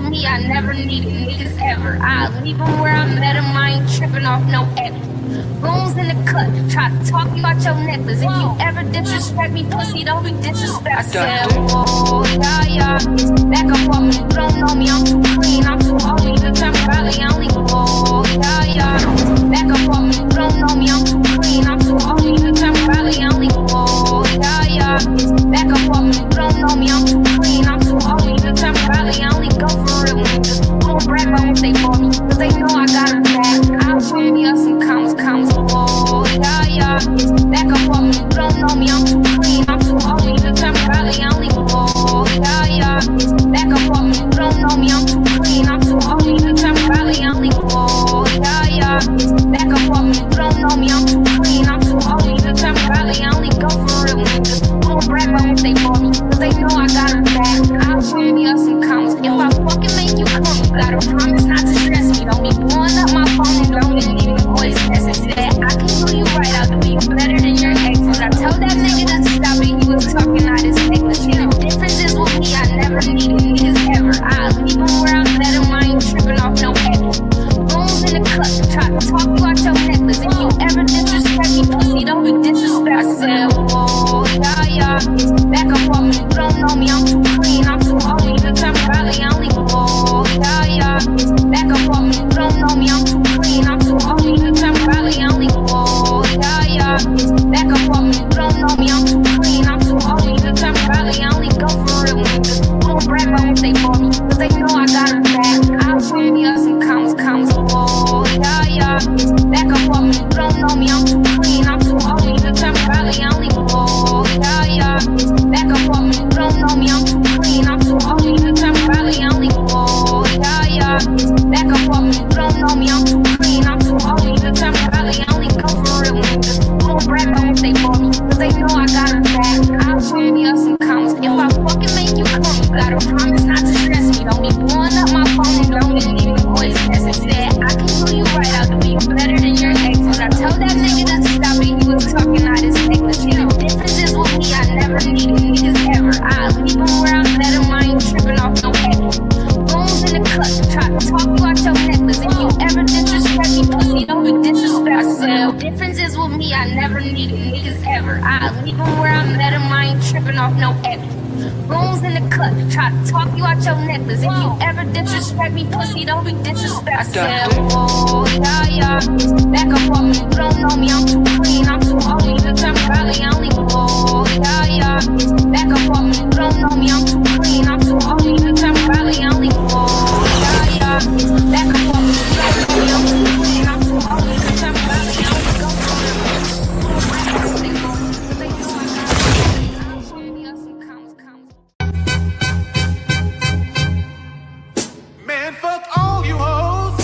with me, I never needed niggas ever. I leave them where I met them, I ain't tripping off no effort. Goons in the cut, try to talk you out your necklace. If you ever disrespect me, pussy, don't be disrespect. I said, whoa, yeah, back up on me, you don't know me, I'm too clean, I'm too holy, the time valley, I only go, yeah, back up on me, you don't know me, I'm too clean, I'm too holy, the time valley, I only go, yeah, back up on me, you don't know me, I'm too clean, I'm too holy, the time valley, I only go for real niggas, who don't brag about what they want me, cause they know I got it bad, I'll show me up some commas, oh, yeah, back up on me, you don't know me, I'm too clean, I'm too holy, the time valley, I only go, yeah, back up on me, you don't know me, I'm too clean, I'm too holy, the time valley, I only go, yeah, back up on me, you don't know me, I'm too clean, I'm too holy, the time valley, I only go for real niggas, who don't brag about what they want me, cause they know I got it bad, I'll show me up some commas, if I fucking make you come, you gotta promise not to stress me, don't be blowing up my phone and don't be leaving voice message that I can do you right, I'll do you better than your exes. I told that nigga to stop it, he was talking out his necklace. See, the difference is with me, I never needed niggas ever. I leave them where I met them, I ain't tripping off no effort. Goons in the cut, try to talk you out your necklace. If you ever disrespect me, pussy, don't be disrespect. I said, whoa, yeah, back up on me, you don't know me, I'm too clean, I'm too holy, the time valley, I only go, yeah, back up on me, you don't know me, I'm too clean, I'm too holy, the time valley, I only go, yeah, back up on me, you don't know me, I'm too clean, I'm too holy, the time valley, I only go for real niggas, who don't brag about what they want me, cause they know I got it bad, I'll show me up some commas, oh, yeah, back up on me, you don't know me, I'm too clean, I'm too holy, the time valley, I only go, yeah, back up on me, you don't know me, I'm too clean, I'm too holy, the time valley, I only go, yeah, back up on me, you don't know me, I'm too clean, I'm too holy, the time valley, I only go for real niggas, who don't brag about what they want me, cause they know I got it bad, I'll show me up some commas, if I fucking make you come, you gotta promise not to stress me, don't be blowing up my phone and don't be leaving voice message that I can do you right, I'll do you better than your exes. I told that nigga to stop it, he was talking out his necklace. See, the difference is with me, I never needed niggas ever. I leave them where I met them, I ain't tripping off no effort. Goons in the cut, try to talk you out your necklace. If you ever disrespect me, pussy, don't be disrespect. I said, the difference is with me, I never needed niggas ever. I leave them where I met them, I ain't tripping off no effort. Goons in the cut, try to talk you out your necklace. If you ever disrespect me, pussy, don't be disrespect. I said, whoa, yeah, back up on me, you don't know me, I'm too clean, I'm too holy, the time valley, I only go, yeah, back up on me, you don't know me, I'm too clean, I'm too holy, the time valley, I only go, yeah, back up on me, you don't know me, I'm too clean, I'm too holy, the time valley, I only go. Man, fuck all you hoes.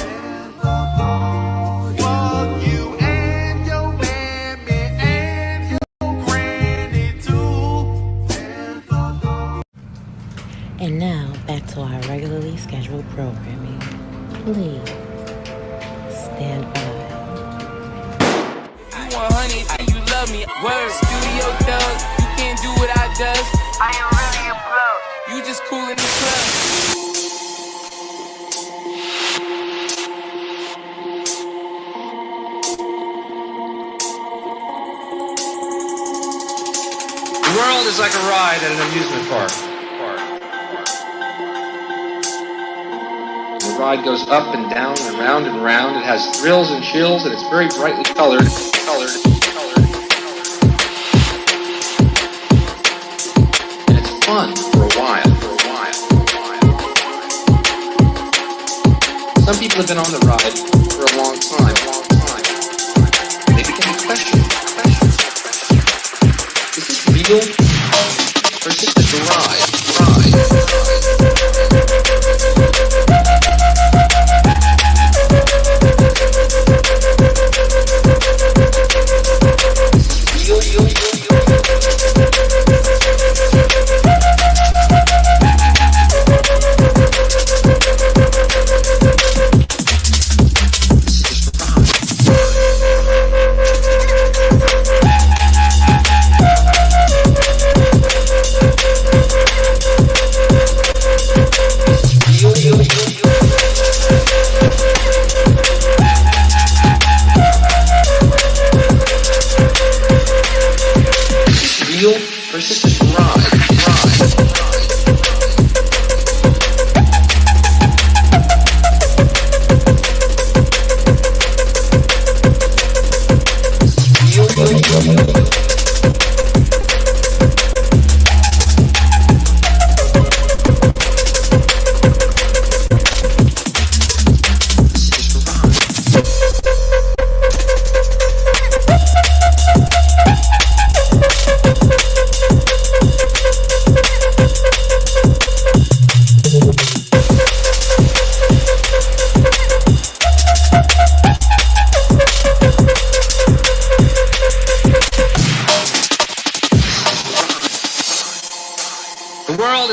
Fuck you and your mammy and your granny too. And now, back to our regularly scheduled programming. Please, stand by. You 100, you love me. Word, studio thug, you can't do what I does. I am really a pro. You just cool in the club. The world is like a ride at an amusement park. The ride goes up and down and round and round. It has thrills and chills, and it's very brightly colored. And it's fun for a while. Some people have been on the ride for a long time. They begin to question. Is this real? Or is this a ride?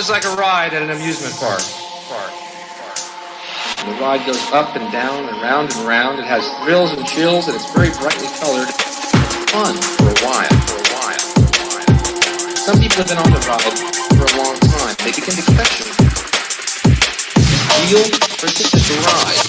is like a ride at an amusement park. And the ride goes up and down and round and round. It has thrills and chills, and it's very brightly colored. Fun for a while. Some people have been on the ride for a long time. They begin to question, real or is this just a ride?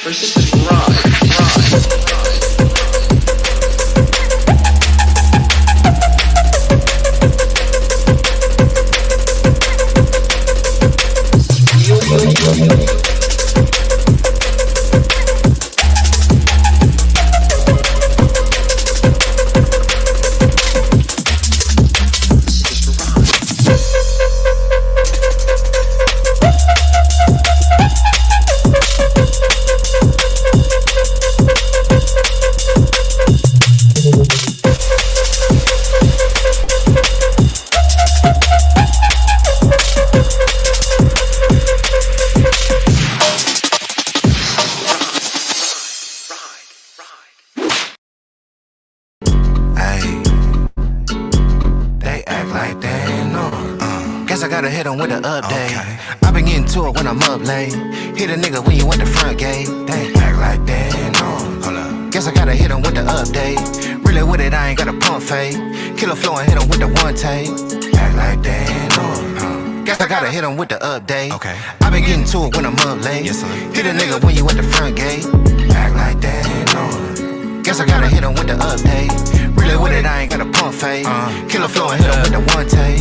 Versus just ride. With the update, I been getting to it when I'm up late. Hit a nigga when you at the front gate. They act like they know. Hold up. Guess I gotta hit him with the update. Really with it, I ain't got a pump fake. Killer flow and hit him with the one take. Act like they know. Guess I gotta hit him with the update. Okay. I been getting to it when I'm up late. Yes, sir. Hit a nigga when you at the front gate. Act like they know. Guess I gotta hit him with the update. Really with it, I ain't got a pump fake. Killer flow and hit him with the one take.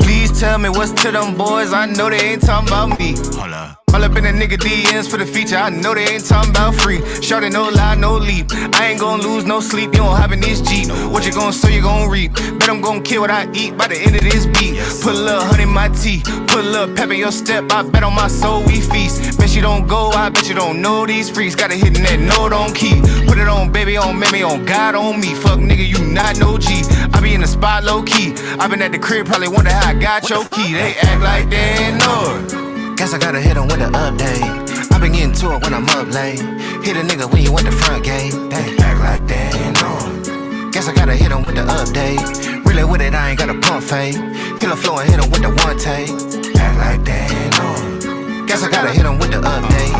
Please tell me what's to them boys. I know they ain't talking about me. Hold up. All up in the nigga DMs for the feature. I know they ain't talking about free. Shorty, no lie, no leap. I ain't gon' lose no sleep. You don't hop in this Jeep. What you gon' sow, you gon' reap. Bet I'm gon' kill what I eat by the end of this beat. Put a little honey in my tea. Put a little pep in your step. I bet on my soul we feast. Bet you don't go, I bet you don't know these freaks. Got it hitting that note on key. Put it on baby, on mammy, on God, on me. Fuck nigga, you not no G. I be in the spot low key. I been at the crib, probably wonder how I got your key. They act like they ain't know it. Guess I gotta hit him with the update. I been getting to it when I'm up late. Hit a nigga when you at the front gate. They act like they ain't know. Guess I gotta hit him with the update. Really with it, I ain't got a pump fake. Killer flow and hit him with the one take. Act like they ain't know. Guess I gotta hit him with the update.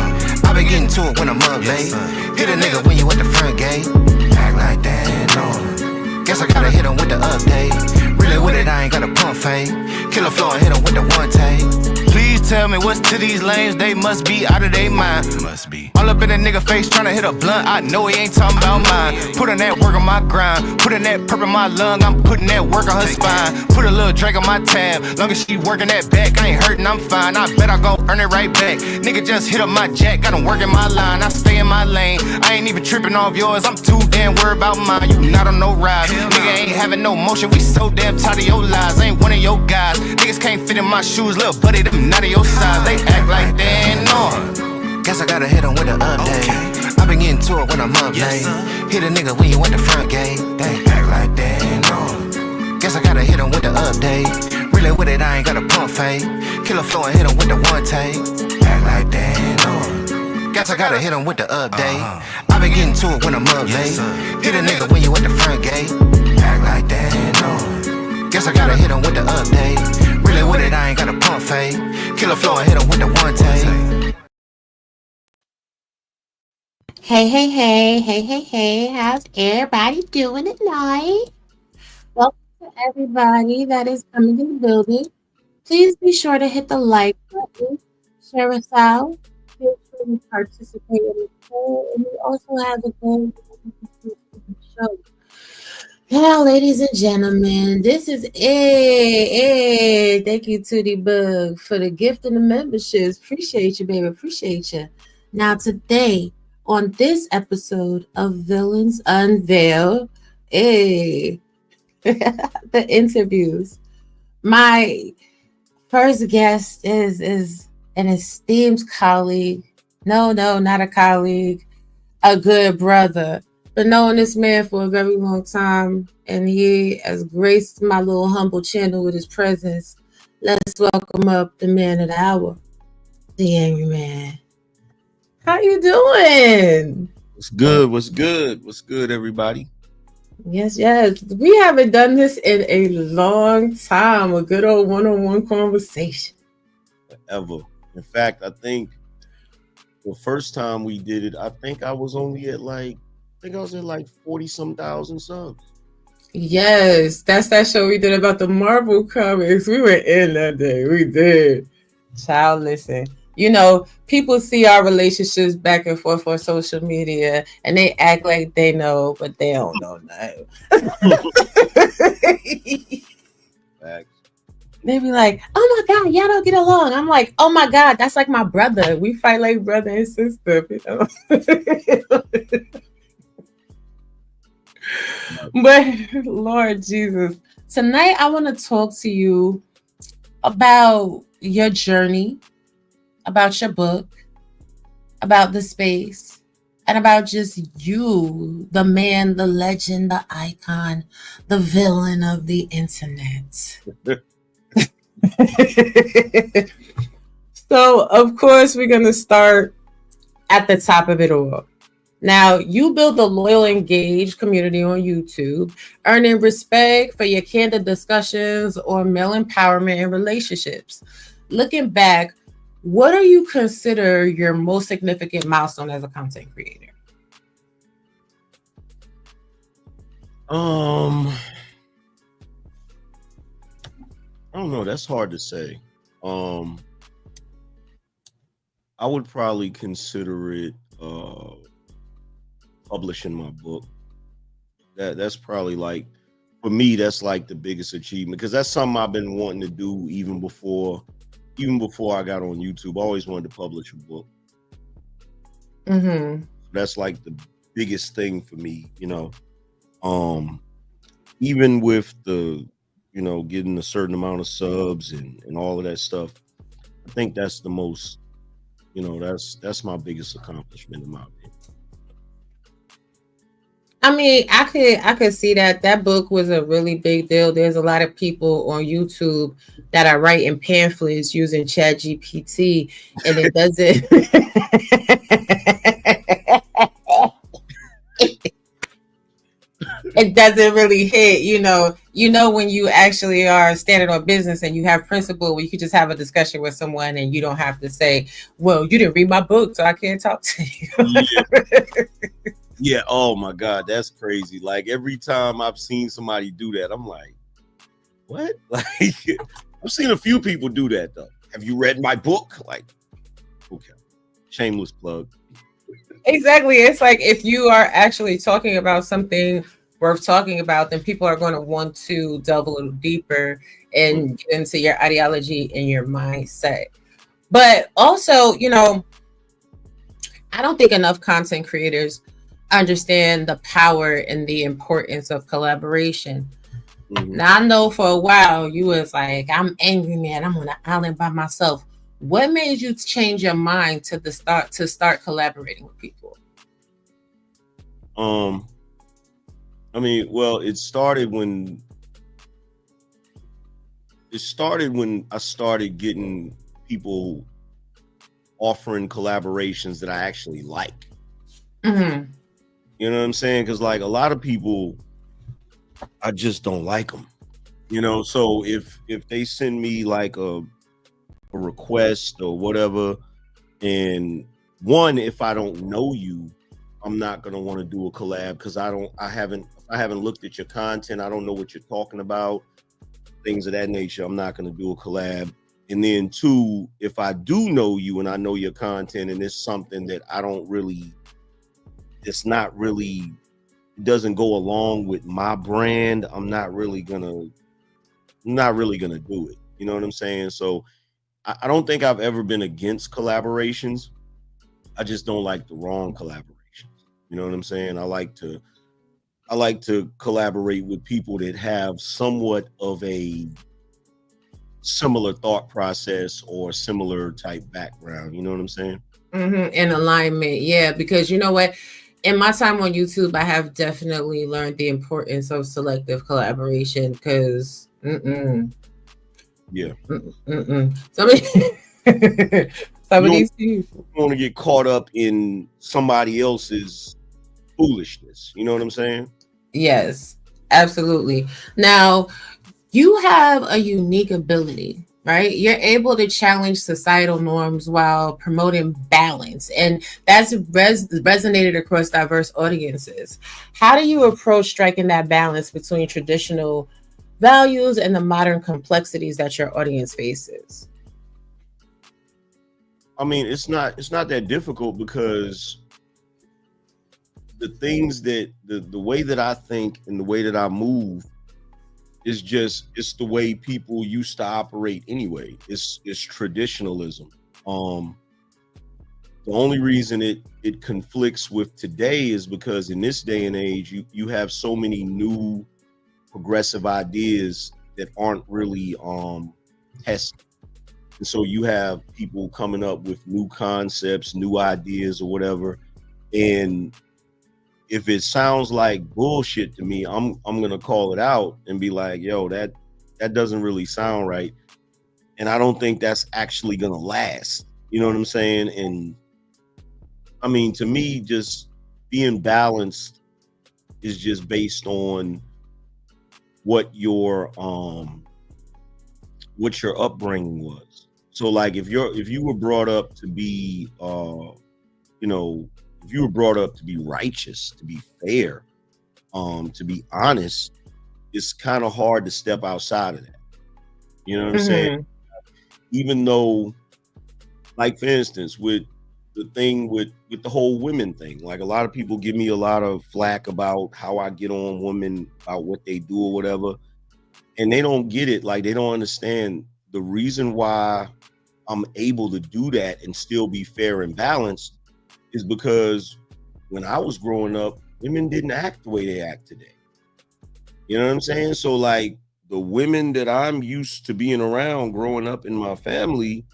I been getting to it when I'm up late. Hit a nigga when you at the front gate. Act like they ain't know. Guess I gotta hit him with the update. Really with it, I ain't got a pump fake. Killer flow and hit him with the one take. Please tell me what's to these lanes. They must be out of their mind. Must be. All up in a nigga face tryna hit a blunt. I know he ain't talking about mine. Putting that work on my grind. Putting that perp in my lung. I'm putting that work on her spine. Put a little drink on my tab. Long as she working that back, I ain't hurting, I'm fine. I bet I go earn it right back. Nigga just hit up my jack. Got him working my line. I stay in my lane. I ain't even tripping off yours. I'm too damn worried about mine. You not on no ride. Nigga ain't having no motion. We so damn tired of your lies. I ain't one of your guys. Niggas can't fit in my shoes. Little buddy, them not of your size. They act like they ain't know. Guess I gotta hit him with the update. I been getting to it when I'm up late. Hit a nigga when you at the front gate. They act like they ain't know. Guess I gotta hit him with the update. Really with it, I ain't got a pump fake. Killer flow and hit him with the one take. Act like they ain't know. Guess I gotta hit him with the update. I been getting to it when I'm up late. Hit a nigga when you at the front gate. Act like they ain't know. Guess I gotta hit him with the update. Really with it, I ain't got a pump fake. Killer flow and hit him with the one take. Hey, how's everybody doing tonight? Welcome to everybody that is coming in the building. Please be sure to hit the like button, share us out, make sure you participate in the show, and we also have a goal to the show. Now, ladies and gentlemen, this is it. Thank you to the bug for the gift and the memberships. Appreciate you, baby. Appreciate you. Now, today on this episode of Villains Unveiled, hey, the interviews. My first guest is an esteemed colleague. No, not a colleague, a good brother. Been knowing this man for a very long time, and he has graced my little humble channel with his presence. Let's welcome up the man of the hour, the Angryman. How you doing? What's good? What's good? What's good, everybody? Yes. We haven't done this in a long time. A good old one-on-one conversation. Ever. In fact, I think the first time we did it, I think I was only at like 40 some thousand subs. Yes, that's that show we did about the Marvel comics. We were in that day. We did. Child, listen. You know, people see our relationships back and forth on social media and they act like they know, but they don't know nothing. Facts. They be like, oh my God, y'all don't get along. I'm like, oh my God, that's like my brother. We fight like brother and sister. You know? But Lord Jesus, tonight I want to talk to you about your journey, about your book, about the space, and about just you, the man, the legend, the icon, the villain of the internet. So, of course, we're going to start at the top of it all. Now, you build a loyal, engaged community on YouTube, earning respect for your candid discussions on male empowerment and relationships. Looking back, what do you consider your most significant milestone as a content creator? I don't know. That's hard to say. I would probably consider it publishing my book. That's probably like, for me, that's like the biggest achievement, because that's something I've been wanting to do even before I got on YouTube. I always wanted to publish a book. Mm-hmm. That's like the biggest thing for me, you know. Even with the, you know, getting a certain amount of subs and all of that stuff, I think that's the most, you know, that's my biggest accomplishment in my opinion. I mean, I could see that book was a really big deal. There's a lot of people on YouTube that are writing pamphlets using ChatGPT, and it doesn't. It doesn't really hit, you know, when you actually are standing on business and you have principle, where you could just have a discussion with someone and you don't have to say, well, you didn't read my book, so I can't talk to you. Yeah. Oh my God, that's crazy. Like every time I've seen somebody do that, I'm like, what? Like, I've seen a few people do that though. Have you read my book? Like, okay, shameless plug. Exactly. It's like, if you are actually talking about something worth talking about, then people are going to want to delve a little deeper and get into your ideology and your mindset. But also, you know, I don't think enough content creators understand the power and the importance of collaboration. Mm-hmm. Now, I know for a while you was like, I'm angry, man. I'm on an island by myself. What made you change your mind to start collaborating with people? I mean, well, it started when I started getting people offering collaborations that I actually like. Mm-hmm. You know what I'm saying? Because like a lot of people, I just don't like them. You know, so if they send me like a request or whatever, and one, if I don't know you, I'm not gonna want to do a collab, because I haven't looked at your content. I don't know what you're talking about, things of that nature. I'm not gonna do a collab. And then two, if I do know you and I know your content and it's something that it's not really doesn't go along with my brand, I'm not really gonna do it. You know what I'm saying? So I don't think I've ever been against collaborations. I just don't like the wrong collaborations. You know what I'm saying? I like to collaborate with people that have somewhat of a similar thought process or similar type background. You know what I'm saying? In alignment, yeah. Because you know what? In my time on YouTube, I have definitely learned the importance of selective collaboration. Because, Yeah. some of these people want to get caught up in somebody else's foolishness. You know what I'm saying? Yes, absolutely. Now, you have a unique ability, right? You're able to challenge societal norms while promoting balance, and that's resonated across diverse audiences. How do you approach striking that balance between traditional values and the modern complexities that your audience faces? I mean, it's not that difficult because the things that the way that I think and the way that I move is just it's the way people used to operate anyway. It's traditionalism. The only reason it conflicts with today is because in this day and age you have so many new progressive ideas that aren't really tested. And so you have people coming up with new concepts, new ideas or whatever. And if it sounds like bullshit to me, I'm gonna call it out and be like, yo, that doesn't really sound right. And I don't think that's actually gonna last. You know what I'm saying? And I mean, to me, just being balanced is just based on what your upbringing was. So like if you were brought up to be you know, if you were brought up to be righteous, to be fair, to be honest, it's kind of hard to step outside of that. You know what I'm saying? Even though, like for instance, with the thing with the whole women thing, like a lot of people give me a lot of flack about how I get on women, about what they do or whatever, and they don't get it. Like they don't understand the reason why I'm able to do that and still be fair and balanced is because when I was growing up, women didn't act the way they act today. You know what I'm saying? So like the women that I'm used to being around growing up in my family,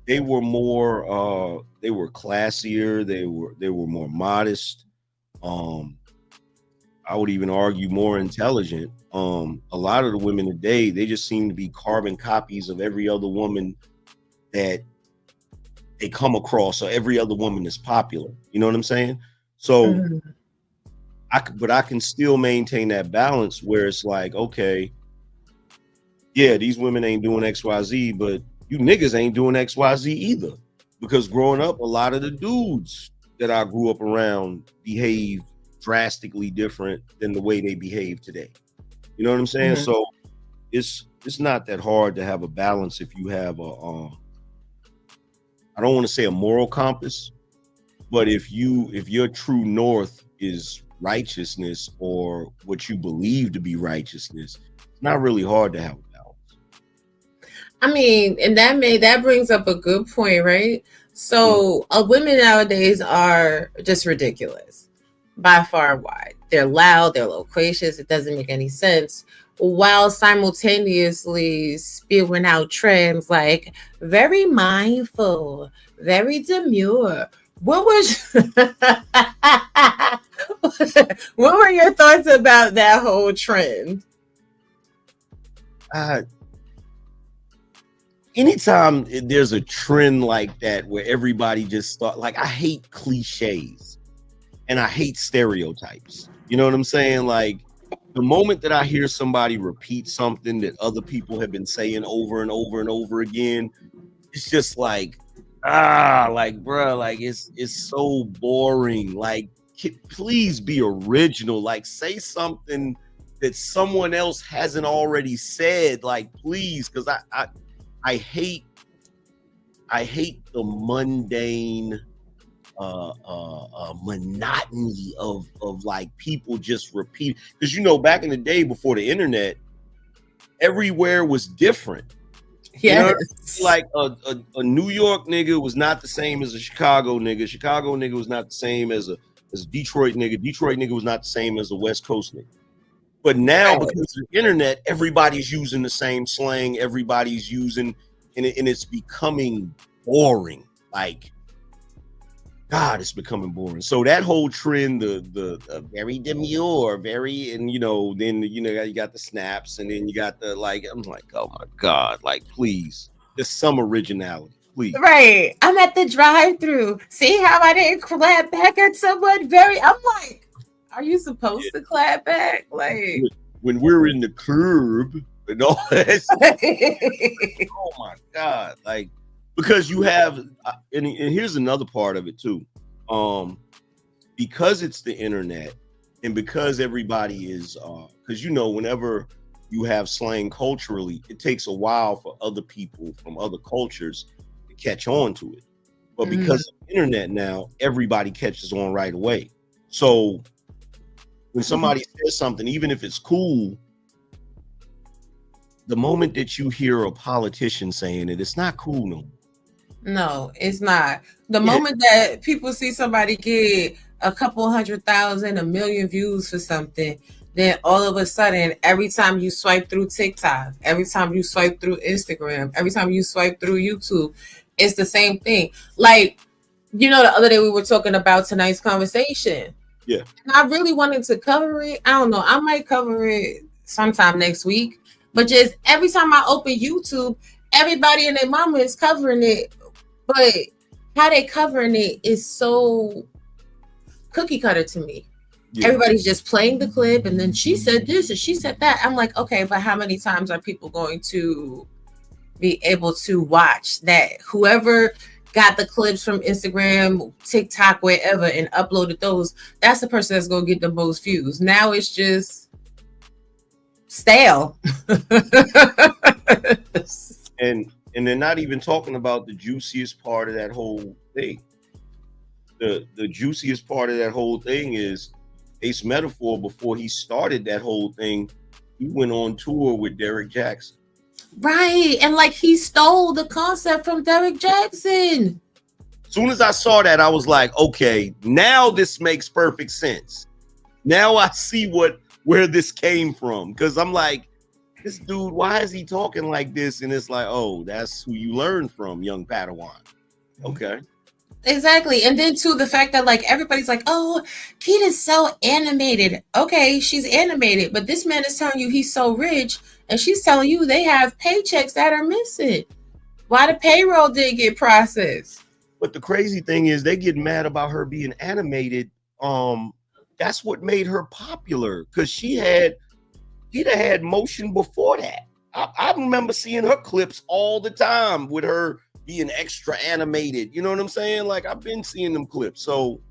they were more they were classier, they were more modest. I would even argue more intelligent. A lot of the women today, they just seem to be carbon copies of every other woman that they come across, or every other woman that's popular. You know what I'm saying? So I can still maintain that balance where it's like, okay, yeah, these women ain't doing XYZ, but you niggas ain't doing XYZ either. Because growing up, a lot of the dudes that I grew up around behave drastically different than the way they behave today. You know what I'm saying? So it's not that hard to have a balance if you have a I don't want to say a moral compass, but if your true north is righteousness or what you believe to be righteousness, it's not really hard to have a balance. I mean, and that brings up a good point, right? So women nowadays are just ridiculous by far and wide. They're loud, they're loquacious, it doesn't make any sense, while simultaneously spewing out trends like very mindful, very demure. What was what were your thoughts about that whole trend? Anytime there's a trend like that where everybody just thought, like, I hate cliches and I hate stereotypes. You know what I'm saying? Like the moment that I hear somebody repeat something that other people have been saying over and over and over again, it's just like, like, bruh, like it's so boring. Like, please be original. Like, say something that someone else hasn't already said. Like, please, because I hate the mundane monotony of like people just repeat. Because back in the day before the internet, everywhere was different. Yes. Like a New York nigga was not the same as a Chicago nigga. Chicago nigga was not the same as a Detroit nigga. Detroit nigga was not the same as a West Coast nigga. But now, because of the internet, everybody's using the same slang. Everybody's using, and it's becoming boring. Like, God, it's becoming boring. So that whole trend, the very demure, very, and then you got the snaps, and then you got the like. I'm like, oh my God, like, please, just some originality, please. Right. I'm at the drive-through. See how I didn't clap back at someone? I'm like, are you supposed to clap back? Like, when we're in the club and all that. Oh my God, like. Because you have, and here's another part of it too, because it's the internet, and because everybody is, because whenever you have slang culturally, it takes a while for other people from other cultures to catch on to it. But because of the internet now, everybody catches on right away. So when somebody says something, even if it's cool, the moment that you hear a politician saying it, it's not cool no more. No, it's not. The moment that people see somebody get a couple 100,000, 1 million views for something, then all of a sudden, every time you swipe through TikTok, every time you swipe through Instagram, every time you swipe through YouTube, it's the same thing. Like, the other day we were talking about tonight's conversation. Yeah. And I really wanted to cover it. I don't know. I might cover it sometime next week. But just every time I open YouTube, everybody and their mama is covering it. But how they covering it is so cookie cutter to me. Yeah. Everybody's just playing the clip, and then she said this and she said that. I'm like, okay, but how many times are people going to be able to watch that? Whoever got the clips from Instagram, TikTok, wherever, and uploaded those, that's the person that's going to get the most views. Now it's just stale. And they're not even talking about the juiciest part of that whole thing. The juiciest part of that whole thing is Ace Metaphor. Before he started that whole thing, he went on tour with Derek Jackson. Right. And like he stole the concept from Derek Jackson. As soon as I saw that, I was like, okay, now this makes perfect sense. Now I see where this came from. Because I'm like, this dude, why is he talking like this? And it's like, oh, that's who you learn from, young Padawan. Okay. Exactly. And then too, the fact that like everybody's like, oh, Keita's so animated. Okay, she's animated, but this man is telling you he's so rich, and she's telling you they have paychecks that are missing. Why the payroll didn't get processed? But the crazy thing is they get mad about her being animated. That's what made her popular, because Keita had motion before that. I remember seeing her clips all the time with her being extra animated. You know what I'm saying? Like, I've been seeing them clips. So,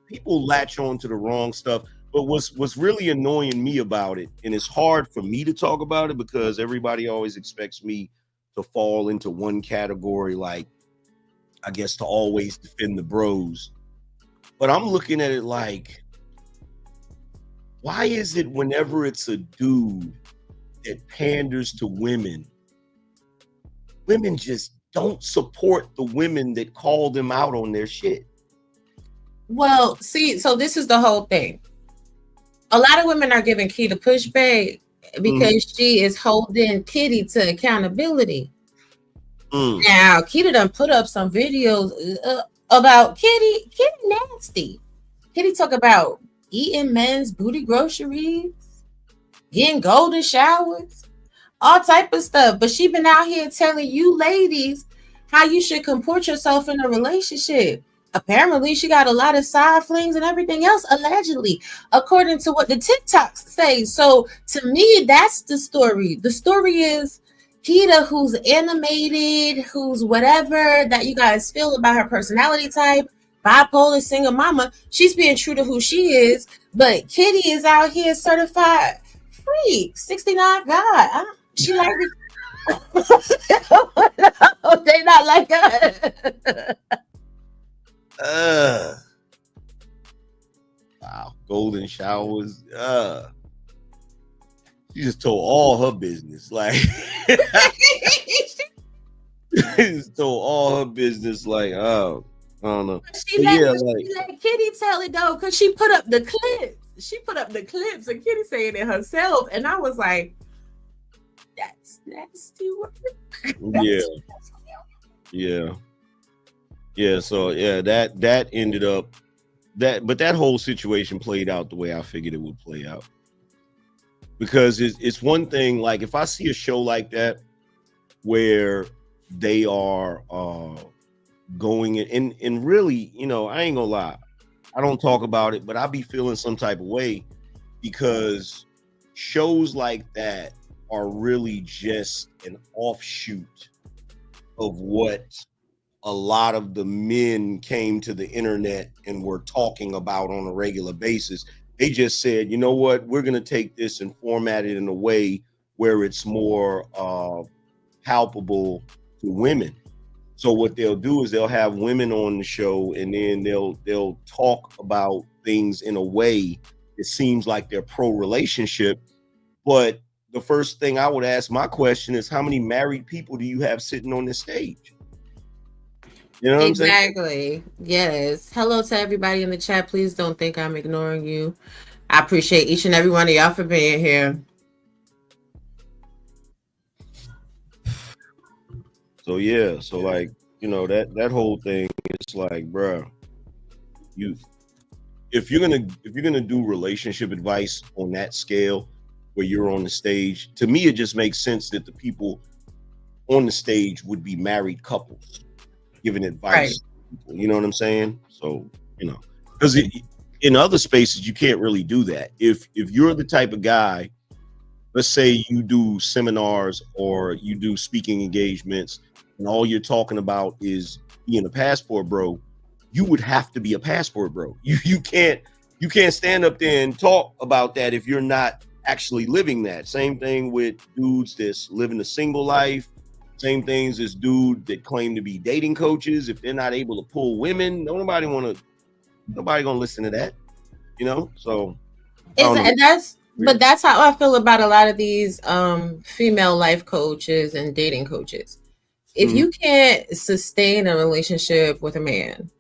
people latch on to the wrong stuff. But what's really annoying me about it, and it's hard for me to talk about it because everybody always expects me to fall into one category, like, I guess, to always defend the bros. But I'm looking at it like, why is it whenever it's a dude that panders to women, women just don't support the women that call them out on their shit? Well, see, so this is the whole thing. A lot of women are giving Keita pushback because she is holding Kitty to accountability. Now, Keita done put up some videos about Kitty nasty. Kitty talk about eating men's booty groceries, getting golden showers, all type of stuff. But she been out here telling you ladies how you should comport yourself in a relationship. Apparently, she got a lot of side flings and everything else, allegedly, according to what the TikToks say. So to me, that's the story. The story is Keita, who's animated, who's whatever that you guys feel about her personality type, bipolar, single mama. She's being true to who she is, but Kitty is out here certified freak, 69 God. She like it. They not like her. Wow, golden showers. She just told all her business. Like, just told all her business. Like, oh, I don't know. She But let, yeah, she let Kitty tell it though, because she put up the clips. She put up the clips and Kitty saying it herself. And I was like, that's nasty work. yeah, yeah, yeah. So yeah, that ended up but that whole situation played out the way I figured it would play out. Because it's one thing, like if I see a show like that where they are going in and really, you know, I ain't gonna lie, I don't talk about it, but I be feeling some type of way because shows like that are really just an offshoot of what a lot of the men came to the internet and were talking about on a regular basis. They just said, you know what, we're going to take this and format it in a way where it's more palpable to women. So what they'll do is they'll have women on the show, and then they'll talk about things in a way that seems like they're pro relationship. But the first thing I would ask my question is, how many married people do you have sitting on this stage? You know what I'm saying? Exactly. Yes. Hello to everybody in the chat. Please don't think I'm ignoring you. I appreciate each and every one of y'all for being here. So yeah, so like, you know, that whole thing, it's like, bruh, if you're gonna do relationship advice on that scale where you're on the stage, to me it just makes sense that the people on the stage would be married couples giving advice. Right. You know what I'm saying? So, you know, because in other spaces you can't really do that. If you're the type of guy, let's say you do seminars or you do speaking engagements and all you're talking about is being a passport bro, you would have to be a passport bro. You can't stand up there and talk about that if you're not actually living that. Same thing with dudes that's living a single life. Same things as dudes that claim to be dating coaches. If they're not able to pull women, nobody gonna listen to that, you know. So but that's how I feel about a lot of these female life coaches and dating coaches. If you can't sustain a relationship with a man,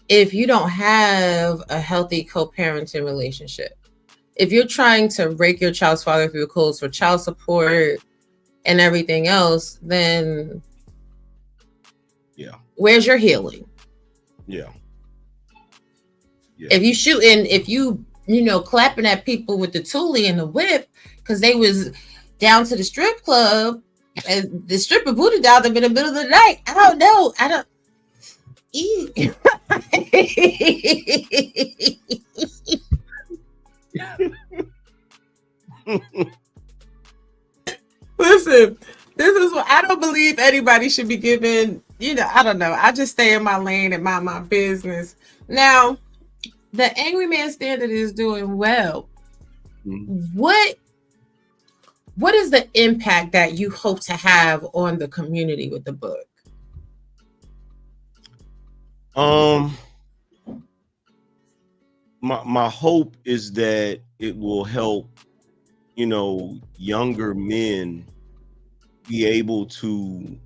if you don't have a healthy co-parenting relationship, if you're trying to rake your child's father through the coals for child support and everything else, then where's your healing? If you know, clapping at people with the toolie and the whip because they was down to the strip club and the stripper booty down them in the middle of the night, I don't know. I don't eat. Listen, this is what I don't believe anybody should be given. You know, I don't know. I just stay in my lane and mind my business. Now, the Angryman standard is doing well. What is the impact that you hope to have on the community with the book? My hope is that it will help, you know, younger men be able to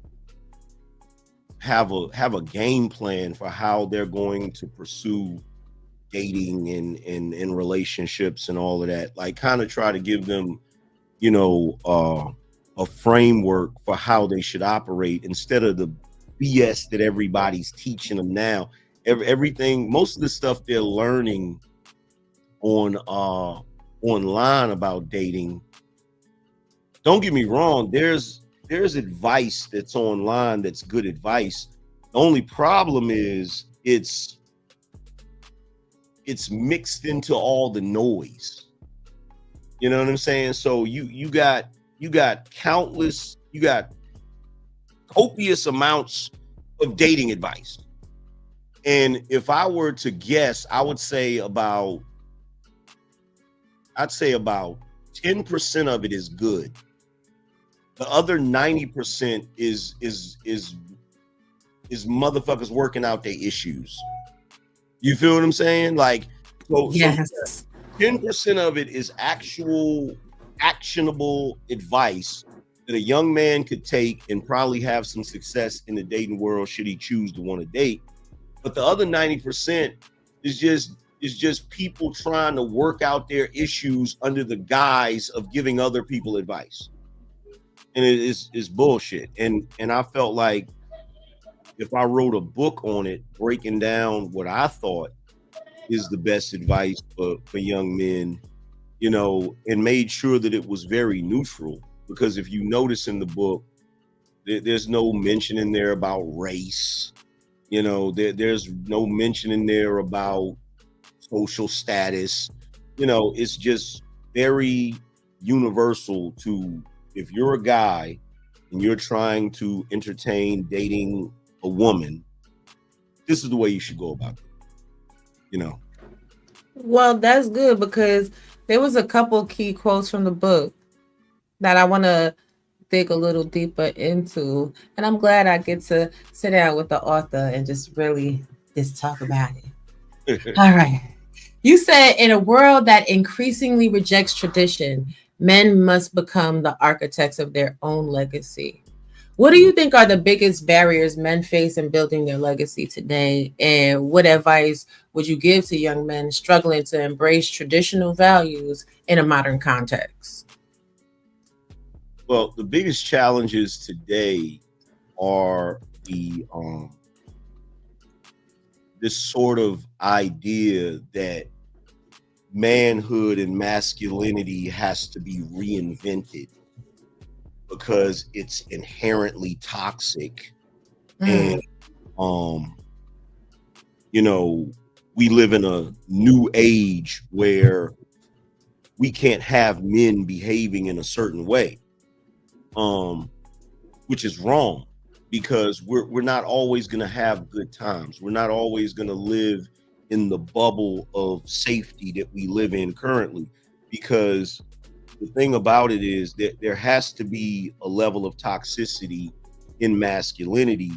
have a game plan for how they're going to pursue dating and relationships and all of that. Like, kind of try to give them, you know, a framework for how they should operate instead of the BS that everybody's teaching them now. Everything, most of the stuff they're learning on online about dating, don't get me wrong, there's advice that's online that's good advice. The only problem is it's mixed into all the noise. You know what I'm saying? So you got copious amounts of dating advice. And if I were to guess, I'd say about 10% of it is good. The other 90% is is motherfuckers working out their issues. You feel what I'm saying? Like, so Yes. 10% of it is actual actionable advice that a young man could take and probably have some success in the dating world should he choose to want to date. But the other 90% is just people trying to work out their issues under the guise of giving other people advice. And it's bullshit. And I felt like if I wrote a book on it, breaking down what I thought is the best advice for young men, you know, and made sure that it was very neutral. Because if you notice in the book, there's no mention in there about race. You know, there's no mention in there about social status. You know, it's just very universal to, if you're a guy and you're trying to entertain dating a woman, this is the way you should go about it. You know. Well, that's good because there was a couple key quotes from the book that I want to dig a little deeper into. And I'm glad I get to sit down with the author and just really just talk about it. All right. You said in a world that increasingly rejects tradition, men must become the architects of their own legacy. What do you think are the biggest barriers men face in building their legacy today? And what advice would you give to young men struggling to embrace traditional values in a modern context? Well, the biggest challenges today are the this sort of idea that manhood and masculinity has to be reinvented because it's inherently toxic. And you know, we live in a new age where we can't have men behaving in a certain way, which is wrong, because we're not always going to have good times. We're not always going to live in the bubble of safety that we live in currently, because the thing about it is that there has to be a level of toxicity in masculinity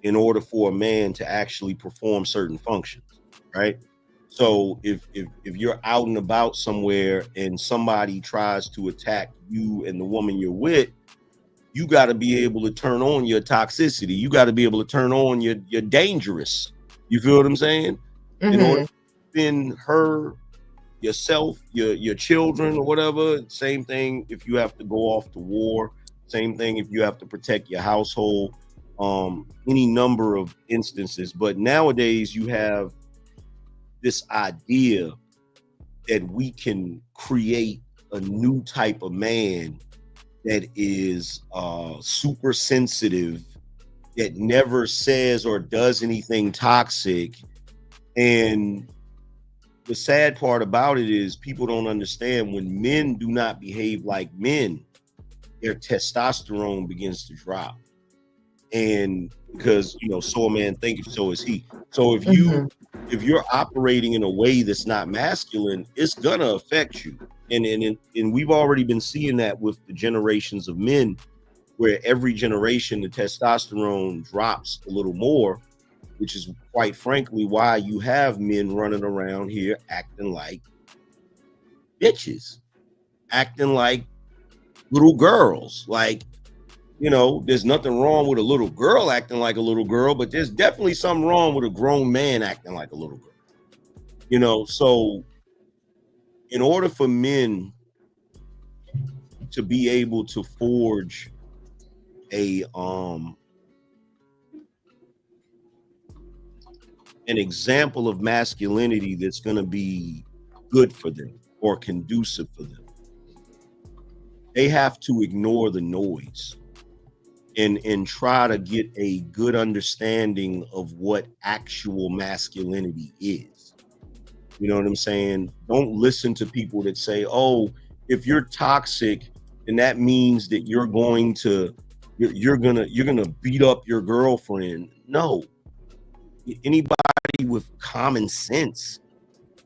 in order for a man to actually perform certain functions, right? So if you're out and about somewhere and somebody tries to attack you and the woman you're with, you got to be able to turn on your toxicity. You got to be able to turn on your dangerous. You feel what I'm saying? In order to defend her, yourself, your children, or whatever. Same thing if you have to go off to war. Same thing if you have to protect your household. Any number of instances. But nowadays you have this idea that we can create a new type of man that is super sensitive, that never says or does anything toxic. And the sad part about it is people don't understand, when men do not behave like men, their testosterone begins to drop. And because, you know, so a man thinketh, so is he. So if you're operating in a way that's not masculine, it's gonna affect you. And we've already been seeing that with the generations of men, where every generation the testosterone drops a little more, which is quite frankly why you have men running around here acting like bitches, acting like little girls. Like, you know, there's nothing wrong with a little girl acting like a little girl, but there's definitely something wrong with a grown man acting like a little girl. You know, so in order for men to be able to forge a an example of masculinity that's going to be good for them or conducive for them, they have to ignore the noise and try to get a good understanding of what actual masculinity is. You know what I'm saying? Don't listen to people that say, oh, if you're toxic, then that means that you're gonna beat up your girlfriend. No. Anybody with common sense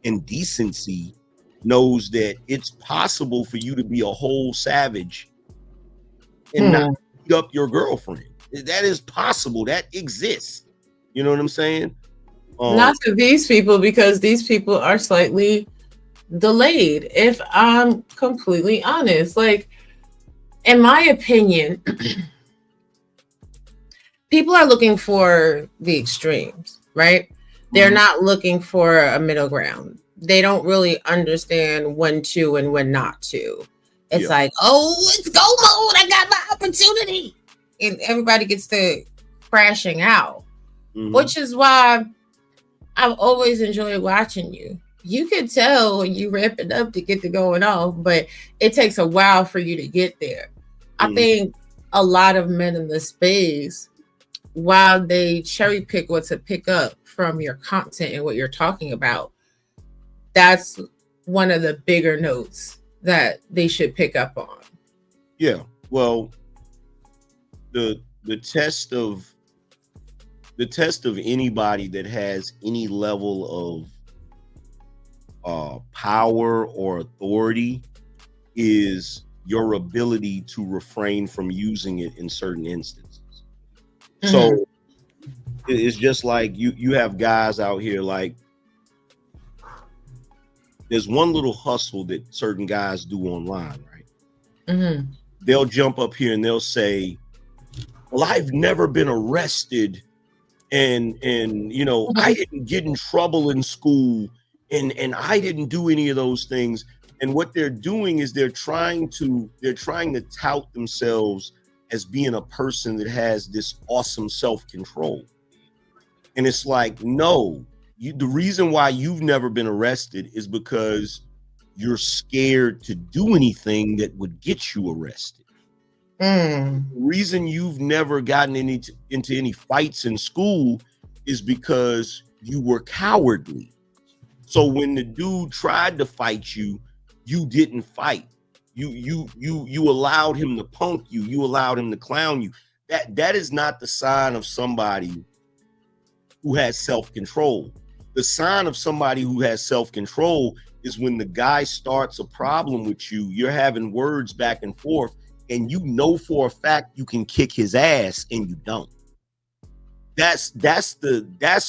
and decency knows that it's possible for you to be a whole savage and not beat up your girlfriend. That is possible. That exists. You know what I'm saying? Not to these people, because these people are slightly delayed, if I'm completely honest. Like, in my opinion, people are looking for the extremes, right? They're not looking for a middle ground. They don't really understand when to and when not to. It's like, oh, it's go mode. I got my opportunity. And everybody gets to crashing out, which is why I've always enjoyed watching you. You can tell when you ramp it up to get to going off, but it takes a while for you to get there. I think a lot of men in the space, while they cherry pick what to pick up from your content and what you're talking about, that's one of the bigger notes that they should pick up on. Yeah. Well, the test of anybody that has any level of power or authority is your ability to refrain from using it in certain instances. So it's just like you have guys out here, like there's one little hustle that certain guys do online, right? They'll jump up here and they'll say, well, I've never been arrested, and you know, I didn't get in trouble in school, and I didn't do any of those things. And what they're doing is they're trying to tout themselves as being a person that has this awesome self-control. And it's like, no, the reason why you've never been arrested is because you're scared to do anything that would get you arrested. The reason you've never gotten into any fights in school is because you were cowardly. So when the dude tried to fight you, you didn't fight. You allowed him to punk you. You allowed him to clown you. That is not the sign of somebody who has self-control. The sign of somebody who has self-control is when the guy starts a problem with you, you're having words back and forth, and you know for a fact you can kick his ass and you don't. That's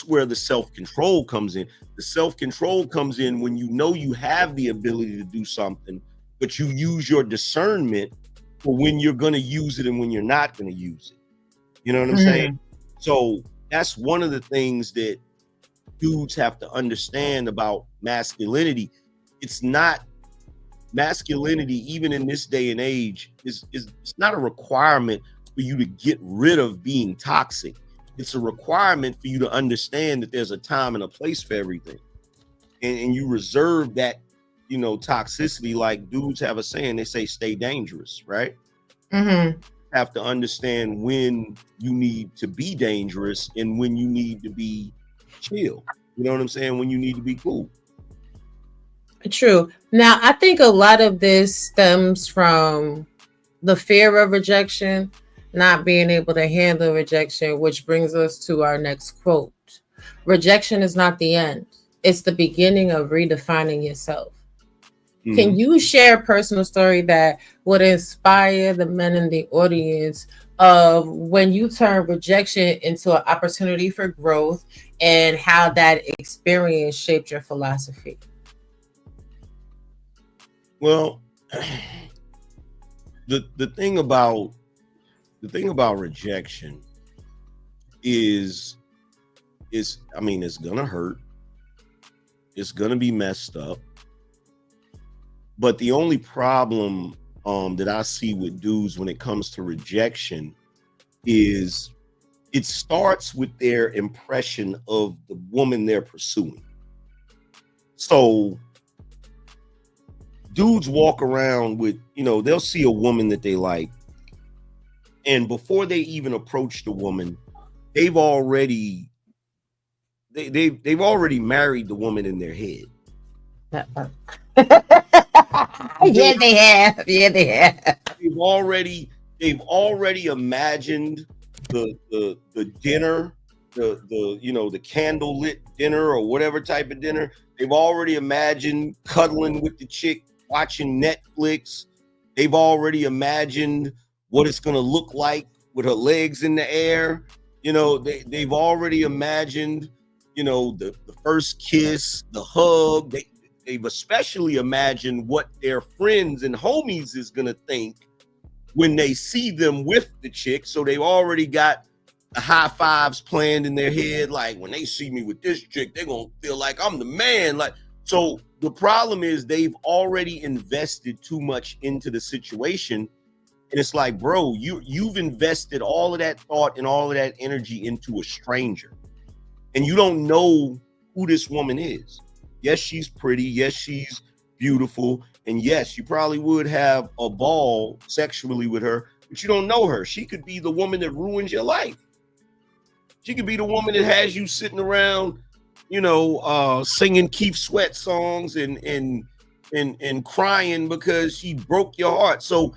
where the self-control comes in. The self-control comes in when you know you have the ability to do something, but you use your discernment for when you're going to use it and when you're not going to use it. You know what I'm saying? So that's one of the things that dudes have to understand about masculinity. It's not masculinity, even in this day and age, is it's not a requirement for you to get rid of being toxic. It's a requirement for you to understand that there's a time and a place for everything. And you reserve that, you know, toxicity. Like dudes have a saying, they say, stay dangerous, right? Have to understand when you need to be dangerous and when you need to be chill. You know what I'm saying? When you need to be cool. True. Now, I think a lot of this stems from the fear of rejection, not being able to handle rejection, which brings us to our next quote. Rejection is not the end. It's the beginning of redefining yourself. Can you share a personal story that would inspire the men in the audience of when you turn rejection into an opportunity for growth and how that experience shaped your philosophy? Well, the thing about rejection is I mean, it's gonna hurt. It's gonna be messed up. But the only problem that I see with dudes when it comes to rejection is it starts with their impression of the woman they're pursuing. So dudes walk around with, you know, they'll see a woman that they like, and before they even approach the woman, they've already married the woman in their head. Yeah, they have. Yeah, they have. They've already imagined the dinner, the you know, the candle lit dinner or whatever type of dinner. They've already imagined cuddling with the chick, watching Netflix. They've already imagined what it's gonna look like with her legs in the air. You know, they've already imagined, you know, the first kiss, the hug. They've especially imagined what their friends and homies is gonna think when they see them with the chick. So they've already got the high fives planned in their head. Like, when they see me with this chick, they're gonna feel like I'm the man. Like, so the problem is they've already invested too much into the situation. And it's like, bro, you've invested all of that thought and all of that energy into a stranger, and you don't know who this woman is. Yes, she's pretty. Yes, she's beautiful. And yes, you probably would have a ball sexually with her, but you don't know her. She could be the woman that ruins your life. She could be the woman that has you sitting around, you know, singing Keith Sweat songs and crying because she broke your heart. So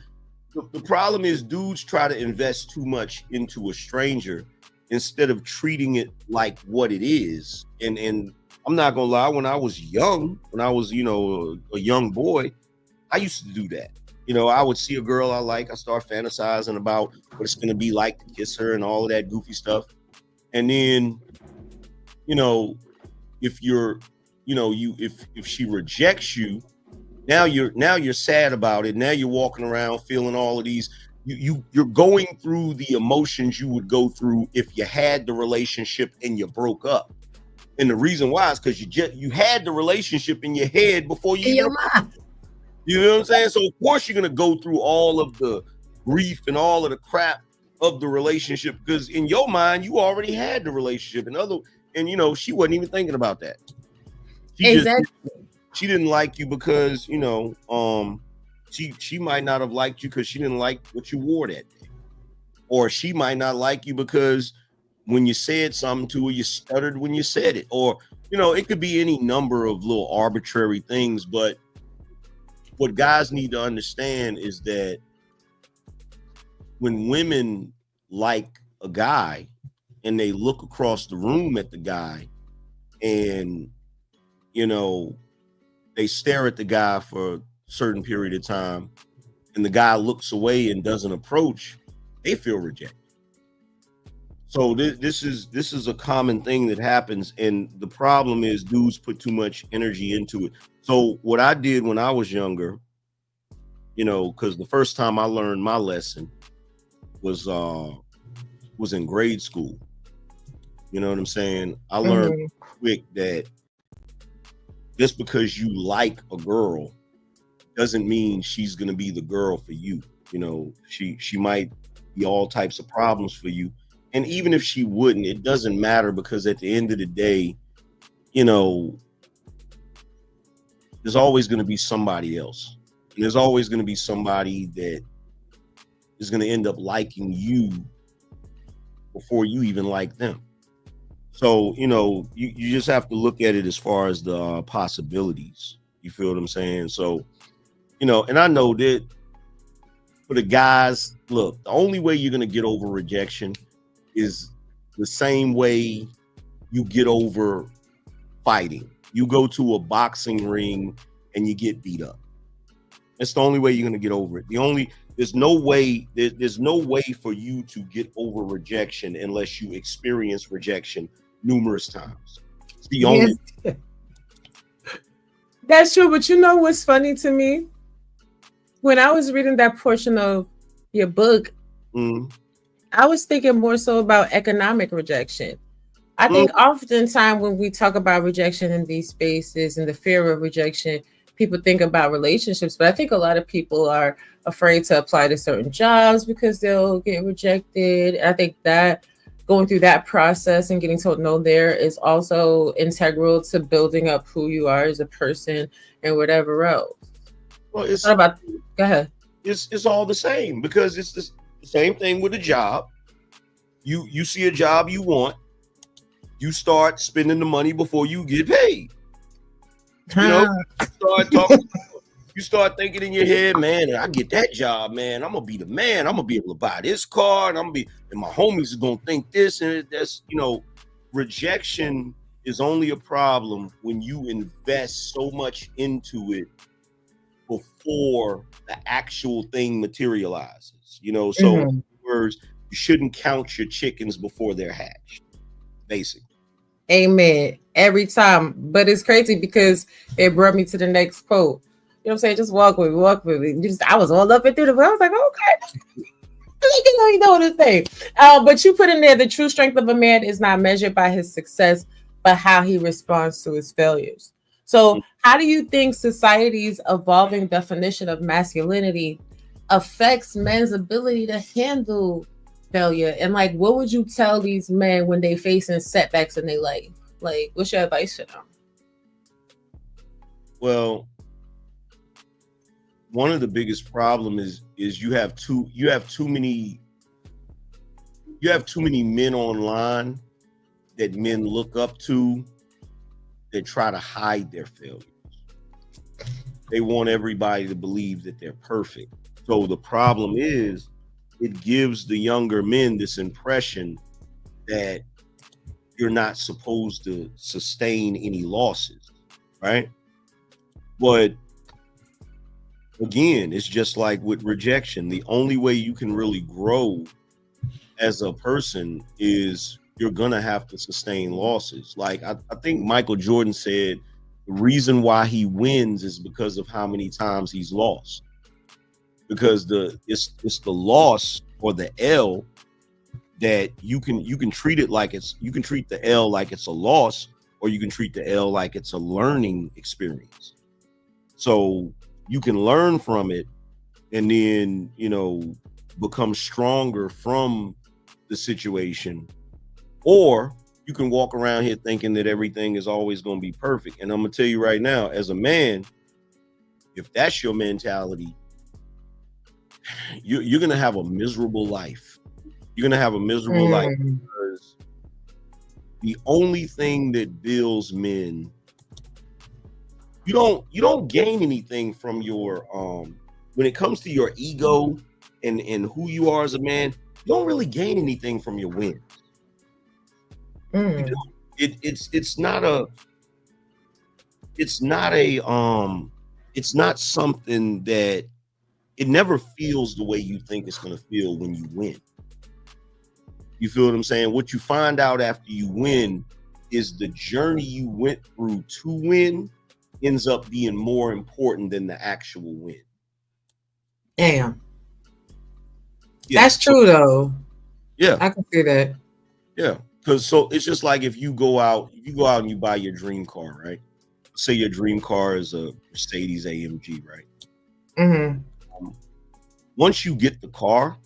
the problem is dudes try to invest too much into a stranger instead of treating it like what it is. And I'm not gonna lie, when I was young, when I was, you know, a young boy, I used to do that. You know, I would see a girl I like, I start fantasizing about what it's gonna be like to kiss her and all of that goofy stuff. And then, you know, if you're, you know, if she rejects you, now you're sad about it. Now you're walking around feeling all of these. You're going through the emotions you would go through if you had the relationship and you broke up. And the reason why is because you had the relationship in your head before you. In your mind. You know what I'm saying? So of course you're gonna go through all of the grief and all of the crap of the relationship, because in your mind you already had the relationship. And you know, she wasn't even thinking about that. She didn't like you because, you know, she might not have liked you because she didn't like what you wore that day, or she might not like you because when you said something to her, you stuttered when you said it, or, you know, it could be any number of little arbitrary things. But what guys need to understand is that when women like a guy and they look across the room at the guy and, you know, they stare at the guy for a certain period of time and the guy looks away and doesn't approach, they feel rejected. So this is a common thing that happens, and the problem is dudes put too much energy into it. So what I did when I was younger, you know, because the first time I learned my lesson was in grade school. You know what I'm saying? I learned quick that just because you like a girl doesn't mean she's gonna be the girl for you. You know, she might be all types of problems for you. And even if she wouldn't, it doesn't matter, because at the end of the day, you know, there's always going to be somebody else. And there's always going to be somebody that is going to end up liking you before you even like them. So, you know, you just have to look at it as far as the possibilities. You feel what I'm saying? So, you know, and I know that for the guys, look, the only way you're going to get over rejection is the same way you get over fighting. You go to a boxing ring and you get beat up. That's the only way you're going to get over it. There's no way for you to get over rejection unless you experience rejection numerous times. It's the only. Yes. That's true. But you know what's funny to me? When I was reading that portion of your book, I was thinking more so about economic rejection. I think oftentimes when we talk about rejection in these spaces and the fear of rejection, people think about relationships, but I think a lot of people are afraid to apply to certain jobs because they'll get rejected. I think that going through that process and getting told no there is also integral to building up who you are as a person and whatever else. Well, it's what about, go ahead. It's all the same, because it's the same thing with a job. You see a job you want, you start spending the money before you get paid. You know, you start thinking in your head, man, I get that job, man, I'm gonna be the man. I'm gonna be able to buy this car, and my homies are gonna think this, and that's, you know, rejection is only a problem when you invest so much into it before the actual thing materializes. You know, so in words, you shouldn't count your chickens before they're hatched, basically. Amen. Every time. But it's crazy because it brought me to the next quote. You know what I'm saying? Just walk with me. I was all up and through the I was like, okay. You know this thing. But you put in there, the true strength of a man is not measured by his success, but how he responds to his failures. So how do you think society's evolving definition of masculinity affects men's ability to handle failure? And like, what would you tell these men when they facing setbacks in their life? Like, what's your advice for them? Well, one of the biggest problems is you have too many men online that men look up to that try to hide their failures. They want everybody to believe that they're perfect. So the problem is it gives the younger men this impression that you're not supposed to sustain any losses, right? But again, it's just like with rejection. The only way you can really grow as a person is you're gonna have to sustain losses. Like I think Michael Jordan said, the reason why he wins is because of how many times he's lost. Because it's the loss or the L that you can treat it like you can treat the L like it's a loss, or you can treat the L like it's a learning experience. So you can learn from it and then, become stronger from the situation, or you can walk around here thinking that everything is always going to be perfect. And I'm going to tell you right now, as a man, if that's your mentality, you're going to have a miserable life. You're going to have a miserable life because the only thing that builds men, you don't gain anything from your when it comes to your ego and who you are as a man, you don't really gain anything from your wins. It's not something that it never feels the way you think it's going to feel when you win. You feel what I'm saying? What you find out after you win is the journey you went through to win ends up being more important than the actual win. Damn. Yeah, that's true though. Yeah, I can see that. Yeah, because so it's just like if you go out and you buy your dream car, right? Say your dream car is a Mercedes AMG, right? Once you get the car,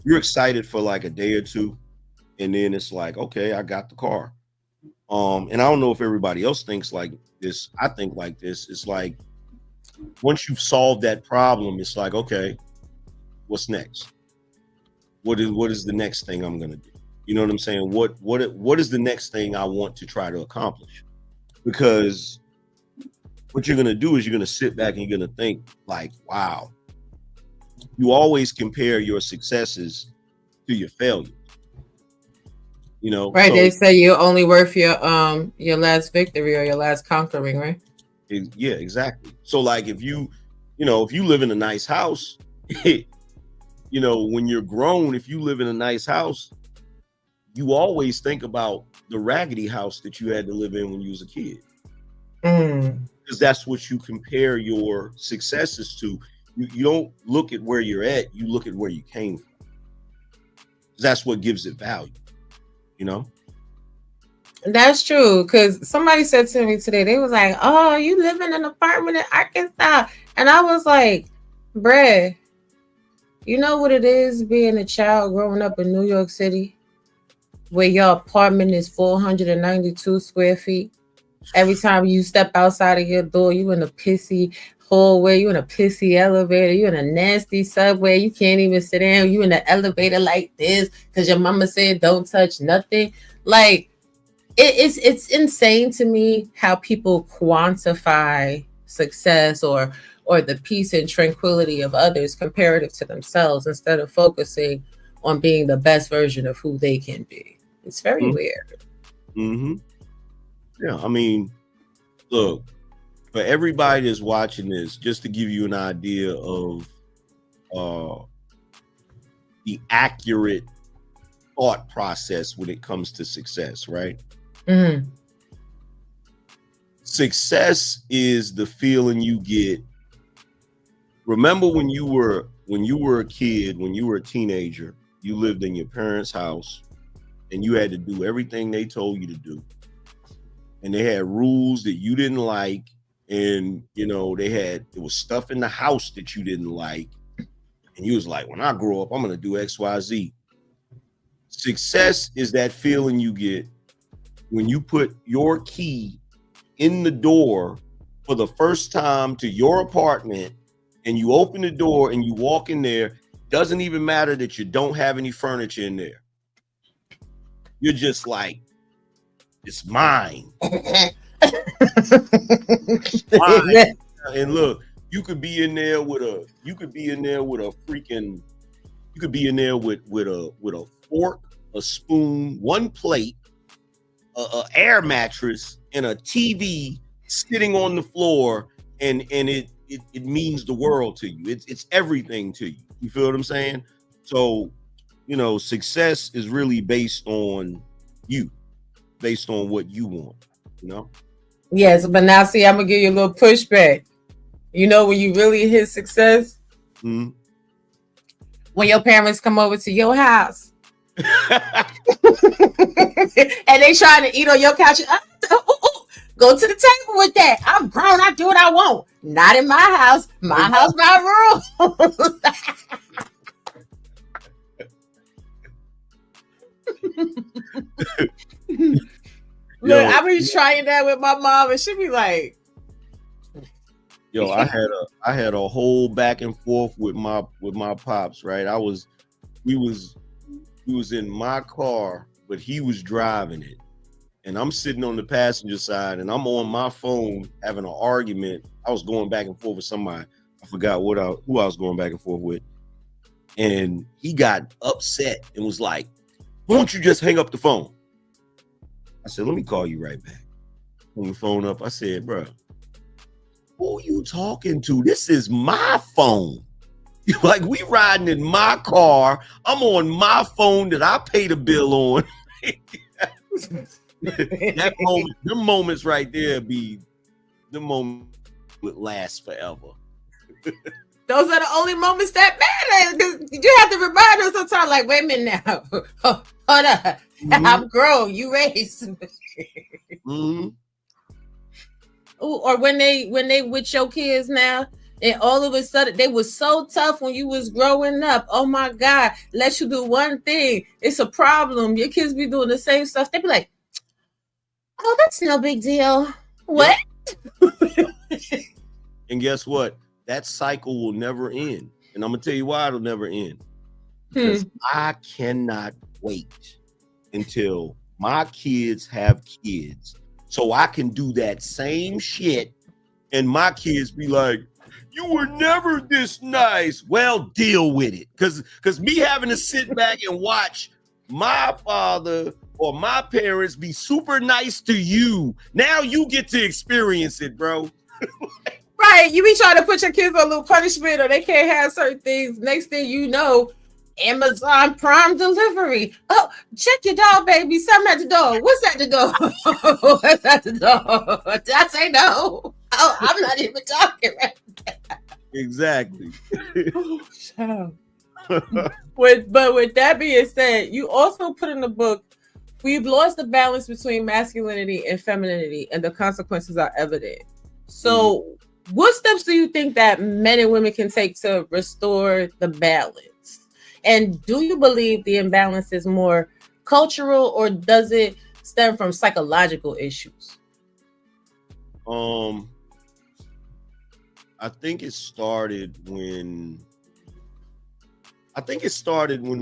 you're excited for like a day or two, and then it's like, okay, I got the car. And I don't know if everybody else thinks like this. I think like this. It's like once you've solved that problem, it's like, okay, what's next? What is the next thing I'm gonna do? You know what I'm saying? What is the next thing I want to try to accomplish? Because what you're gonna do is you're gonna sit back and you're gonna think like, wow. You always compare your successes to your failures. Right? So, they say you're only worth your last victory or your last conquering, right? Yeah, exactly. So like if you live in a nice house, when you're grown, if you live in a nice house, you always think about the raggedy house that you had to live in when you was a kid. Because that's what you compare your successes to. You don't look at where you're at, you look at where you came from. That's what gives it value, That's true. Because somebody said to me today, they was like, oh, you live in an apartment in Arkansas. And I was like, bruh, you know what it is being a child growing up in New York City, where your apartment is 492 square feet? Every time you step outside of your door, you in a pissy hallway, you in a pissy elevator, you in a nasty subway, you can't even sit down, you in the elevator like this because your mama said don't touch nothing. Like it's insane to me how people quantify success or the peace and tranquility of others comparative to themselves instead of focusing on being the best version of who they can be. It's very weird. Yeah, I mean, look, for everybody that's watching this, just to give you an idea of the accurate thought process when it comes to success, right? Mm-hmm. Success is the feeling you get. Remember when you were a kid, when you were a teenager, you lived in your parents' house and you had to do everything they told you to do. And they had rules that you didn't like, and there was stuff in the house that you didn't like. And you was like, when I grow up, I'm gonna do XYZ. Success is that feeling you get when you put your key in the door for the first time to your apartment, and you open the door and you walk in there. Doesn't even matter that you don't have any furniture in there. You're just like, it's mine. Mine. And look, you could be in there with a fork, a spoon, one plate, a air mattress, and a TV sitting on the floor, and it means the world to you. It's everything to you. You feel what I'm saying? So, success is really based on you, based on what you want, Yes, but now see, I'm gonna give you a little pushback. When you really hit success, when your parents come over to your house and they trying to eat on your couch, go to the table with that. I'm grown, I do what I want. Not in my house. My house, my rules. Look, I be trying that with my mom, and she be like, "Yo, I had a whole back and forth with my pops, right? We was in my car, but he was driving it, and I'm sitting on the passenger side, and I'm on my phone having an argument. I was going back and forth with somebody. I forgot who I was going back and forth with, and he got upset and was like, "Why don't you just hang up the phone?" I said, "Let me call you right back." Hung the phone up. I said, "Bro, who are you talking to? This is my phone. Like, we riding in my car. I'm on my phone that I paid a bill on." That moment, them moments right there the moment would last forever. Those are the only moments that matter. You have to remind us sometimes, like, wait a minute now. Hold up. Mm-hmm. I'm grown. You raised me. Mm-hmm. Ooh, or when they with your kids now, and all of a sudden they were so tough when you was growing up. Oh my God, let you do one thing, it's a problem. Your kids be doing the same stuff. They be like, "Oh, that's no big deal." What? Yep. And guess what? That cycle will never end. And I'm gonna tell you why it'll never end. Because I cannot wait until my kids have kids, so I can do that same shit, and my kids be like, "You were never this nice." Well, deal with it. Because me having to sit back and watch my father or my parents be super nice to you, now you get to experience it, bro. Right. You be trying to put your kids on a little punishment, or they can't have certain things. Next thing you know, Amazon Prime delivery. "Oh, check your dog, baby. Something at the door. What's at the door?" "What's at the door?" Did I say no? Oh, I'm not even talking right now. Exactly. But with that being said, you also put in the book, we've lost the balance between masculinity and femininity, and the consequences are evident. So what steps do you think that men and women can take to restore the balance? And do you believe the imbalance is more cultural, or does it stem from psychological issues? I think it started when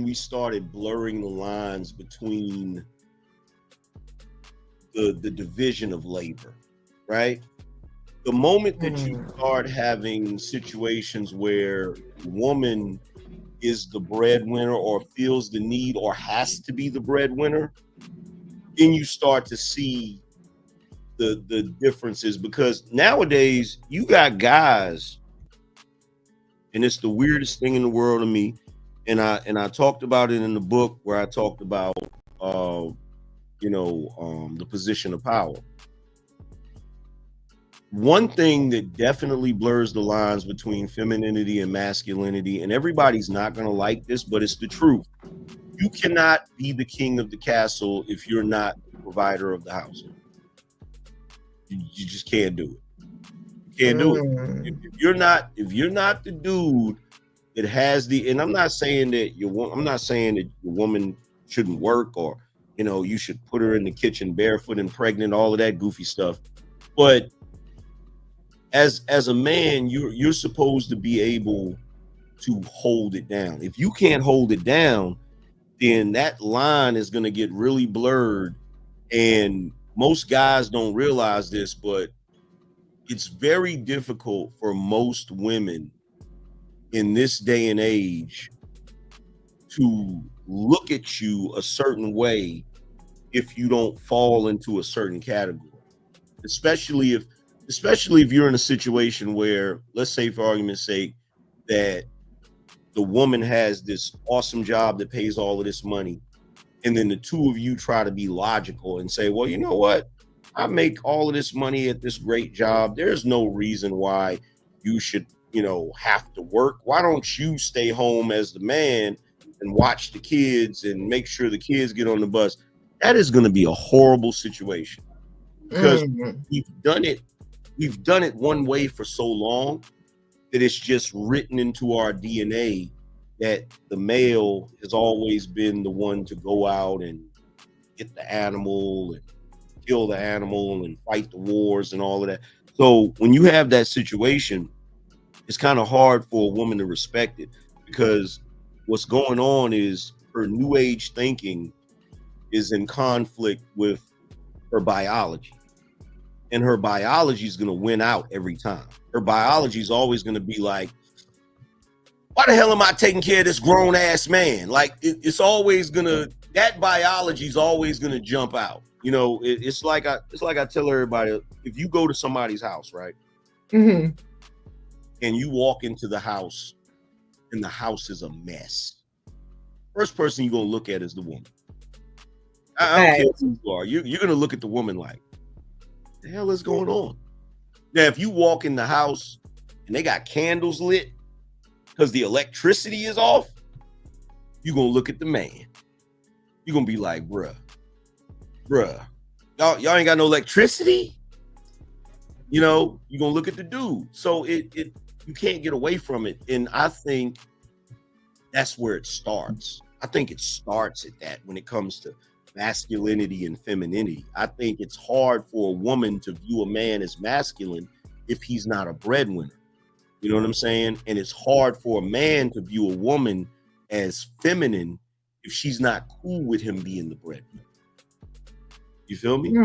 we started blurring the lines between the division of labor, right? The moment that you start having situations where woman is the breadwinner, or feels the need, or has to be the breadwinner, then you start to see the differences. Because nowadays you got guys, and it's the weirdest thing in the world to me, I talked about it in the book where I talked about the position of power. One thing that definitely blurs the lines between femininity and masculinity, and everybody's not going to like this, but it's the truth. You cannot be the king of the castle if you're not the provider of the house. You just can't do it. You can't do it. If you're not the dude that has and I'm not saying that your woman shouldn't work, or you should put her in the kitchen barefoot and pregnant, all of that goofy stuff. But as a man, you're supposed to be able to hold it down. If you can't hold it down, then that line is going to get really blurred. And most guys don't realize this, but it's very difficult for most women in this day and age to look at you a certain way if you don't fall into a certain category. Especially if you're in a situation where, let's say for argument's sake, that the woman has this awesome job that pays all of this money, and then the two of you try to be logical and say, well, you know what? I make all of this money at this great job. There's no reason why you should, have to work. Why don't you stay home as the man and watch the kids and make sure the kids get on the bus? That is going to be a horrible situation, because we've done it one way for so long that it's just written into our DNA that the male has always been the one to go out and get the animal and kill the animal and fight the wars and all of that. So when you have that situation, it's kind of hard for a woman to respect it, because what's going on is her new age thinking is in conflict with her biology. And her biology is going to win out every time. Her biology is always going to be like, why the hell am I taking care of this grown ass man? Like it's always going to, that biology is always going to jump out. It's like I tell everybody, if you go to somebody's house, right? Mm-hmm. And you walk into the house and the house is a mess. First person you're going to look at is the woman. I don't care who you are. You're going to look at the woman like, what the hell is going on? Now, if you walk in the house and they got candles lit because the electricity is off, you're going to look at the man. You're going to be like, bruh, y'all ain't got no electricity? You're going to look at the dude. So you can't get away from it. And I think that's where it starts. I think it starts at that when it comes to masculinity and femininity. I think it's hard for a woman to view a man as masculine if he's not a breadwinner. You know what I'm saying? And it's hard for a man to view a woman as feminine if she's not cool with him being the breadwinner. You feel me?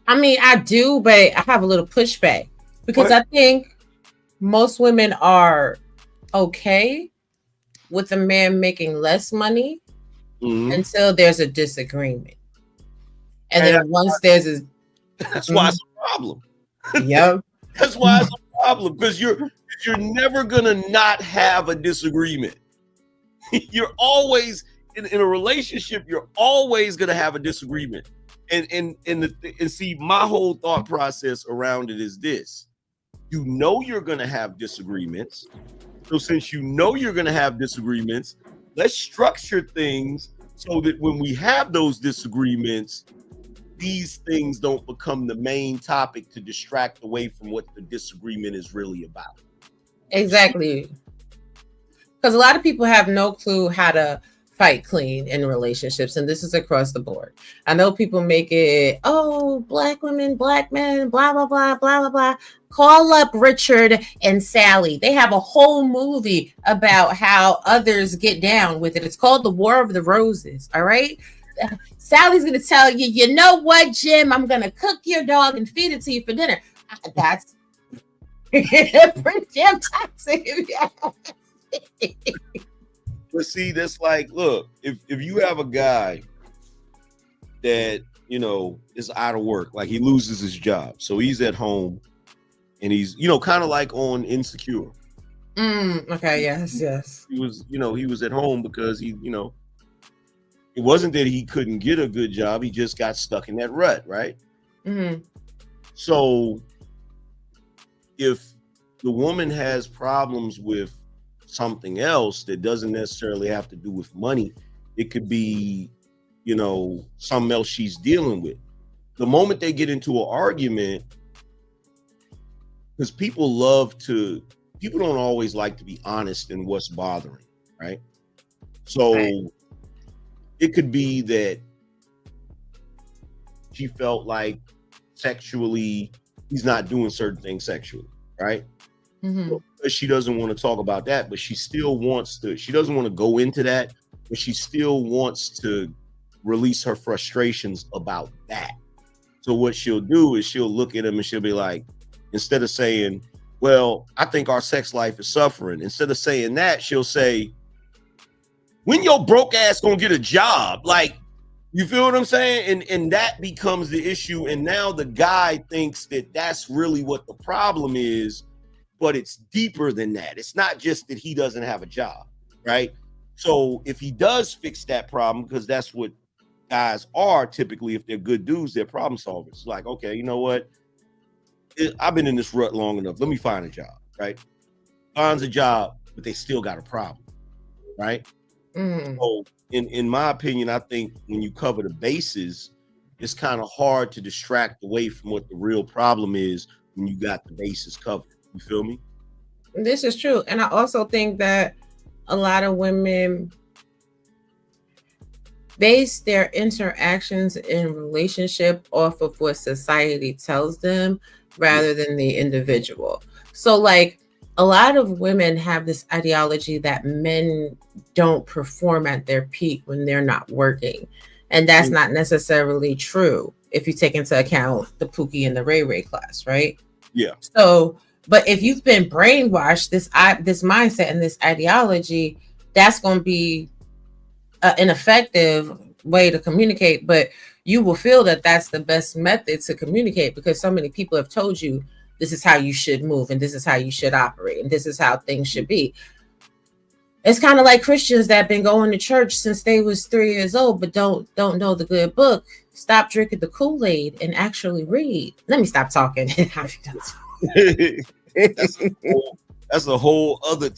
I mean, I do, but I have a little pushback, because I think most women are okay with a man making less money until there's a disagreement. And then once there's a... That's why it's a problem. Yep. That's why it's a problem, because you're never going to not have a disagreement. You're always, in a relationship, you're always going to have a disagreement. And see, my whole thought process around it is this. You're going to have disagreements. So since you're going to have disagreements, let's structure things so that when we have those disagreements, these things don't become the main topic to distract away from what the disagreement is really about. Exactly. Because a lot of people have no clue how to fight clean in relationships, and this is across the board. I know people make it, black women, black men, blah, blah, blah, blah, blah, blah. Call up Richard and Sally. They have a whole movie about how others get down with it. It's called The War of the Roses, all right? Sally's going to tell you, you know what, Jim? I'm going to cook your dog and feed it to you for dinner. That's pretty damn toxic. But see, that's like, look, if you have a guy that, is out of work, like he loses his job. So he's at home and he's, kind of like on Insecure. Okay. Yes. He was, he was at home because it wasn't that he couldn't get a good job. He just got stuck in that rut, right? So if the woman has problems with something else that doesn't necessarily have to do with money, it could be, something else she's dealing with. The moment they get into an argument, because people don't always like to be honest in what's bothering, right? So it could be that she felt like sexually he's not doing certain things sexually, right? But she doesn't want to talk about that, but she still wants to, she doesn't want to go into that, but she still wants to release her frustrations about that. So what she'll do is she'll look at him and she'll be like, instead of saying, well, I think our sex life is suffering, instead of saying that, she'll say, when your broke ass gonna get a job? Like, you feel what I'm saying? And that becomes the issue. And now the guy thinks that that's really what the problem is, but it's deeper than that. It's not just that he doesn't have a job, right? So if he does fix that problem, because that's what guys are typically, if they're good dudes, they're problem solvers. It's like, okay, you know what? I've been in this rut long enough. Let me find a job, right? Finds a job, but they still got a problem, right? So in my opinion, I think when you cover the bases, it's kind of hard to distract away from what the real problem is when you got the bases covered. You feel me? This is true. And I also think that a lot of women base their interactions in relationship off of what society tells them rather than the individual. So like a lot of women have this ideology that men don't perform at their peak when they're not working. And that's not necessarily true if you take into account the Pookie and the Ray Ray class, right? Yeah. So, but if you've been brainwashed, this mindset and this ideology, that's going to be an effective way to communicate. But you will feel that that's the best method to communicate because so many people have told you this is how you should move and this is how you should operate and this is how things should be. It's kind of like Christians that have been going to church since they was 3 years old, but don't know the good book. Stop drinking the Kool-Aid and actually read. Let me stop talking. That's a whole other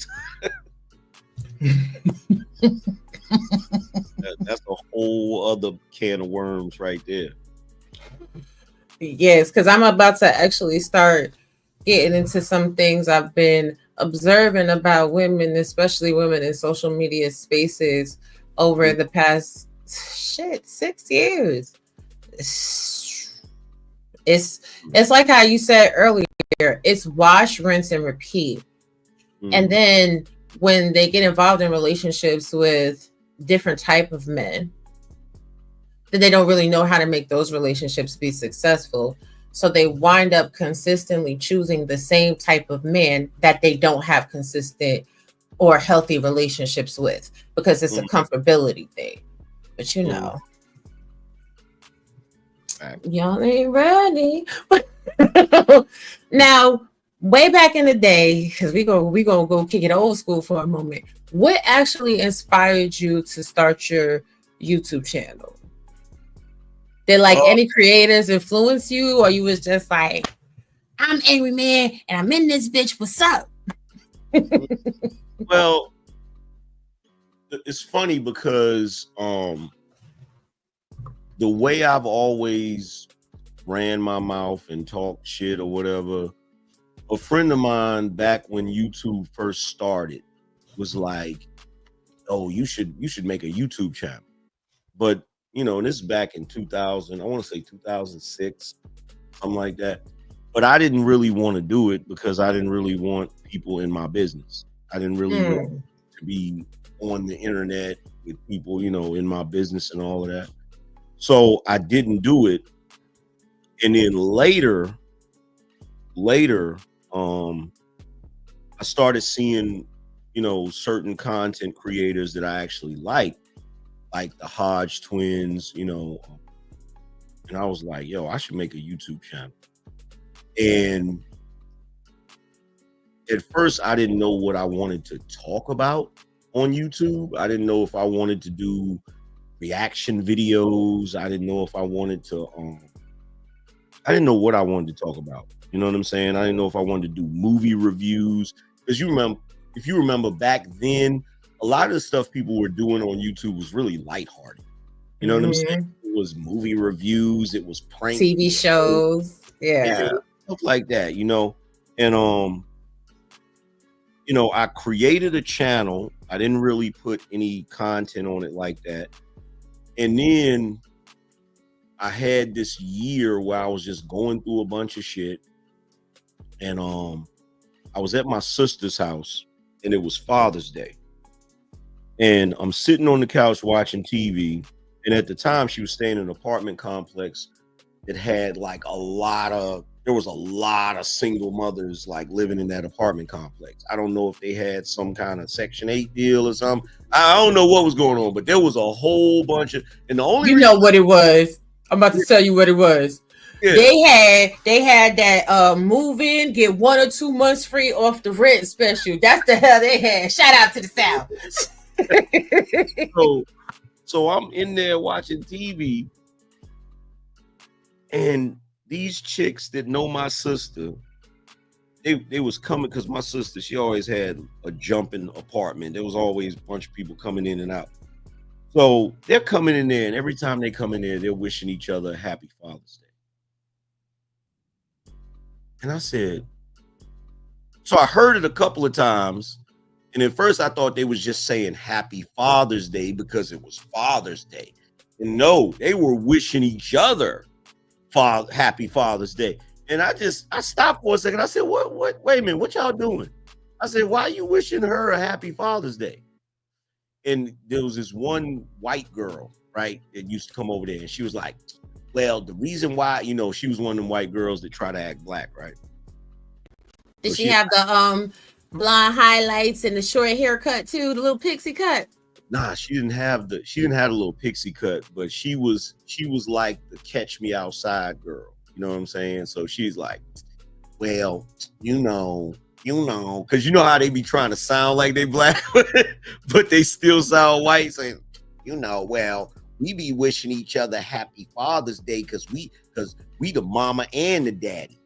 that's a whole other can of worms right there. Yes, because I'm about to actually start getting into some things I've been observing about women, especially women in social media spaces over the past 6 years. It's like how you said earlier, it's wash, rinse, and repeat. And then when they get involved in relationships with different type of men, then they don't really know how to make those relationships be successful. So they wind up consistently choosing the same type of man that they don't have consistent or healthy relationships with because it's a comfortability thing. But you know, y'all ain't ready. Now, way back in the day, because we gonna go kick it old school for a moment. What actually inspired you to start your YouTube channel? Did like any creators influence you, or you was just like, I'm Angryman and I'm in this bitch, what's up? Well, it's funny because the way I've always ran my mouth and talked shit or whatever, a friend of mine back when YouTube first started was like, oh, you should make a YouTube channel. But and this is back in 2000, I want to say 2006, something like that. But I didn't really want to do it because I didn't really want people in my business. I didn't really want to be on the internet with people, in my business and all of that. So I didn't do it. And then later, I started seeing, certain content creators that I actually like the Hodge twins, and I was like, yo, I should make a YouTube channel. And at first I didn't know what I wanted to talk about on YouTube. I didn't know if I wanted to do reaction videos. I didn't know if I wanted to I didn't know what I wanted to talk about. You know what I'm saying? I didn't know if I wanted to do movie reviews. Because if you remember back then, a lot of the stuff people were doing on YouTube was really lighthearted. You know what I'm saying? It was movie reviews, it was prank TV shows, yeah, stuff like that, you know. And you know, I created a channel. I didn't really put any content on it like that. And then I had this year where I was just going through a bunch of shit. And I was at my sister's house and it was Father's Day. And I'm sitting on the couch watching TV. And at the time she was staying in an apartment complex that had like there was a lot of single mothers like living in that apartment complex. I don't know if they had some kind of Section 8 deal or something. I don't know what was going on, but there was a whole bunch of, and the only know what it was. I'm about to tell you what it was. Yeah. They had that move in, get 1 or 2 months free off the rent special. That's the hell they had. Shout out to the South. So I'm in there watching TV, and these chicks that know my sister, they was coming because my sister, she always had a jumping apartment. There was always a bunch of people coming in and out. So they're coming in there, and every time they come in there, they're wishing each other a happy Father's Day. And I said, so I heard it a couple of times. And at first I thought they was just saying happy Father's Day because it was Father's Day. And no, they were wishing each other happy Father's Day. And I stopped for a second. I said, what, wait a minute, what y'all doing? I said, why are you wishing her a happy Father's Day? And there was this one white girl, right, that used to come over there. And she was like, well, the reason why, you know, she was one of them white girls that try to act black, right? Did she have the blonde highlights and the short haircut too, the little pixie cut? Nah, she didn't have the little pixie cut, but she was like the Catch Me Outside girl. You know what I'm saying? So she's like, well, you know, because you know how they be trying to sound like they black, but they still sound white, saying, you know, well, we be wishing each other happy Father's Day because we the mama and the daddy.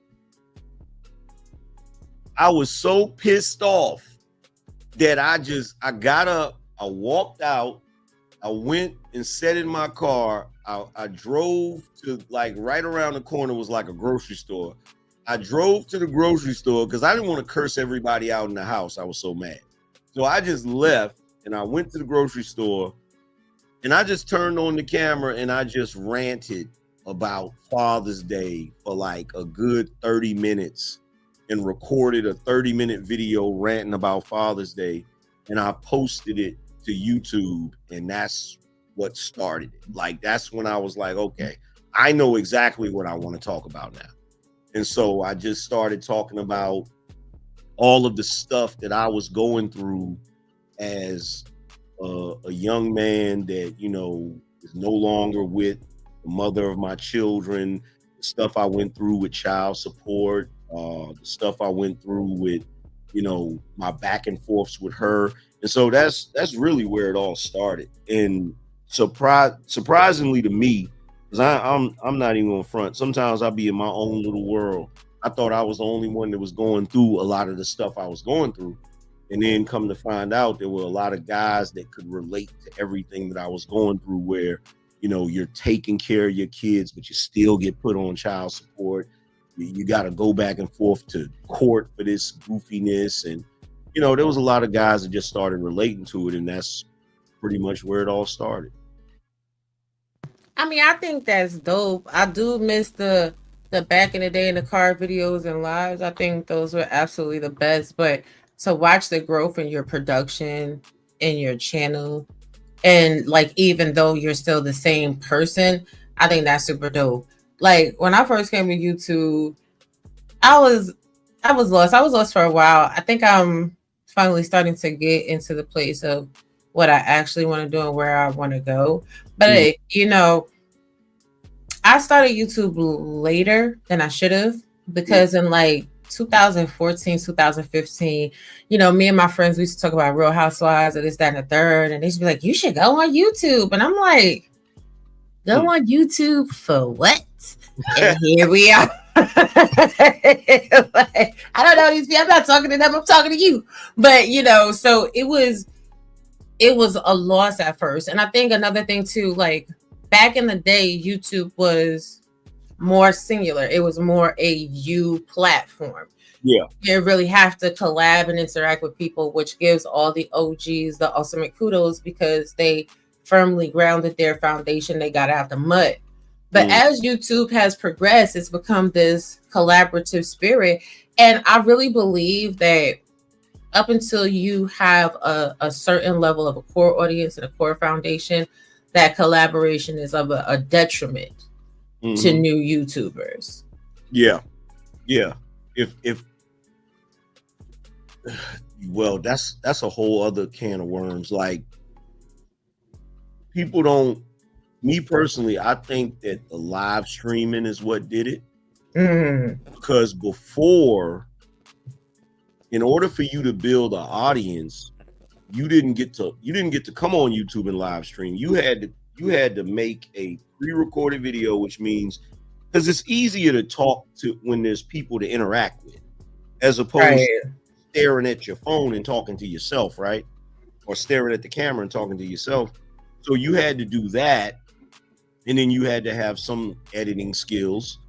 I was so pissed off that I got up, I walked out, I went and sat in my car. I drove to, like, right around the corner was like a grocery store. I drove to the grocery store because I didn't want to curse everybody out in the house. I was so mad. So I just left and I went to the grocery store and I just turned on the camera and I just ranted about Father's Day for like a good 30 minutes and recorded a 30-minute video ranting about Father's Day. And I posted it to YouTube, and that's what started it. Like, that's when I was like, okay, I know exactly what I want to talk about now. And so I just started talking about all of the stuff that I was going through as a young man that, you know, is no longer with the mother of my children, the stuff I went through with child support, the stuff I went through with, you know, my back and forths with her. And so that's really where it all started. And surprisingly to me, because I'm not even on front, sometimes I'll be in my own little world. I thought I was the only one that was going through a lot of the stuff I was going through. And then come to find out there were a lot of guys that could relate to everything that I was going through, where, you know, you're taking care of your kids, but you still get put on child support. You got to go back and forth to court for this goofiness. And, you know, there was a lot of guys that just started relating to it. And that's pretty much where it all started. I mean, I think that's dope. I do miss the back in the day in the car videos and lives. I think those were absolutely the best. But to watch the growth in your production in your channel, and like, even though you're still the same person, I think that's super dope. Like, when I first came to YouTube, I was lost. I was lost for a while. I think I'm finally starting to get into the place of what I actually want to do and where I want to go. But you know, I started YouTube later than I should have, because in like 2014, 2015, me and my friends, we used to talk about Real Housewives and this, that, and the third. And they used to be like, you should go on YouTube. And I'm like, go on YouTube for what? And here we are. Like, I don't know these people. I'm not talking to them. I'm talking to you. But, so it was a loss at first. And I think another thing too, like back in the day, YouTube was more singular. It was more a you platform. Yeah. You really have to collab and interact with people, which gives all the OGs the ultimate kudos because they firmly grounded their foundation. They got out the mud. But as YouTube has progressed, it's become this collaborative spirit. And I really believe that up until you have a certain level of a core audience and a core foundation, that collaboration is of a detriment to new YouTubers. Yeah. If well, that's a whole other can of worms. Like, people don't. Me personally, I think that the live streaming is what did it. Because before, in order for you to build an audience, you didn't get to come on YouTube and live stream. You had to make a pre-recorded video, which means, because it's easier to talk to when there's people to interact with, as opposed to staring at your phone and talking to yourself, right? Or staring at the camera and talking to yourself. So you had to do that. And then you had to have some editing skills.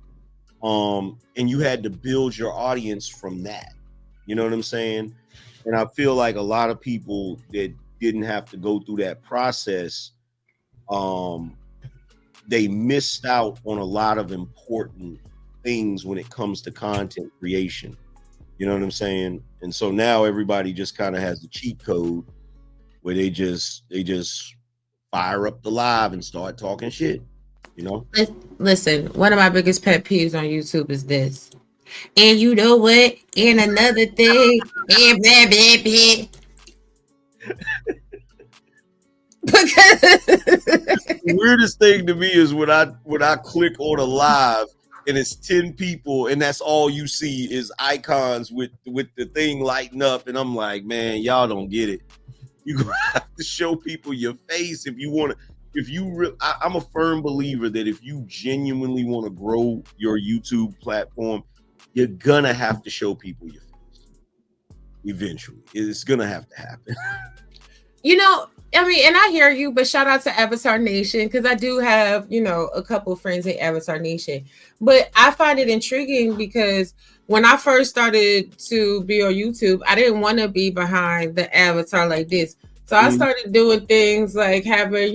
And you had to build your audience from that. You know what I'm saying? And I feel like a lot of people that didn't have to go through that process, they missed out on a lot of important things when it comes to content creation. You know what I'm saying? And so now everybody just kind of has the cheat code where they just fire up the live and start talking shit. Listen, one of my biggest pet peeves on YouTube is this. And you know what? And another thing. And blah, blah, blah. The weirdest thing to me is when I click on a live and it's 10 people and that's all you see is icons with the thing lighting up, and I'm like, man, y'all don't get it. You gonna have to show people your face if you want to. I'm a firm believer that if you genuinely want to grow your YouTube platform, you're gonna have to show people your face. Eventually, it's gonna have to happen. I mean, and I hear you, but shout out to Avatar Nation, because I do have, a couple friends in Avatar Nation. But I find it intriguing because when I first started to be on YouTube, I didn't want to be behind the avatar like this. So I started doing things like having,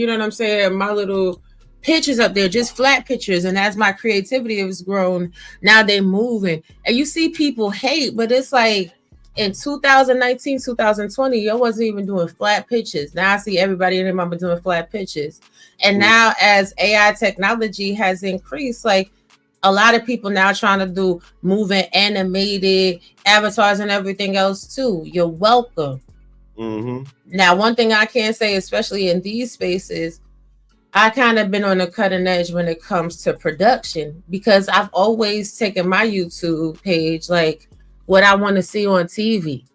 my little pictures up there, just flat pictures. And as my creativity has grown, now they're moving. And you see people hate, but it's like in 2019, 2020, yo wasn't even doing flat pictures. Now I see everybody in their mama doing flat pictures. And now as AI technology has increased, like a lot of people now trying to do moving animated avatars and everything else too. You're welcome. Now, one thing I can say, especially in these spaces, I kind of been on the cutting edge when it comes to production, because I've always taken my YouTube page like what I want to see on TV.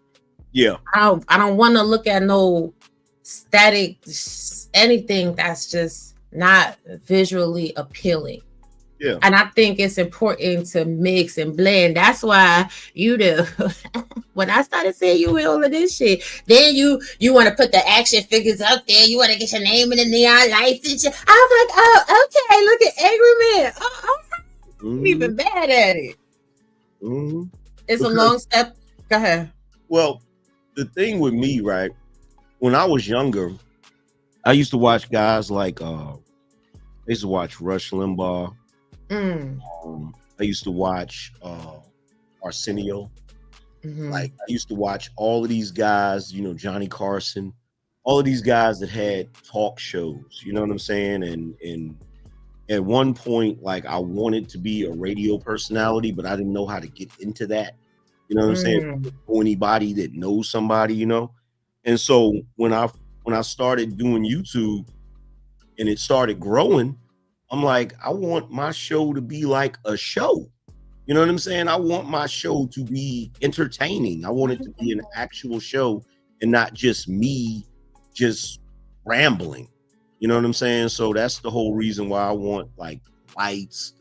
Yeah. I don't want to look at no static anything that's just not visually appealing. Yeah. And I think it's important to mix and blend. That's why when I started seeing you with all of this shit, then you want to put the action figures out there. You want to get your name in the neon lights and shit. I was like, oh, okay, look at Angryman. Oh, I'm even bad at it. It's a long step. Go ahead. Well, the thing with me, right, when I was younger, I used to watch guys like, I used to watch Rush Limbaugh. I used to watch Arsenio. Like, I used to watch all of these guys, Johnny Carson, all of these guys that had talk shows, you know what I'm saying? And at one point, like, I wanted to be a radio personality, but I didn't know how to get into that. You know what I'm saying? Or anybody that knows somebody, And so when I started doing YouTube and it started growing, I'm like, I want my show to be like a show. You know what I'm saying? I want my show to be entertaining. I want it to be an actual show and not just me just rambling. You know what I'm saying? So that's the whole reason why I want like lights,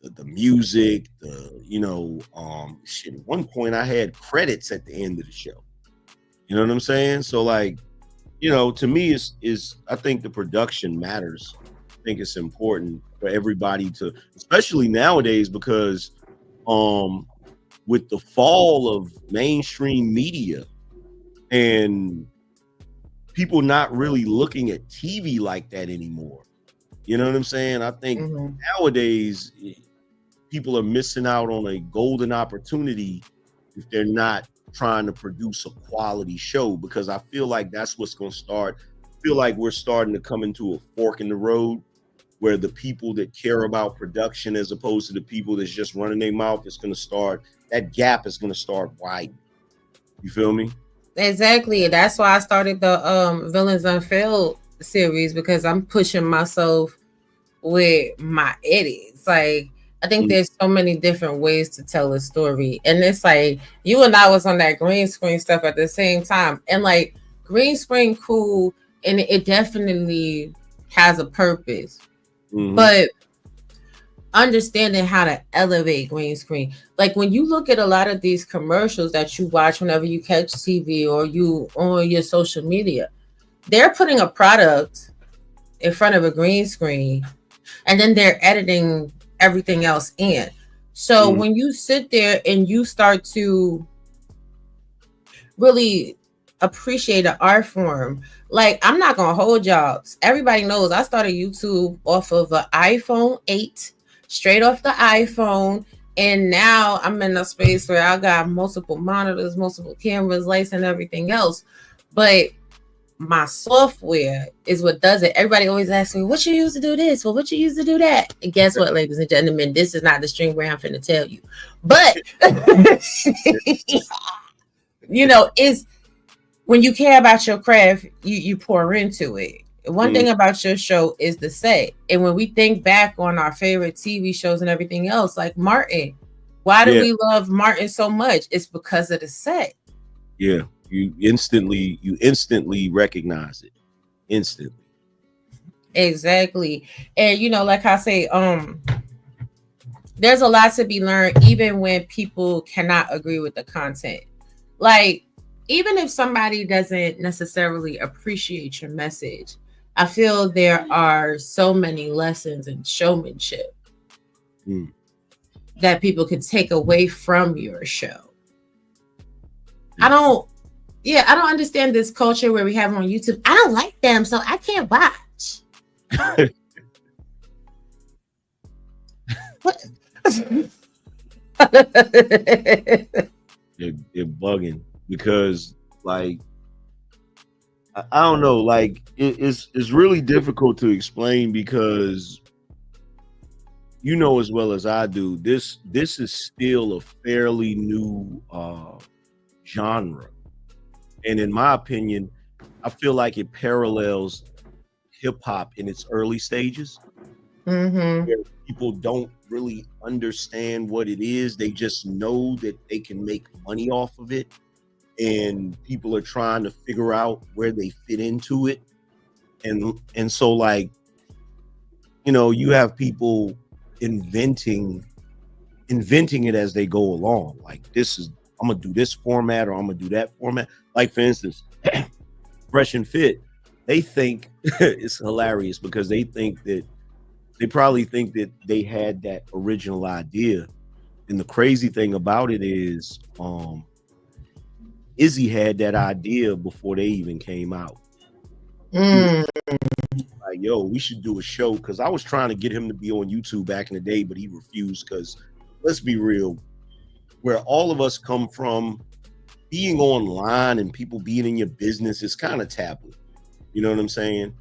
the music, shit. At one point I had credits at the end of the show. You know what I'm saying? So like, to me is I think the production matters. I think it's important for everybody to, especially nowadays, because with the fall of mainstream media and people not really looking at TV like that anymore. You know what I'm saying? I think nowadays people are missing out on a golden opportunity if they're not trying to produce a quality show, because I feel like that's what's going to start. I feel like we're starting to come into a fork in the road where the people that care about production as opposed to the people that's just running their mouth, that gap is going to start widening. You feel me? Exactly. That's why I started the Villains Unveiled series, because I'm pushing myself with my edits. Like, I think there's so many different ways to tell a story. And it's like, you and I was on that green screen stuff at the same time. And like, green screen, cool. And it definitely has a purpose. But understanding how to elevate green screen. Like when you look at a lot of these commercials that you watch whenever you catch TV or you on your social media, they're putting a product in front of a green screen and then they're editing everything else in. So when you sit there and you start to really appreciate an art form, like I'm not gonna hold y'all. Everybody knows I started YouTube off of an iPhone 8, straight off the iPhone, and now I'm in a space where I got multiple monitors, multiple cameras, lights, and everything else. But my software is what does it. Everybody always asks me, what you use to do this? Well, what you use to do that? And guess what, ladies and gentlemen, this is not the string where I'm finna tell you. But is when you care about your craft, you pour into it. One thing about your show is the set. And when we think back on our favorite TV shows and everything else, like Martin, why do we love Martin so much? It's because of the set. Yeah, you instantly recognize it. Instantly. Exactly. And like I say, there's a lot to be learned even when people cannot agree with the content. Like, even if somebody doesn't necessarily appreciate your message, I feel there are so many lessons in showmanship that people could take away from your show. I don't understand this culture where we have on YouTube. I don't like them, so I can't watch. What? They're bugging because, like, I don't know, like it's really difficult to explain because as well as I do, this is still a fairly new genre, and in my opinion, I feel like it parallels hip hop in its early stages. Where people don't really understand what it is. They just know that they can make money off of it. And people are trying to figure out where they fit into it. And so, like, you have people inventing it as they go along. Like, I'm gonna do this format or I'm gonna do that format. Like, for instance, Fresh and Fit, they think it's hilarious because they probably think that they had that original idea. And the crazy thing about it is, Izzy had that idea before they even came out. Like, yo, we should do a show, because I was trying to get him to be on YouTube back in the day, but he refused because, let's be real, where all of us come from, being online and people being in your business is kind of taboo. You know what I'm saying?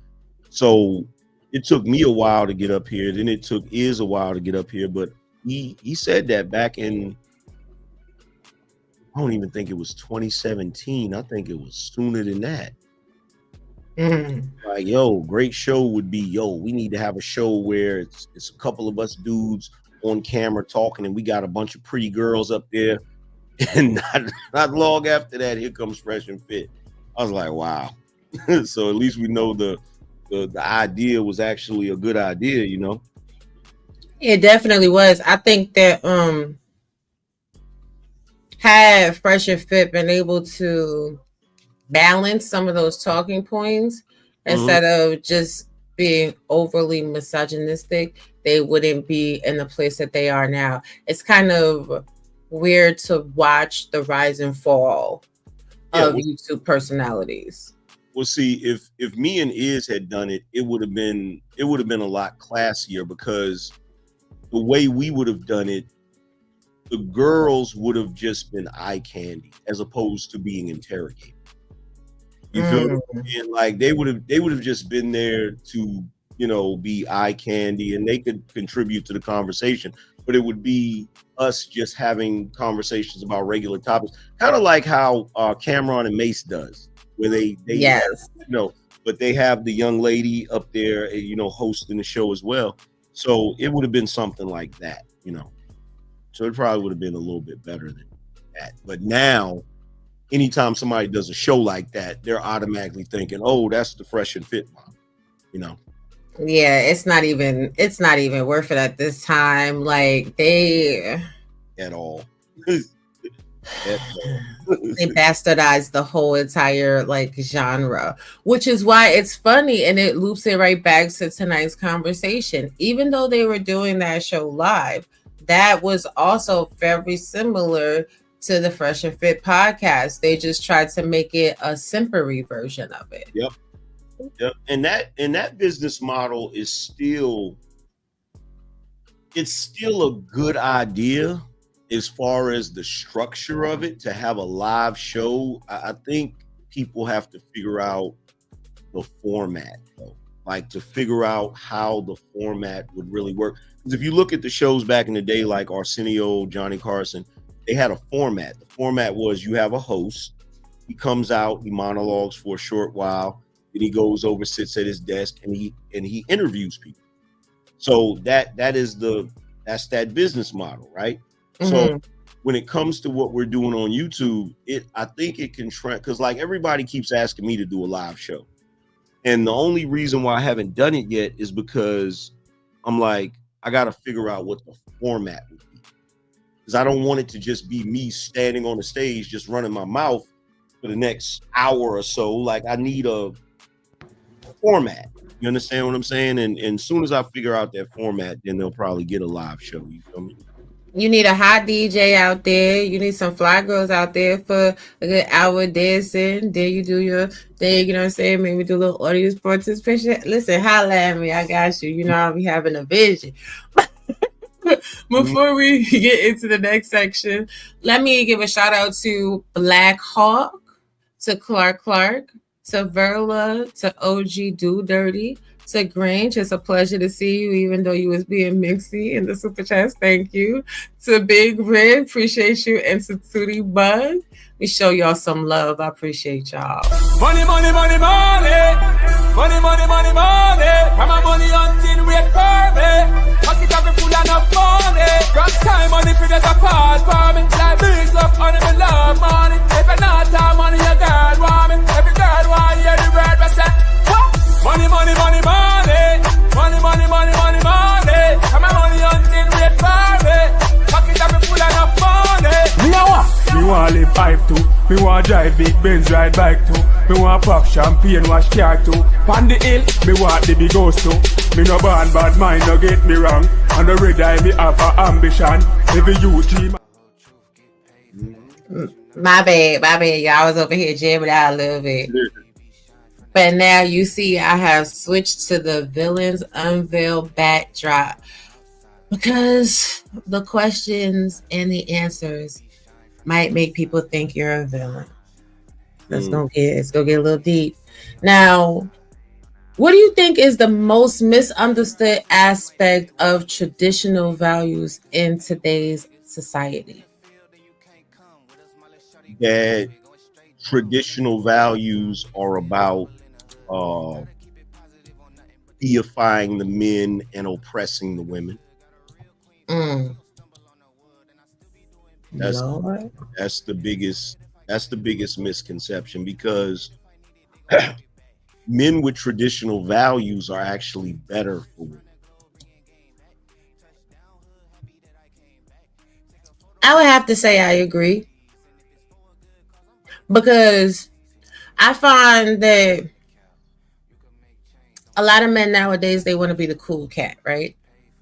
So it took me a while to get up here. Then it took Iz a while to get up here. But he said that back in, I don't even think it was 2017. I think it was sooner than that. Like, yo, great show would be, we need to have a show where it's a couple of us dudes on camera talking, and we got a bunch of pretty girls up there. And not long after that, here comes Fresh and Fit. I was like, wow. So at least we know the idea was actually a good idea, you know. It definitely was. I think that had Fresh and Fit been able to balance some of those talking points instead of just being overly misogynistic, they wouldn't be in the place that they are now. It's kind of weird to watch the rise and fall of YouTube personalities. Well, see, if me and Iz had done it, it would have been a lot classier, because the way we would have done it, the girls would have just been eye candy as opposed to being interrogated. You feel what I mean? Like they would have just been there to, you know, be eye candy, and they could contribute to the conversation, but it would be us just having conversations about regular topics, kind of like how Cameron and Mace does, where they yes, you know, but they have the young lady up there, you know, hosting the show as well. So it would have been something like that, you know. So it probably would have been a little bit better than that. But now, anytime somebody does a show like that, they're automatically thinking, "Oh, that's the Fresh and Fit mom," you know. Yeah, it's not even worth it at this time. Like they at all. They bastardized the whole entire like genre, which is why it's funny, and it loops it right back to tonight's conversation. Even though they were doing that show live, that was also very similar to the Fresh and Fit podcast. They just tried to make it a simpery version of it. Yep. And that business model is still a good idea as far as the structure of it, to have a live show. I think people have to figure out the format, though. Like to figure out how the format would really work. Because if you look at the shows back in the day, like Arsenio, Johnny Carson, they had a format. The format was you have a host, he comes out, he monologues for a short while, then he goes over, sits at his desk, and he interviews people. So that's that business model, right? So when it comes to what we're doing on YouTube, I think it can trend, because like everybody keeps asking me to do a live show. And the only reason why I haven't done it yet is because I'm like, I got to figure out what the format would be. Because I don't want it to just be me standing on the stage, just running my mouth for the next hour or so. Like I need a format. You understand what I'm saying? And as soon as I figure out that format, then they'll probably get a live show. You feel me? You need a hot DJ out there. You need some fly girls out there for a good hour dancing. Then you do your thing, you know what I'm saying? Maybe do a little audience participation. Listen, holla at me. I got you. You know, I'll be having a vision. Before we get into the next section, let me give a shout out to Black Hawk, to Clark, to Verla, to OG Do Dirty, to Grange. It's a pleasure to see you, even though you was being mixy in the super chats. Thank you. To Big Red, appreciate you. And to Tootie Bug, we show y'all some love. I appreciate y'all. Money, money, money, money. Money, money, money, money. Come on, money until we for me. Pocket up full enough money. Rock time money for just a part for me. Like big love money, me love money. If you're not time money, your girl want me. Every girl want you, the word we say. Money, money, money, money. Money, money, money, money, money. Come on, money until we for me. Pocket up full enough money. Me a what? Me want live pipe too. Me want drive big Benz, ride bike too. Me want pop champagne, wash car too. Pon the hill, me want the big house too. Me no born bad mind, no get me wrong. On the red eye, me have a ambition. Every youth dream. My bad, y'all. I was over here jamming out a little bit. But now you see I have switched to the Villains Unveiled backdrop, because the questions and the answers might make people think you're a villain. Let's go get a little deep. Now, what do you think is the most misunderstood aspect of traditional values in today's society? That traditional values are about deifying the men and oppressing the women. That's the biggest misconception, because men with traditional values are actually better for women. I would have to say I agree, because I find that a lot of men nowadays, they want to be the cool cat, right?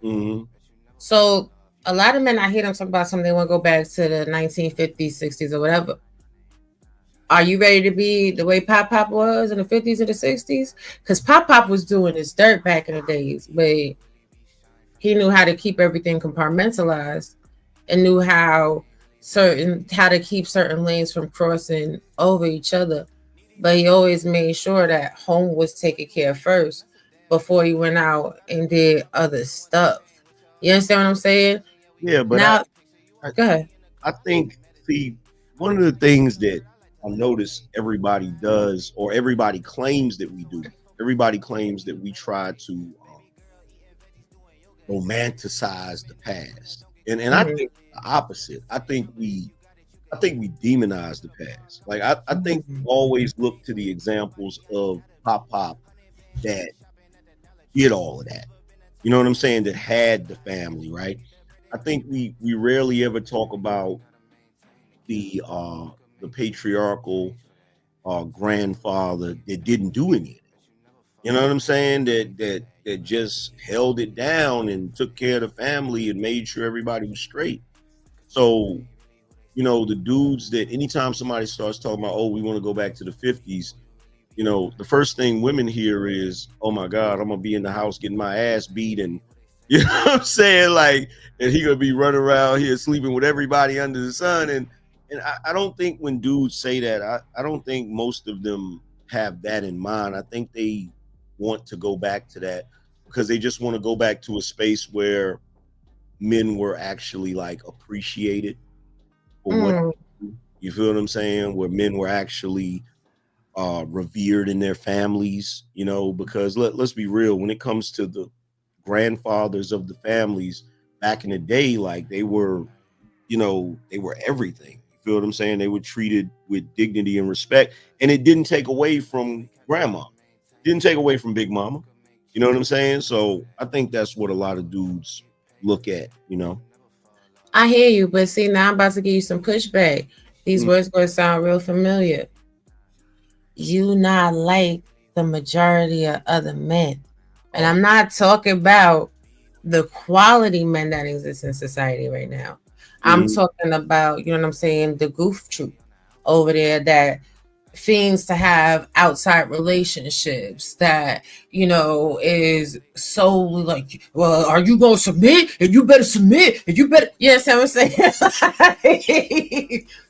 Mm-hmm. So a lot of men, I hear them talk about something, they want to go back to the 1950s, 60s, or whatever. Are you ready to be the way Pop Pop was in the 50s or the 60s? Because Pop Pop was doing his dirt back in the days, but he knew how to keep everything compartmentalized and knew how to keep certain lanes from crossing over each other. But he always made sure that home was taken care of first before he went out and did other stuff. You understand what I'm saying? Yeah, but Now, I go ahead. I think, see, one of the things that I notice everybody does, or everybody claims that we do, everybody claims that we try to romanticize the past, and I think the opposite. I think we demonize the past. Like I think we always look to the examples of Pop Pop that did all of that. You know what I'm saying? That had the family, right? I think we rarely ever talk about the patriarchal grandfather that didn't do any of it. You know what I'm saying? That just held it down and took care of the family and made sure everybody was straight. So, you know, the dudes that anytime somebody starts talking about, oh, we want to go back to the 50s, you know, the first thing women hear is, oh my God, I'm gonna be in the house getting my ass beat, and you know what I'm saying? Like, and he gonna be running around here sleeping with everybody under the sun. And I don't think when dudes say that, I don't think most of them have that in mind. I think they want to go back to that because they just want to go back to a space where men were actually like appreciated for what, you feel what I'm saying? Where men were actually revered in their families, you know, because let's be real, when it comes to the grandfathers of the families back in the day, like they were, you know, they were everything. You feel what I'm saying? They were treated with dignity and respect, and it didn't take away from grandma, didn't take away from big mama. You know what I'm saying? So I think that's what a lot of dudes look at, you know. I hear you, but see, now I'm about to give you some pushback. These words going to sound real familiar. You not like the majority of other men. And I'm not talking about the quality men that exist in society right now. I'm talking about, you know what I'm saying, the goof troop over there that fiends to have outside relationships, that, you know, is solely like, well, are you gonna submit? And you better submit, and you better, yes, I'm saying.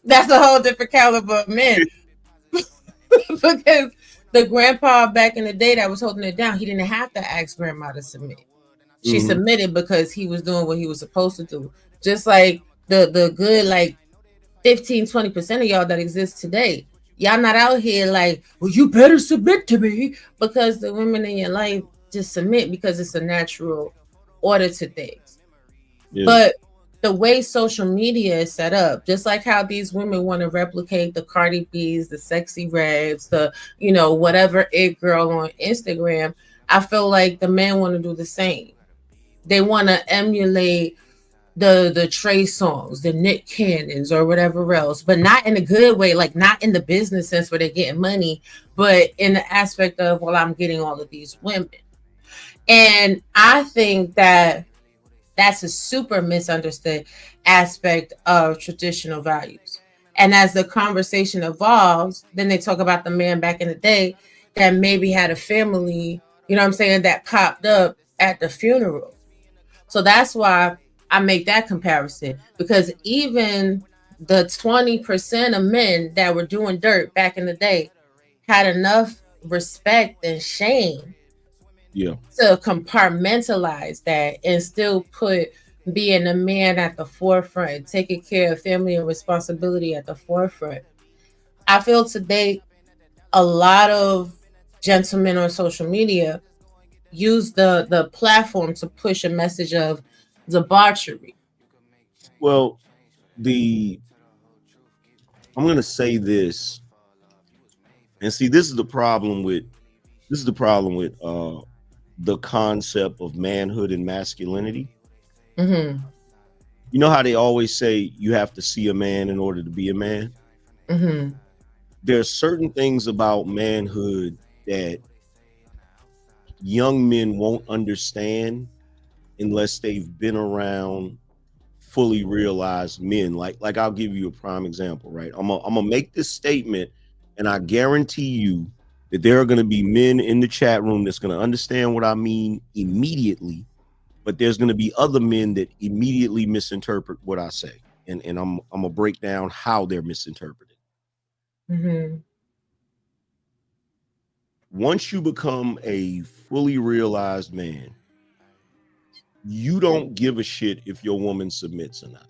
That's a whole different caliber of men. Because the grandpa back in the day that was holding it down, he didn't have to ask grandma to submit. She submitted because he was doing what he was supposed to do. Just like the good, like 15-20% of y'all that exist today. Y'all not out here like, well, you better submit to me, because the women in your life just submit because it's a natural order to things. Yeah. But the way social media is set up, just like how these women want to replicate the Cardi B's, the sexy reds, the, you know, whatever it girl on Instagram, I feel like the men want to do the same. They want to emulate the Trey Songs, the Nick Cannons, or whatever else, but not in a good way, like not in the business sense where they're getting money, but in the aspect of, well, I'm getting all of these women. And I think that that's a super misunderstood aspect of traditional values. And as the conversation evolves, then they talk about the man back in the day that maybe had a family, you know what I'm saying, that popped up at the funeral. So that's why I make that comparison, because even the 20% of men that were doing dirt back in the day had enough respect and shame to compartmentalize that and still put being a man at the forefront, taking care of family and responsibility at the forefront. I feel today a lot of gentlemen on social media use the platform to push a message of debauchery. Well, I'm gonna say this, and see, this is the problem with the concept of manhood and masculinity. Mm-hmm. You know how they always say you have to see a man in order to be a man? Mm-hmm. There's certain things about manhood that young men won't understand unless they've been around fully realized men. Like I'll give you a prime example, right? I'm gonna make this statement, and I guarantee you that there are going to be men in the chat room that's going to understand what I mean immediately, but there's going to be other men that immediately misinterpret what I say, and I'm gonna break down how they're misinterpreted. Mm-hmm. Once you become a fully realized man, you don't give a shit if your woman submits or not.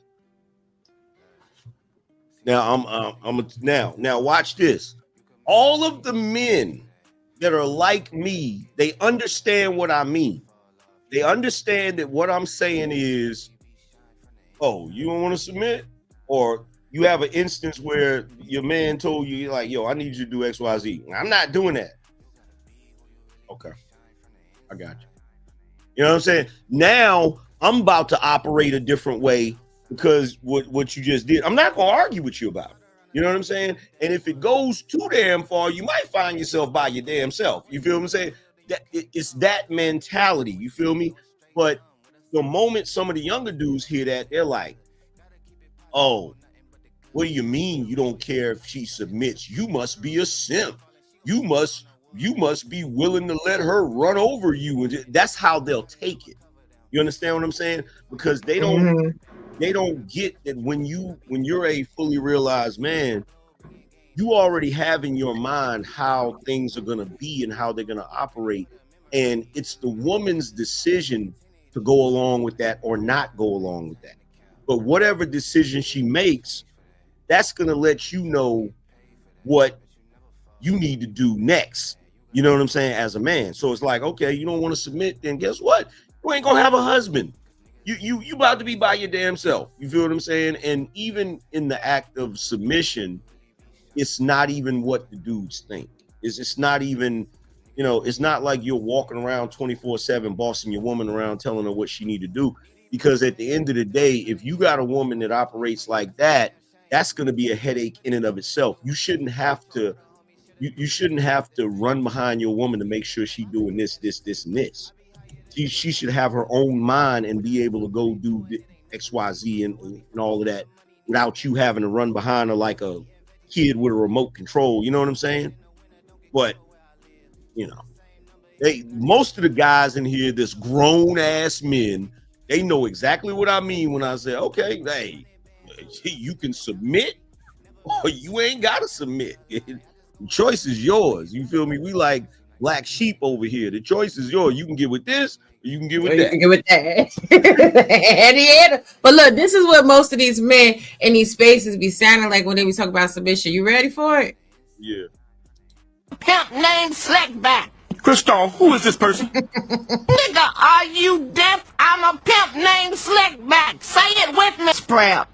Now watch this. All of the men that are like me, they understand what I mean. They understand that what I'm saying is, oh, you don't want to submit? Or you have an instance where your man told you, like, yo, I need you to do X, Y, Z. I'm not doing that. Okay, I got you. You know what I'm saying? Now I'm about to operate a different way because what you just did, I'm not going to argue with you about it. You know what I'm saying? And if it goes too damn far, you might find yourself by your damn self. You feel what I'm saying? It's that mentality. You feel me? But the moment some of the younger dudes hear that, they're like, oh, what do you mean you don't care if she submits? You must be a simp. You must be willing to let her run over you. And that's how they'll take it. You understand what I'm saying? Because they don't get that when you're a fully realized man, you already have in your mind how things are going to be and how they're going to operate. And it's the woman's decision to go along with that or not go along with that. But whatever decision she makes, that's going to let you know what you need to do next. You know what I'm saying? As a man. So it's like, okay, you don't want to submit, then guess what? You ain't gonna have a husband. You about to be by your damn self. You feel what I'm saying? And even in the act of submission, it's not even what the dudes think. It's not even, you know, it's not like you're walking around 24/7 bossing your woman around, telling her what she need to do. Because at the end of the day, if you got a woman that operates like that, that's going to be a headache in and of itself. You shouldn't have to. You shouldn't have to run behind your woman to make sure she's doing this, and this. She should have her own mind and be able to go do X, Y, Z, and all of that without you having to run behind her like a kid with a remote control. You know what I'm saying? But you know, most of the guys in here, this grown ass men, they know exactly what I mean when I say, okay, hey, you can submit or you ain't gotta submit. The choice is yours. You feel me? We like black sheep over here. The choice is yours. You can get with this, or you can get with that. You can get with that. But look, this is what most of these men in these spaces be sounding like when they be talking about submission. You ready for it? Yeah. Pimp named Slackback. Crystal, who is this person? Nigga, are you deaf? I'm a pimp named Slackback. Say it with me, Prayer.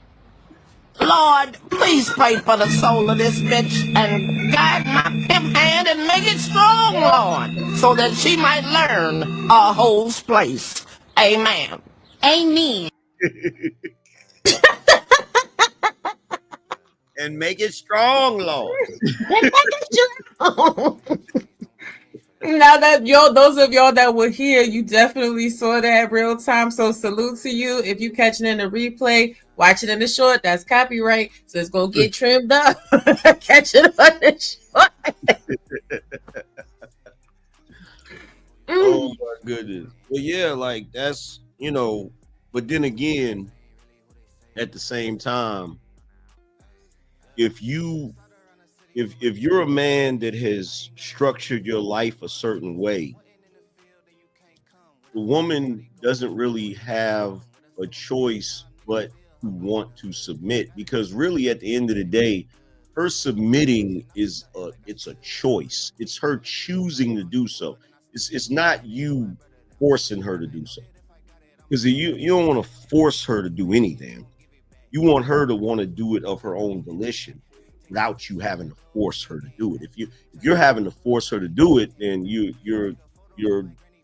Lord, please pray for the soul of this bitch and guide my pimp hand and make it strong, Lord, so that she might learn a hole's place. Amen. Amen. And make it strong, Lord. Now that those of y'all that were here, you definitely saw that real time. So salute to you. If you catching in the replay, watch it in the short. That's copyright, so it's gonna get trimmed up. Catch it on the short. Oh my goodness. But yeah, like that's, you know. But then again, at the same time, if you're a man that has structured your life a certain way, the woman doesn't really have a choice but to want to submit, because really at the end of the day, her submitting is it's a choice. It's her choosing to do so. It's not you forcing her to do so. Because you don't want to force her to do anything. You want her to want to do it of her own volition without you having to force her to do it. If you're having to force her to do it, then you're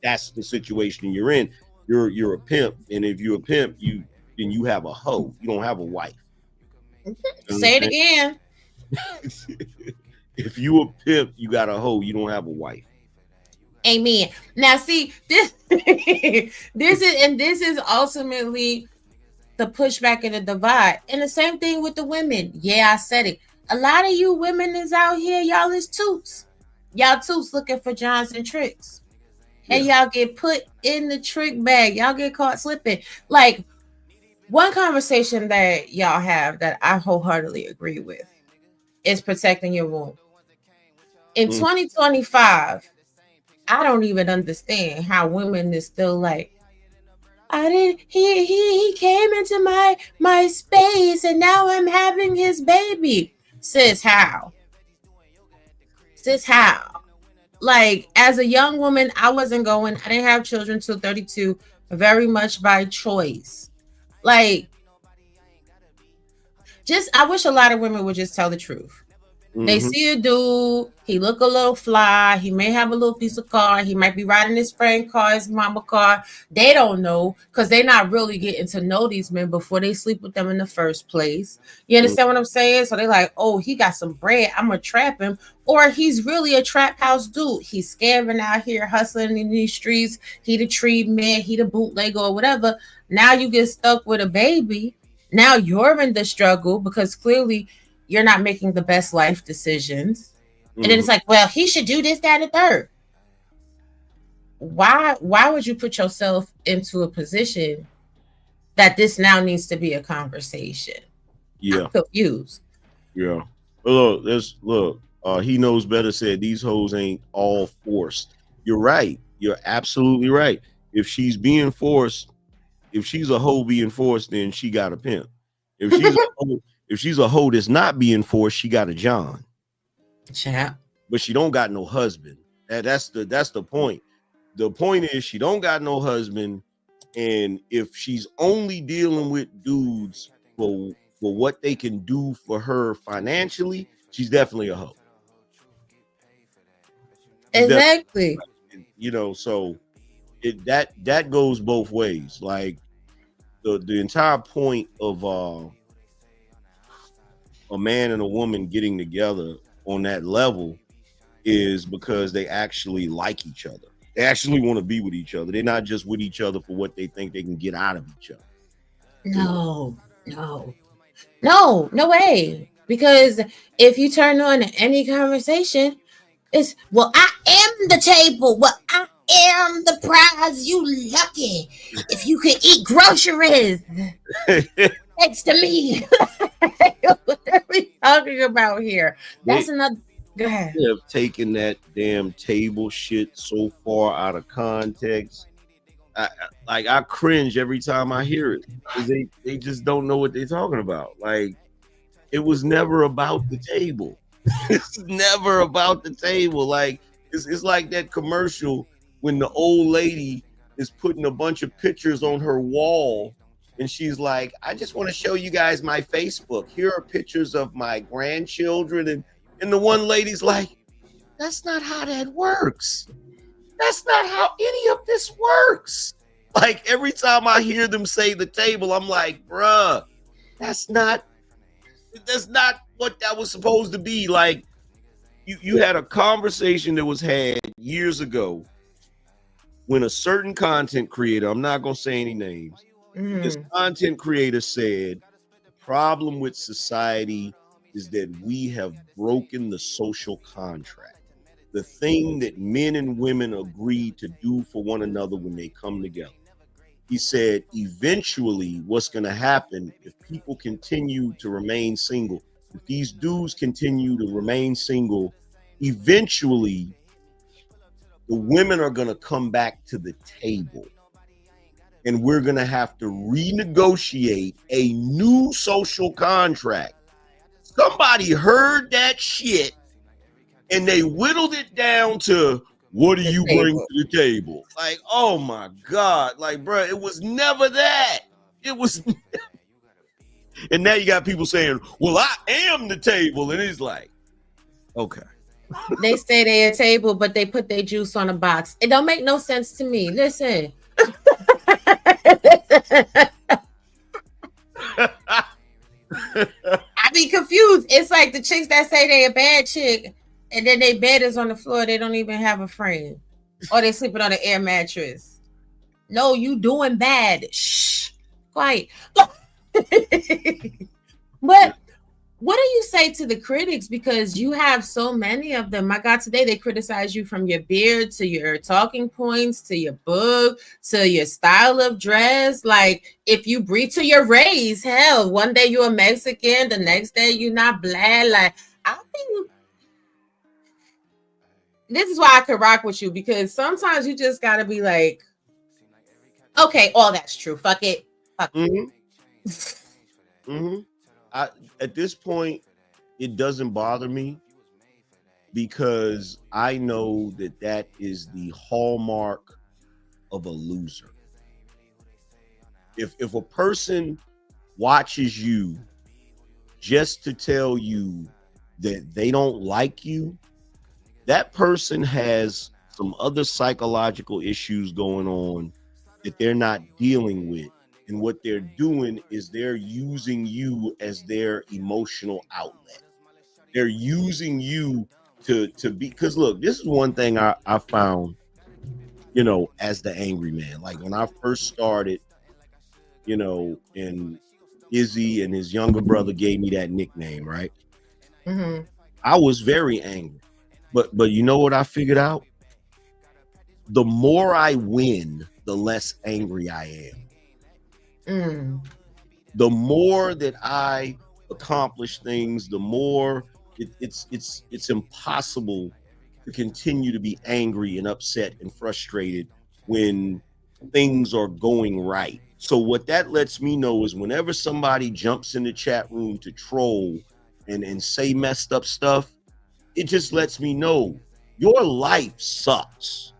that's the situation you're in. You're a pimp, and if you're a pimp, then you have a hoe. You don't have a wife. Say it again. If you a pimp, you got a hoe. You don't have a wife. Amen. Now, see this. this is ultimately the pushback and the divide, and the same thing with the women. Yeah, I said it. A lot of you women is out here. Y'all is toots. Y'all toots looking for Johns and tricks, and y'all get put in the trick bag. Y'all get caught slipping. Like one conversation that y'all have that I wholeheartedly agree with is protecting your womb. In 2025, I don't even understand how women is still like, I didn't. He came into my space, and now I'm having his baby. Sis, how? Sis, how? Like, as a young woman, I wasn't going. I didn't have children till 32, very much by choice. Like, I wish a lot of women would just tell the truth. They see a dude, he look a little fly, he may have a little piece of car, he might be riding his friend car, his mama car. They don't know because they're not really getting to know these men before they sleep with them in the first place. You understand what I'm saying? So they're like, oh, he got some bread, I'm gonna trap him. Or he's really a trap house dude. He's scamming out here, hustling in these streets. He the tree man, he the bootlegger or whatever. Now you get stuck with a baby. Now you're in the struggle because clearly you're not making the best life decisions. And then it's like, well, he should do this, that, and the third. Why would you put yourself into a position that this now needs to be a conversation? Yeah. I'm confused. Yeah. Look, he knows better said these hoes ain't all forced. You're right. You're absolutely right. If she's being forced, if she's a hoe being forced, then she got a pimp. If she's a hoe that's not being forced, she got a John. Yeah. But she don't got no husband. That's the point. The point is she don't got no husband, and if she's only dealing with dudes for what they can do for her financially, she's definitely a hoe. Exactly. You know, so that goes both ways. Like the entire point of a man and a woman getting together on that level is because they actually like each other. They actually want to be with each other. They're not just with each other for what they think they can get out of each other. No way. Because if you turn on any conversation, it's, well, I am the table. Well, I am the prize. You lucky if you can eat groceries next to me. What are we talking about here? That's another. Go ahead. They have taken that damn table shit so far out of context. I cringe every time I hear it because they just don't know what they're talking about. Like, it was never about the table. It's never about the table. Like, it's like that commercial when the old lady is putting a bunch of pictures on her wall. And she's like, I just want to show you guys my Facebook. Here are pictures of my grandchildren. And the one lady's like, that's not how that works. That's not how any of this works. Like, every time I hear them say the table, I'm like, bruh, that's not what that was supposed to be. Like, you had a conversation that was had years ago when a certain content creator, I'm not going to say any names, this content creator said, the problem with society is that we have broken the social contract. The thing that men and women agree to do for one another when they come together. He said, eventually what's going to happen if people continue to remain single, if these dudes continue to remain single, eventually the women are going to come back to the table. And we're going to have to renegotiate a new social contract. Somebody heard that shit and they whittled it down to What do you bring to the table? Like, oh my God. Like, bro, it was never that. It was. And now you got people saying, well, I am the table. And it's like, okay. They say they're a table, but they put their juice on a box. It don't make no sense to me. Listen. I be confused. It's like the chicks that say they a bad chick, and then their bed is on the floor. They don't even have a frame, or they sleeping on an air mattress. No, you doing bad. Shh, quiet. But what do you say to the critics? Because you have so many of them. My God, today they criticize you from your beard to your talking points to your book to your style of dress. Like, if you breathe to your race, hell, one day you're a Mexican, the next day you're not black. Like, I think this is why I could rock with you, because sometimes you just gotta be like, okay, all that's true. Fuck it. Fuck it. At this point, it doesn't bother me because I know that that is the hallmark of a loser. If a person watches you just to tell you that they don't like you, that person has some other psychological issues going on that they're not dealing with. And what they're doing is they're using you as their emotional outlet. They're using you to be, because look, this is one thing I found, you know, as the Angryman. Like when I first started, you know, and Izzy and his younger brother gave me that nickname, right? I was very angry. But you know what I figured out? The more I win, the less angry I am. The more that I accomplish things, the more it's impossible to continue to be angry and upset and frustrated when things are going right. So what that lets me know is whenever somebody jumps in the chat room to troll and say messed up stuff, it just lets me know your life sucks.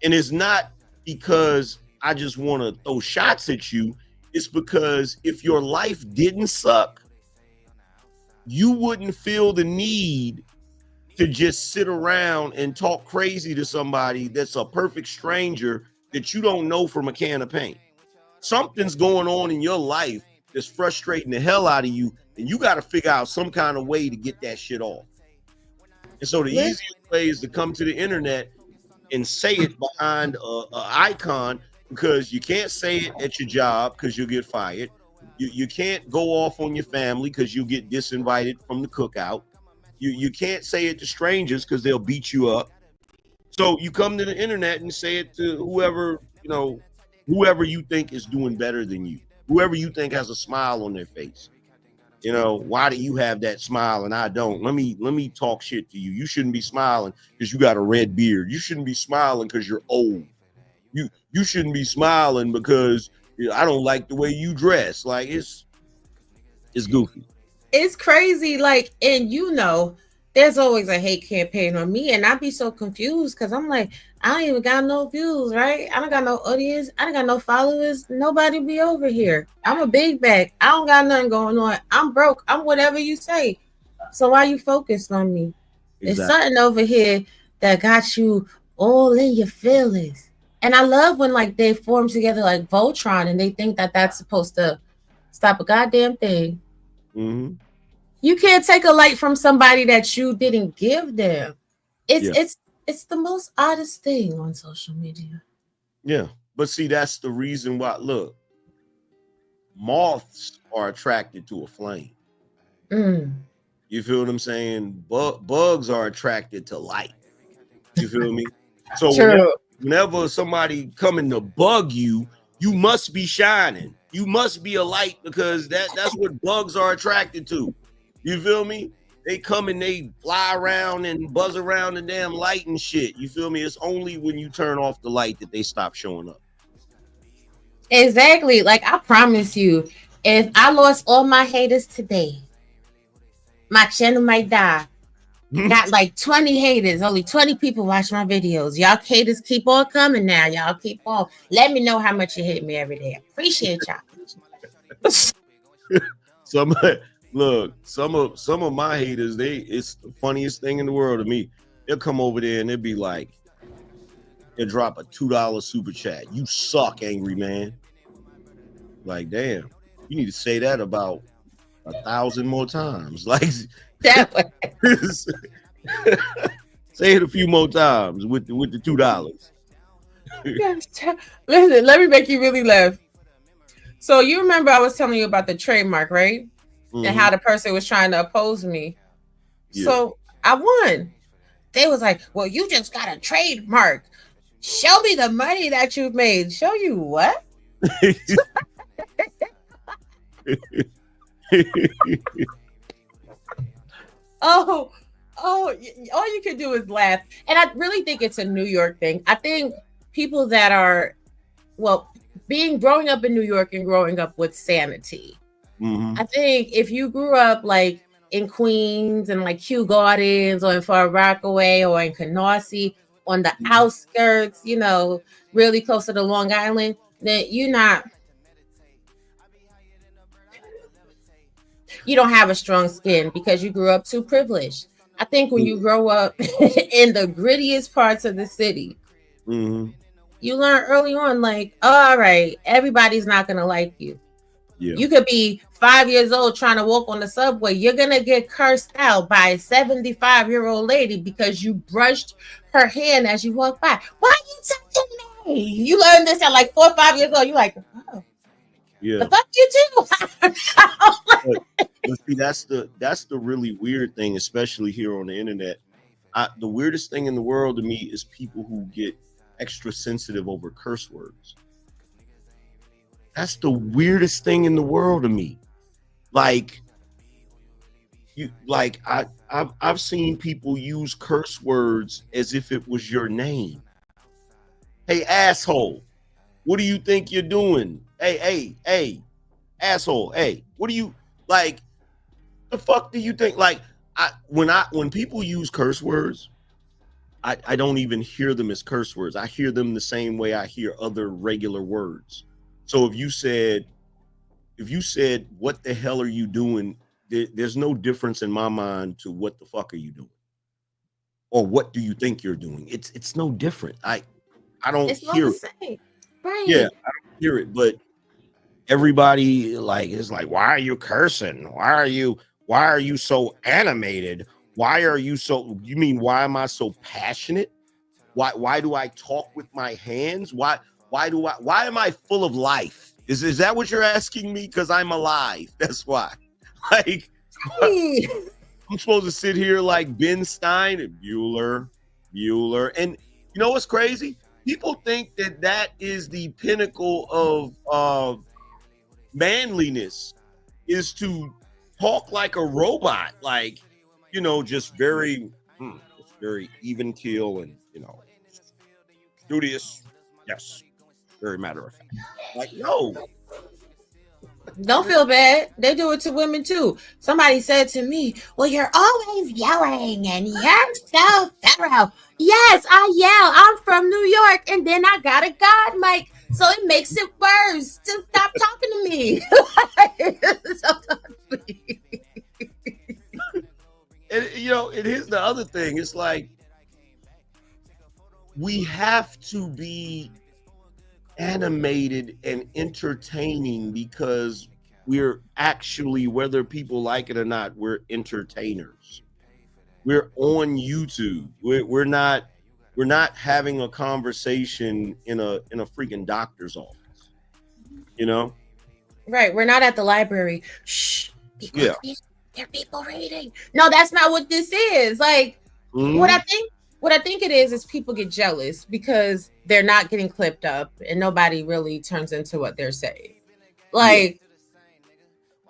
And it's not because I just want to throw shots at you. It's because if your life didn't suck, you wouldn't feel the need to just sit around and talk crazy to somebody that's a perfect stranger that you don't know from a can of paint. Something's going on in your life that's frustrating the hell out of you, and you got to figure out some kind of way to get that shit off. And so the easiest way is to come to the internet and say it behind a icon, because you can't say it at your job because you'll get fired. You can't go off on your family because you'll get disinvited from the cookout. You can't say it to strangers because they'll beat you up. So you come to the internet and say it to whoever, you know, whoever you think is doing better than you, whoever you think has a smile on their face. You know, why do you have that smile and I don't? Let me talk shit to you. You shouldn't be smiling because you got a red beard. You shouldn't be smiling because you're old. You shouldn't be smiling because, you know, I don't like the way you dress. Like it's goofy. It's crazy. Like, and you know, there's always a hate campaign on me, and I be so confused because I'm like, I don't even got no views, right? I don't got no audience. I don't got no followers. Nobody be over here. I'm a big bag. I don't got nothing going on. I'm broke. I'm whatever you say. So why you focused on me? Exactly. There's something over here that got you all in your feelings. And I love when like they form together like Voltron and they think that that's supposed to stop a goddamn thing. You can't take a light from somebody that you didn't give them. It's the most oddest thing on social media. Yeah, but see, that's the reason why. Look, moths are attracted to a flame. You feel what I'm saying? Bugs are attracted to light. You feel me? So whenever somebody coming to bug you, you must be shining. You must be a light, because that's what bugs are attracted to. You feel me? They come and they fly around and buzz around the damn light and shit. You feel me? It's only when you turn off the light that they stop showing up. Exactly. Like, I promise you, if I lost all my haters today, my channel might die. Got like 20 haters. Only 20 people watch my videos. Y'all haters keep on coming now. Y'all keep on. Let me know how much you hate me every day. Appreciate y'all. Some look, some of my haters, it's the funniest thing in the world to me. They'll come over there and they'll be like, they'll drop a $2 super chat. You suck, angry man. Like, damn, you need to say that about 1,000 more times. Like that way. Say it a few more times with the $2. Listen, let me make you really laugh. So you remember I was telling you about the trademark, right? Mm-hmm. And how the person was trying to oppose me. Yeah. So I won. They was like, well, you just got a trademark. Show me the money that you've made. Show you what? Oh, all you can do is laugh. And I really think it's a New York thing. I think people that are, growing up in New York and growing up with sanity. Mm-hmm. I think if you grew up like in Queens and like Kew Gardens or in Far Rockaway or in Canarsie on the outskirts, really close to the Long Island, then you don't have a strong skin because you grew up too privileged. I think when you grow up in the grittiest parts of the city, you learn early on, like, all right, everybody's not going to like you. Yeah. You could be 5 years old trying to walk on the subway. You're going to get cursed out by a 75-year-old lady because you brushed her hand as you walk by. Why are you touching me? You learn this at like 4 or 5 years old. You're like, oh. Yeah. The fuck you too. But see, that's the really weird thing, especially here on the internet. The weirdest thing in the world to me is people who get extra sensitive over curse words. That's the weirdest thing in the world to me. Like, I've seen people use curse words as if it was your name. Hey, asshole, what do you think you're doing? Hey, asshole, hey, what do you like? The fuck do you think? Like, when people use curse words, I don't even hear them as curse words. I hear them the same way I hear other regular words. So if you said, what the hell are you doing? There's no difference in my mind to what the fuck are you doing? Or what do you think you're doing? It's no different. I don't hear it. Right. Yeah, I don't hear it, but everybody is like, why are you cursing? Why are you so animated? Why am I so passionate? Why do I talk with my hands? Why am I full of life? Is that what you're asking me? Because I'm alive. That's why. Like, I'm supposed to sit here like Ben Stein and Bueller. And you know what's crazy? People think that is the pinnacle of manliness, is to talk like a robot, like, just very even keel and, studious. Yes. Very matter of fact. Like, no. Don't feel bad. They do it to women too. Somebody said to me, well, you're always yelling and you're so thorough. Yes, I yell. I'm from New York and then I got a God mic. So it makes it worse. To stop talking to me. And here's the other thing. It's like, we have to be animated and entertaining because we're actually, whether people like it or not, we're entertainers. We're on YouTube. We're not having a conversation in a freaking doctor's office. Right. We're not at the library. Shh. There are people reading. No, that's not what this is. Like, what I think it is people get jealous because they're not getting clipped up and nobody really turns into what they're saying. Like,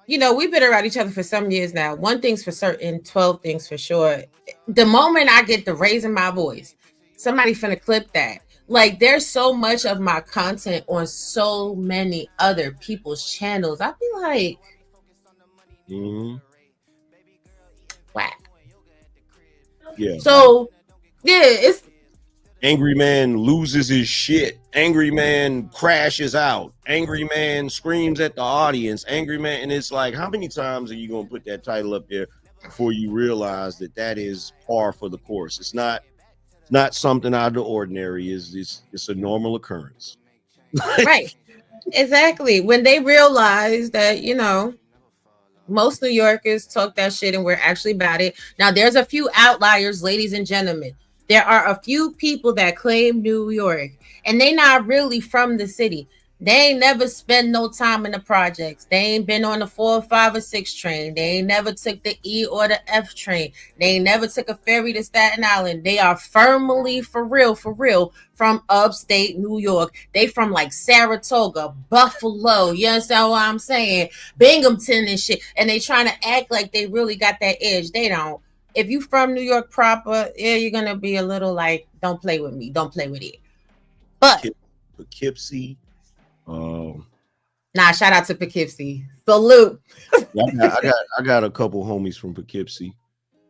we've been around each other for some years now. One thing's for certain, 12 things for sure. The moment I get to raising my voice, somebody finna clip that. Like, there's so much of my content on so many other people's channels. I feel like, wow. Yeah. So yeah, it's Angryman loses his shit. Angryman crashes out. Angryman screams at the audience. Angryman, and it's like, how many times are you gonna put that title up there before you realize that that is par for the course? It's not something out of the ordinary. It's a normal occurrence. right. Exactly. When they realize that, you know, most New Yorkers talk that shit and we're actually about it. Now, there's a few outliers, ladies and gentlemen. There are a few people that claim New York and they not really from the city. They ain't never spent no time in the projects. They ain't been on the 4, 5, or 6 train. They ain't never took the E or the F train. They ain't never took a ferry to Staten Island. They are firmly, for real, from upstate New York. They from like Saratoga, Buffalo. You understand what I'm saying? Binghamton and shit. And they trying to act like they really got that edge. They don't. If you from New York proper, yeah, you're gonna be a little like, don't play with me, don't play with it. But Poughkeepsie. Nah, shout out to Poughkeepsie. Salute. I got a couple homies from Poughkeepsie.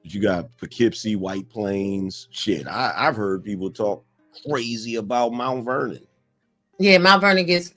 You got Poughkeepsie, White Plains. Shit, I've heard people talk crazy about Mount Vernon. Yeah, Mount Vernon gets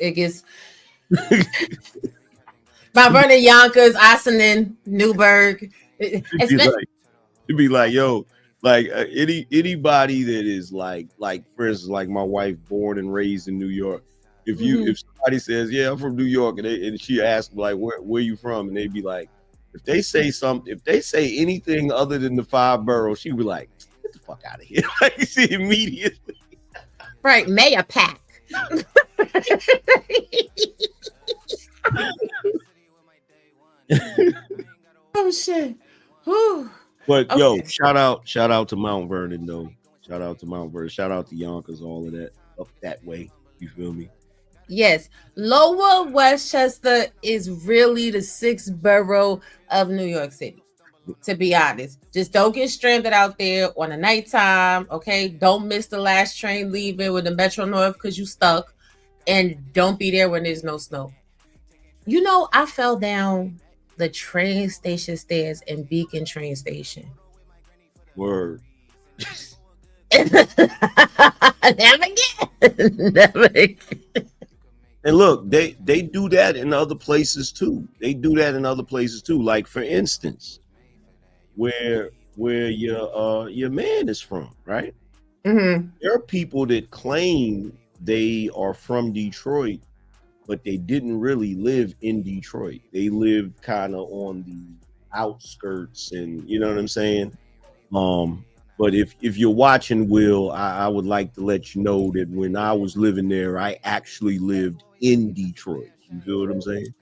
Mount Vernon, Yonkers, Ossining, Newburgh. It'd be like, yo, like anybody that is like for instance, like my wife, born and raised in New York. If somebody says, yeah, I'm from New York, and she asks like, where you from, and they be like, if they say anything other than the 5 boroughs, she be like, get the fuck out of here. Like, she immediately. Right, Mayor Pack. Oh shit. Whew. But okay. Yo, shout out to Mount Vernon though. Shout out to Mount Vernon. Shout out to Yonkers, all of that up that way. You feel me? Yes. Lower Westchester is really the 6th borough of New York City. To be honest, just don't get stranded out there on a nighttime. Okay, don't miss the last train leaving with the Metro North because you stuck, and don't be there when there's no snow. You know, I fell down the train station stairs in Beacon train station. Word. Never again. And look, they do that in other places too. Like for instance, where your man is from, right? Mm-hmm. There are people that claim they are from Detroit, but they didn't really live in Detroit. They lived kind of on the outskirts, and you know what I'm saying? But if you're watching, Will, I would like to let you know that when I was living there, I actually lived in Detroit. You feel what I'm saying?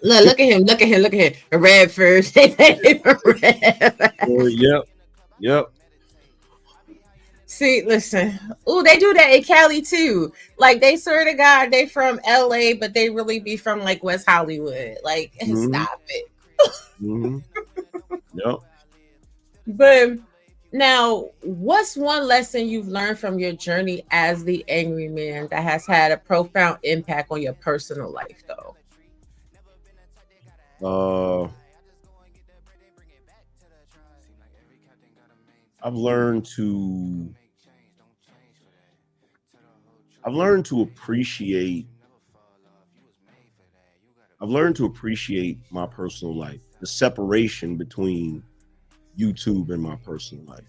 Look at him. Red first. Yep. See, listen. Oh, they do that in Cali too. Like they swear to God they from LA, but they really be from like West Hollywood. Like, stop it. Yep. But now, what's one lesson you've learned from your journey as the Angryman that has had a profound impact on your personal life, though? I've learned to appreciate my personal life, the separation between YouTube and my personal life.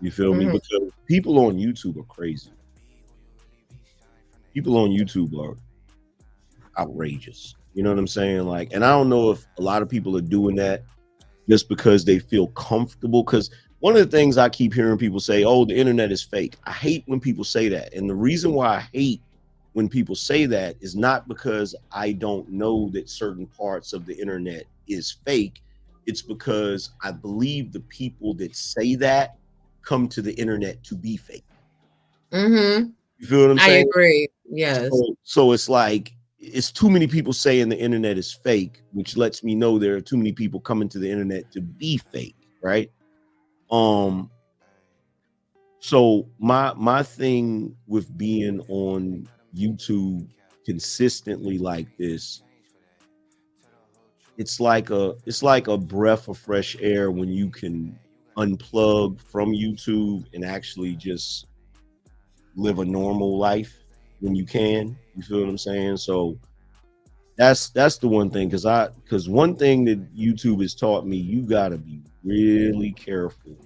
You feel me? Because people on YouTube are crazy. People on YouTube are outrageous. You know what I'm saying? Like, and I don't know if a lot of people are doing that just because they feel comfortable. Because one of the things I keep hearing people say, oh, the internet is fake. I hate when people say that. And the reason why I hate when people say that is not because I don't know that certain parts of the internet is fake. It's because I believe the people that say that come to the internet to be fake. Mm-hmm. You feel what I'm saying? I agree. Yes. So it's like, it's too many people saying the internet is fake, which lets me know there are too many people coming to the internet to be fake, right? So my thing with being on YouTube consistently like this, it's like a breath of fresh air when you can unplug from YouTube and actually just live a normal life when you can. You feel what I'm saying? So that's the one thing, because one thing that YouTube has taught me, you gotta be really careful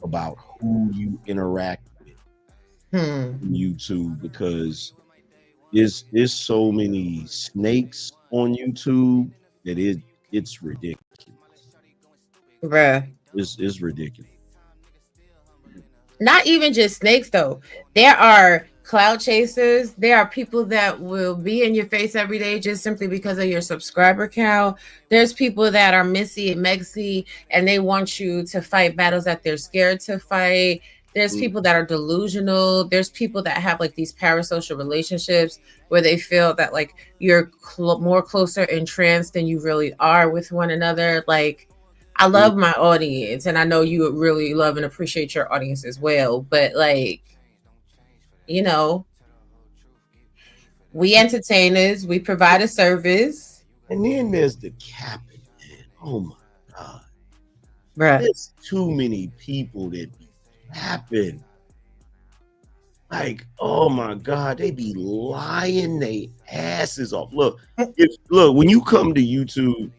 about who you interact with on YouTube, because there's so many snakes on YouTube that it's ridiculous. Bruh. It's ridiculous. Not even just snakes though. There are cloud chasers. There are people that will be in your face every day just simply because of your subscriber count. There's people that are Missy and Mexy and they want you to fight battles that they're scared to fight. There's people that are delusional. There's people that have like these parasocial relationships where they feel that like you're more closer entranced than you really are with one another. Like, I love my audience, and I know you really love and appreciate your audience as well. But like, you know, we entertainers, we provide a service. And then there's the capping, man. Oh my God. Bruh. There's too many people that be capping. Like, oh my God, they be lying their asses off. Look, when you come to YouTube,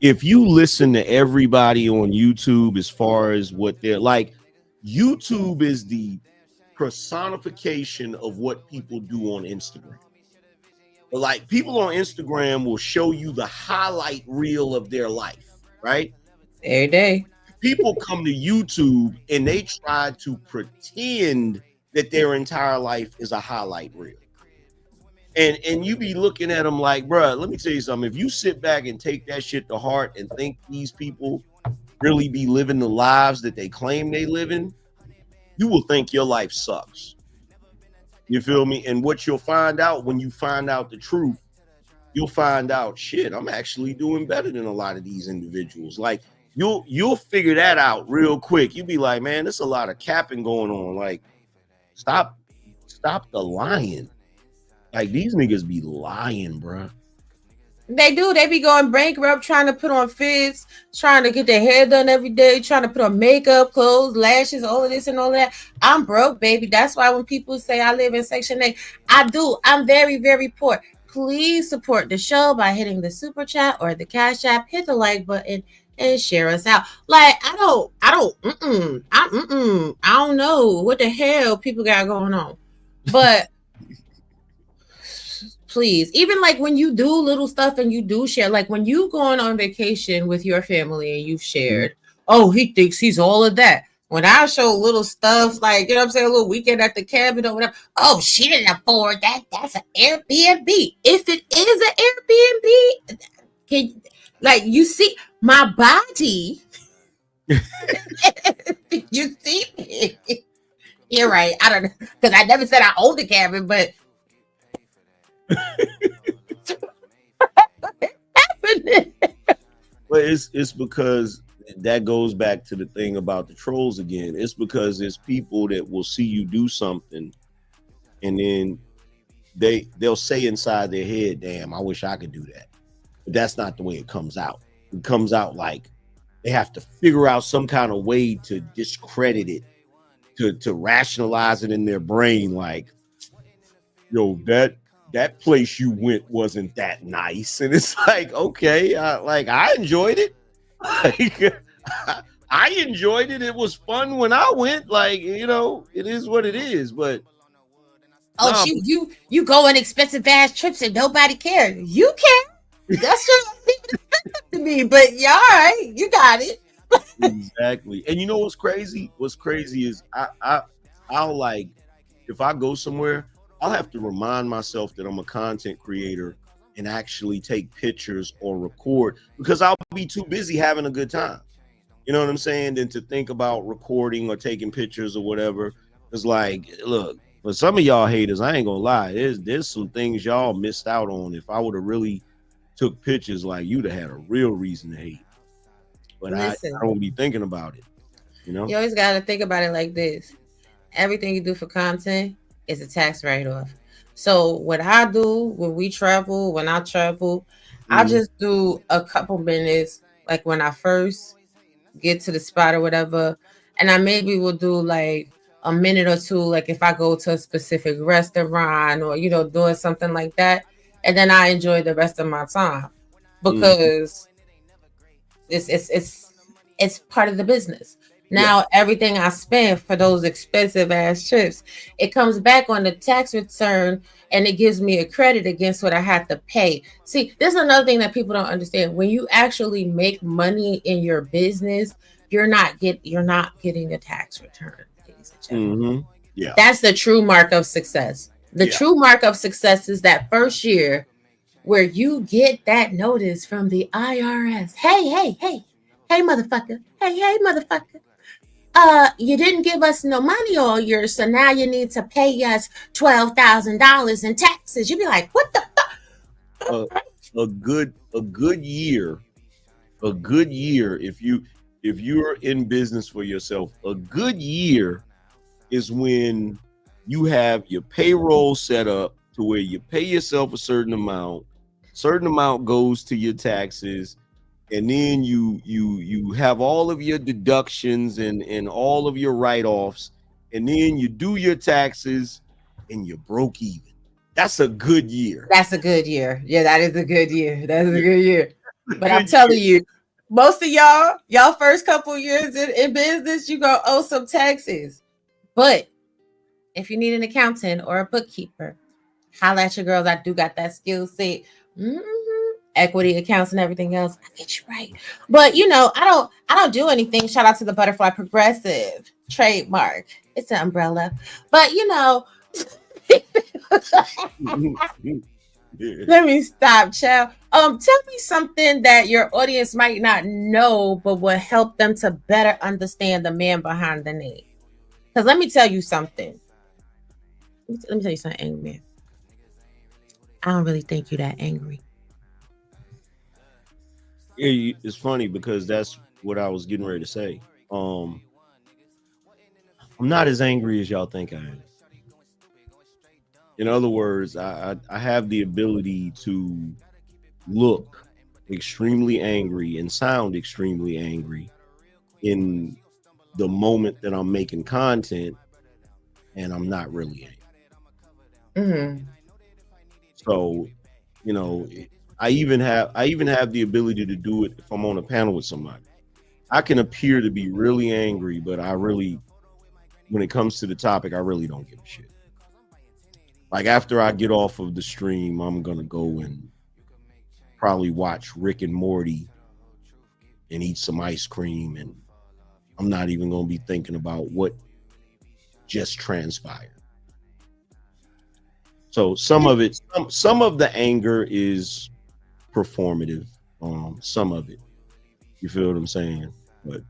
if you listen to everybody on YouTube as far as what they're like, YouTube is the personification of what people do on Instagram. But like, people on Instagram will show you the highlight reel of their life, right? Every day. People come to YouTube and they try to pretend that their entire life is a highlight reel. And you be looking at them like, bruh, let me tell you something. If you sit back and take that shit to heart and think these people really be living the lives that they claim they live in, you will think your life sucks. You feel me? And what you'll find out when you find out the truth, you'll find out, shit, I'm actually doing better than a lot of these individuals. Like, you'll figure that out real quick. You'll be like, man, there's a lot of capping going on. Like, stop the lying. Like, these niggas be lying, bruh. They do. They be going bankrupt, trying to put on fits, trying to get their hair done every day, trying to put on makeup, clothes, lashes, all of this and all that. I'm broke, baby. That's why when people say I live in Section 8, I do. I'm very, very poor. Please support the show by hitting the super chat or the cash app. Hit the like button and share us out. Like, I don't know what the hell people got going on, but. Please, even like when you do little stuff and you do share, like when you going on vacation with your family and you've shared, oh, he thinks he's all of that. When I show little stuff, like, you know what I'm saying, a little weekend at the cabin or whatever, oh, she didn't afford that. That's an Airbnb. If it is an Airbnb, like, you see my body. You see me. You're right. I don't know, because I never said I owned the cabin, but But it's because that goes back to the thing about the trolls again. It's because there's people that will see you do something and then they'll say inside their head, damn, I wish I could do that. But that's not the way it comes out. It comes out like they have to figure out some kind of way to discredit it, to rationalize it in their brain, like, yo, that place you went wasn't that nice. And it's like, okay, I enjoyed it. Like, I enjoyed it. It was fun when I went. Like, you know, it is what it is. But you go on expensive ass trips and nobody cares. You care. That's just to me. But yeah, all right, you got it. Exactly. And you know what's crazy? What's crazy is I'll like, if I go somewhere, I'll have to remind myself that I'm a content creator and actually take pictures or record, because I'll be too busy having a good time. You know what I'm saying? Than to think about recording or taking pictures or whatever. It's like, look, for some of y'all haters, I ain't gonna lie, there's some things y'all missed out on. If I would have really took pictures, like, you'd have had a real reason to hate. But I don't be thinking about it. You know? You always gotta think about it like this. Everything you do for content is a tax write-off. So what I do when I travel, I just do a couple minutes, like when I first get to the spot or whatever, and I maybe will do like a minute or two, like if I go to a specific restaurant or doing something like that, and then I enjoy the rest of my time because it's part of the business. Now everything I spend for those expensive ass trips, it comes back on the tax return and it gives me a credit against what I had to pay. See, this is another thing that people don't understand. When you actually make money in your business, you're not getting a tax return, ladies and gentlemen. Yeah. That's the true mark of success. The true mark of success is that first year where you get that notice from the IRS. Hey, motherfucker. Hey, motherfucker. You didn't give us no money all year, so now you need to pay us $12,000 in taxes. You'd be like, what the fuck? A good year, if you're in business for yourself, a good year is when you have your payroll set up to where you pay yourself a certain amount goes to your taxes, and then you have all of your deductions and all of your write-offs, and then you do your taxes and you broke even. That's a good year. That's a good year. Yeah, that is a good year. That's a good year. But I'm telling you, most of y'all first couple years in business, you gonna owe some taxes. But if you need an accountant or a bookkeeper, holla at your girls. I do got that skill set. Equity accounts and everything else. I get you right. But I don't do anything. Shout out to the Butterfly Progressive trademark. It's an umbrella. But let me stop, child. Tell me something that your audience might not know, but will help them to better understand the man behind the name. Because let me tell you something. Let me tell you something, Angryman. I don't really think you're that angry. Yeah, it's funny because that's what I was getting ready to say. I'm not as angry as y'all think I am. In other words, I have the ability to look extremely angry and sound extremely angry in the moment that I'm making content, and I'm not really angry. So, I even have the ability to do it if I'm on a panel with somebody. I can appear to be really angry, but when it comes to the topic, I really don't give a shit. Like after I get off of the stream, I'm gonna go and probably watch Rick and Morty and eat some ice cream, and I'm not even gonna be thinking about what just transpired. So some of the anger is performative. Some of it, you feel what I'm saying? But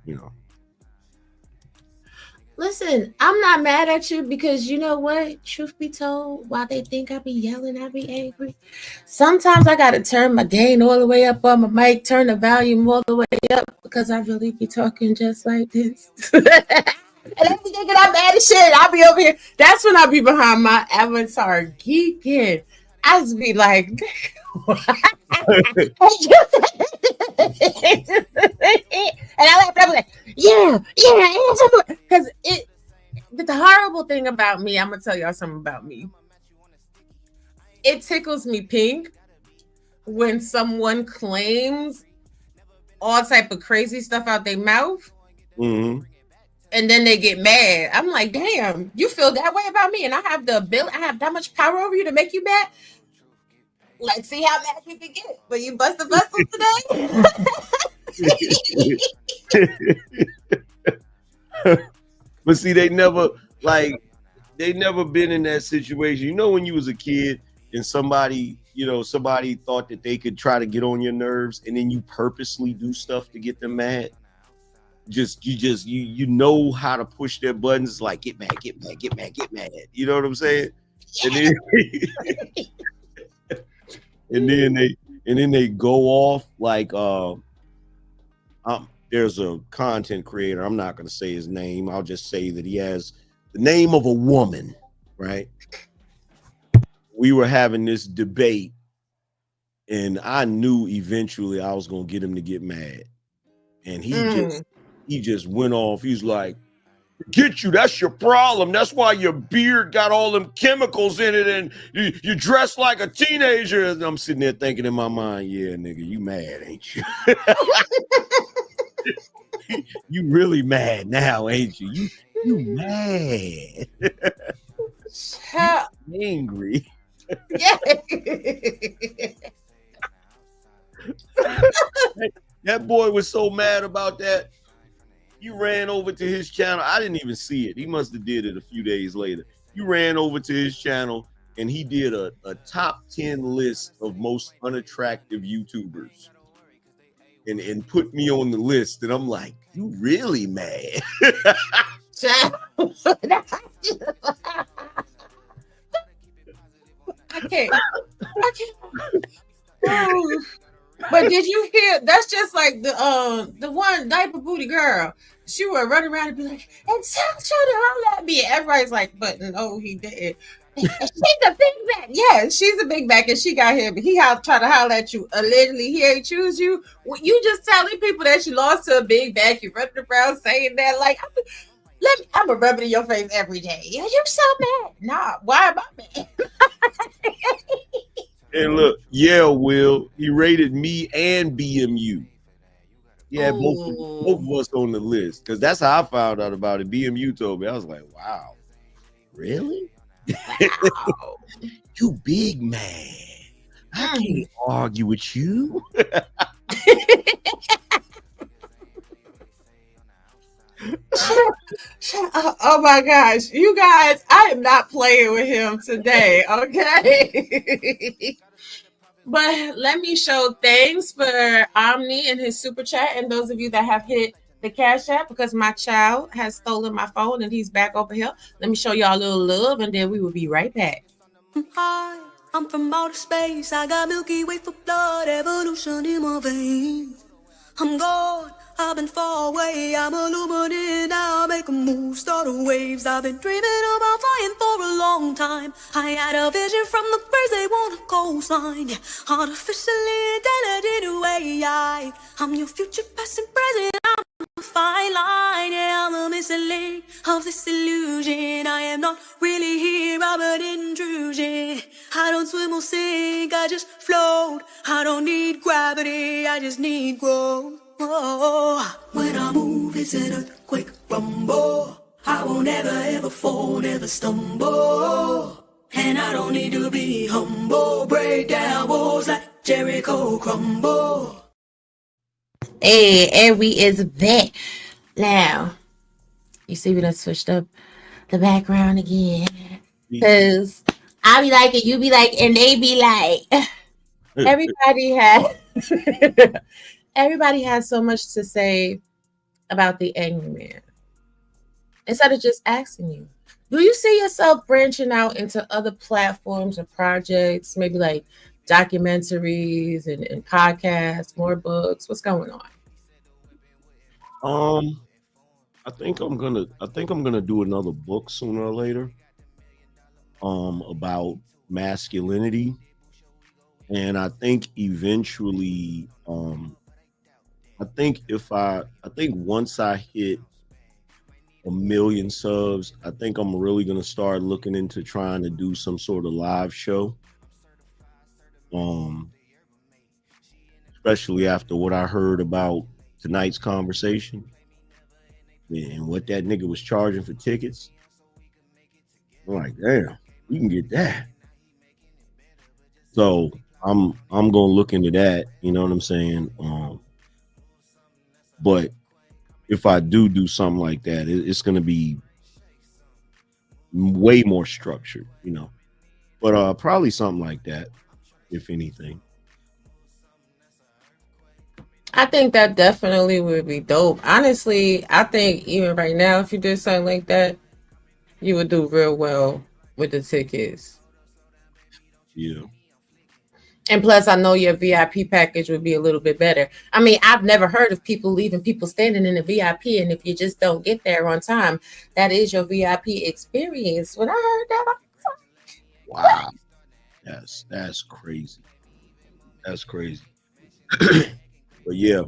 listen, I'm not mad at you because you know what? Truth be told, while they think I be yelling, I be angry. Sometimes I gotta turn my gain all the way up on my mic, turn the volume all the way up because I really be talking just like this. And I be thinking I'm mad as shit. I'll be over here. That's when I be behind my avatar geeking. I just be like, and I laugh. I'm like, yeah. Because the horrible thing about me, I'm gonna tell y'all something about me. It tickles me pink when someone claims all type of crazy stuff out their mouth. And then they get mad. I'm like, damn, you feel that way about me, and I have the ability, I have that much power over you to make you mad. Like, see how mad you can get when you bust the bustle today. But see, they never been in that situation. When you was a kid and somebody thought that they could try to get on your nerves, and then you purposely do stuff to get them mad. You know how to push their buttons, like get mad. You know what I'm saying? Yeah. And then they go off like there's a content creator. I'm not gonna say his name. I'll just say that he has the name of a woman, right? We were having this debate, and I knew eventually I was gonna get him to get mad. And he he just went off. He's like, "Get you, that's your problem. That's why your beard got all them chemicals in it, and you dress like a teenager." And I'm sitting there thinking in my mind, yeah, nigga, you mad, ain't you? You really mad now, ain't you? You mad. You angry. Yeah. That boy was so mad about that. You ran over to his channel. I didn't even see it. He must have did it a few days later. You ran over to his channel and he did a top 10 list of most unattractive YouTubers and put me on the list. And I'm like, you really mad? I can't. Oh. But did you hear? That's just like the one diaper booty girl. She would run around and be like, "And trying to holler at me." Everybody's like, "But no, he didn't." She's a big back. Yeah, she's a big back, and she got him. He try to holler at you. Allegedly, he ain't choose you. You just telling people that you lost to a big back. You running around saying that like, I'm a rub it in your face every day. Yeah, you so mad. Nah, why am I mad? And look, yeah, Will, he rated me and BMU. Yeah, both of us on the list, because that's how I found out about it. BMU told me. I was like, wow, really? Wow. You big man. I can't argue with you. Oh my gosh, you guys, I am not playing with him today, okay? But let me show thanks for Omni and his super chat, and those of you that have hit the Cash App, because my child has stolen my phone and he's back over here. Let me show y'all a little love, and then we will be right back. Hi, I'm from outer space. I got Milky Way for blood, evolution in my veins. I'm gone, I've been far away. I'm illuminated now, make a move, start waves. I've been dreaming about flying for a long time. I had a vision from the birds, they want a coastline. Yeah, artificially intelligent way. I'm your future, past and present. I'm a fine line, yeah, I'm a missing link of this illusion. I am not really here, I'm an intrusion. I don't swim or sink, I just float. I don't need gravity, I just need growth. Oh, when I move, it's an earthquake rumble. I won't ever fall, never stumble. And I don't need to be humble. Break down walls like Jericho crumble. Hey, and we is back. Now, you see we done switched up the background again. Because I be like, and you be like, and they be like, everybody has so much to say about the Angryman. Instead of just asking you, do you see yourself branching out into other platforms or projects, maybe like documentaries and podcasts, more books? What's going on? I think I'm gonna do another book sooner or later. About masculinity. And I think eventually, I think once I hit 1 million subs, I think I'm really gonna start looking into trying to do some sort of live show. Especially after what I heard about tonight's conversation and what that nigga was charging for tickets. I'm like, damn, you can get that. So I'm gonna look into that, you know what I'm saying? But if I do something like that, it's gonna be way more structured, you know. But probably something like that, if anything. I think that definitely would be dope. Honestly, I think even right now, if you did something like that, you would do real well with the tickets. Yeah. And plus, I know your VIP package would be a little bit better. I mean, I've never heard of people leaving people standing in the VIP, and if you just don't get there on time, that is your VIP experience. When I heard that, I was like, wow, that's crazy. That's crazy. But yeah,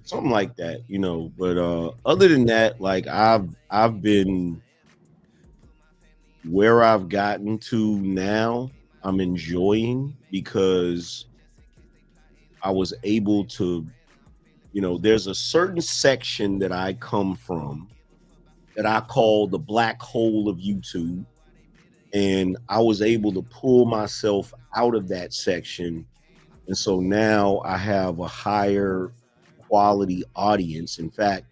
something like that, you know. But other than that, like I've been where I've gotten to now, I'm enjoying because I was able to, you know, there's a certain section that I come from that I call the black hole of YouTube. And I was able to pull myself out of that section. And so now I have a higher quality audience. In fact,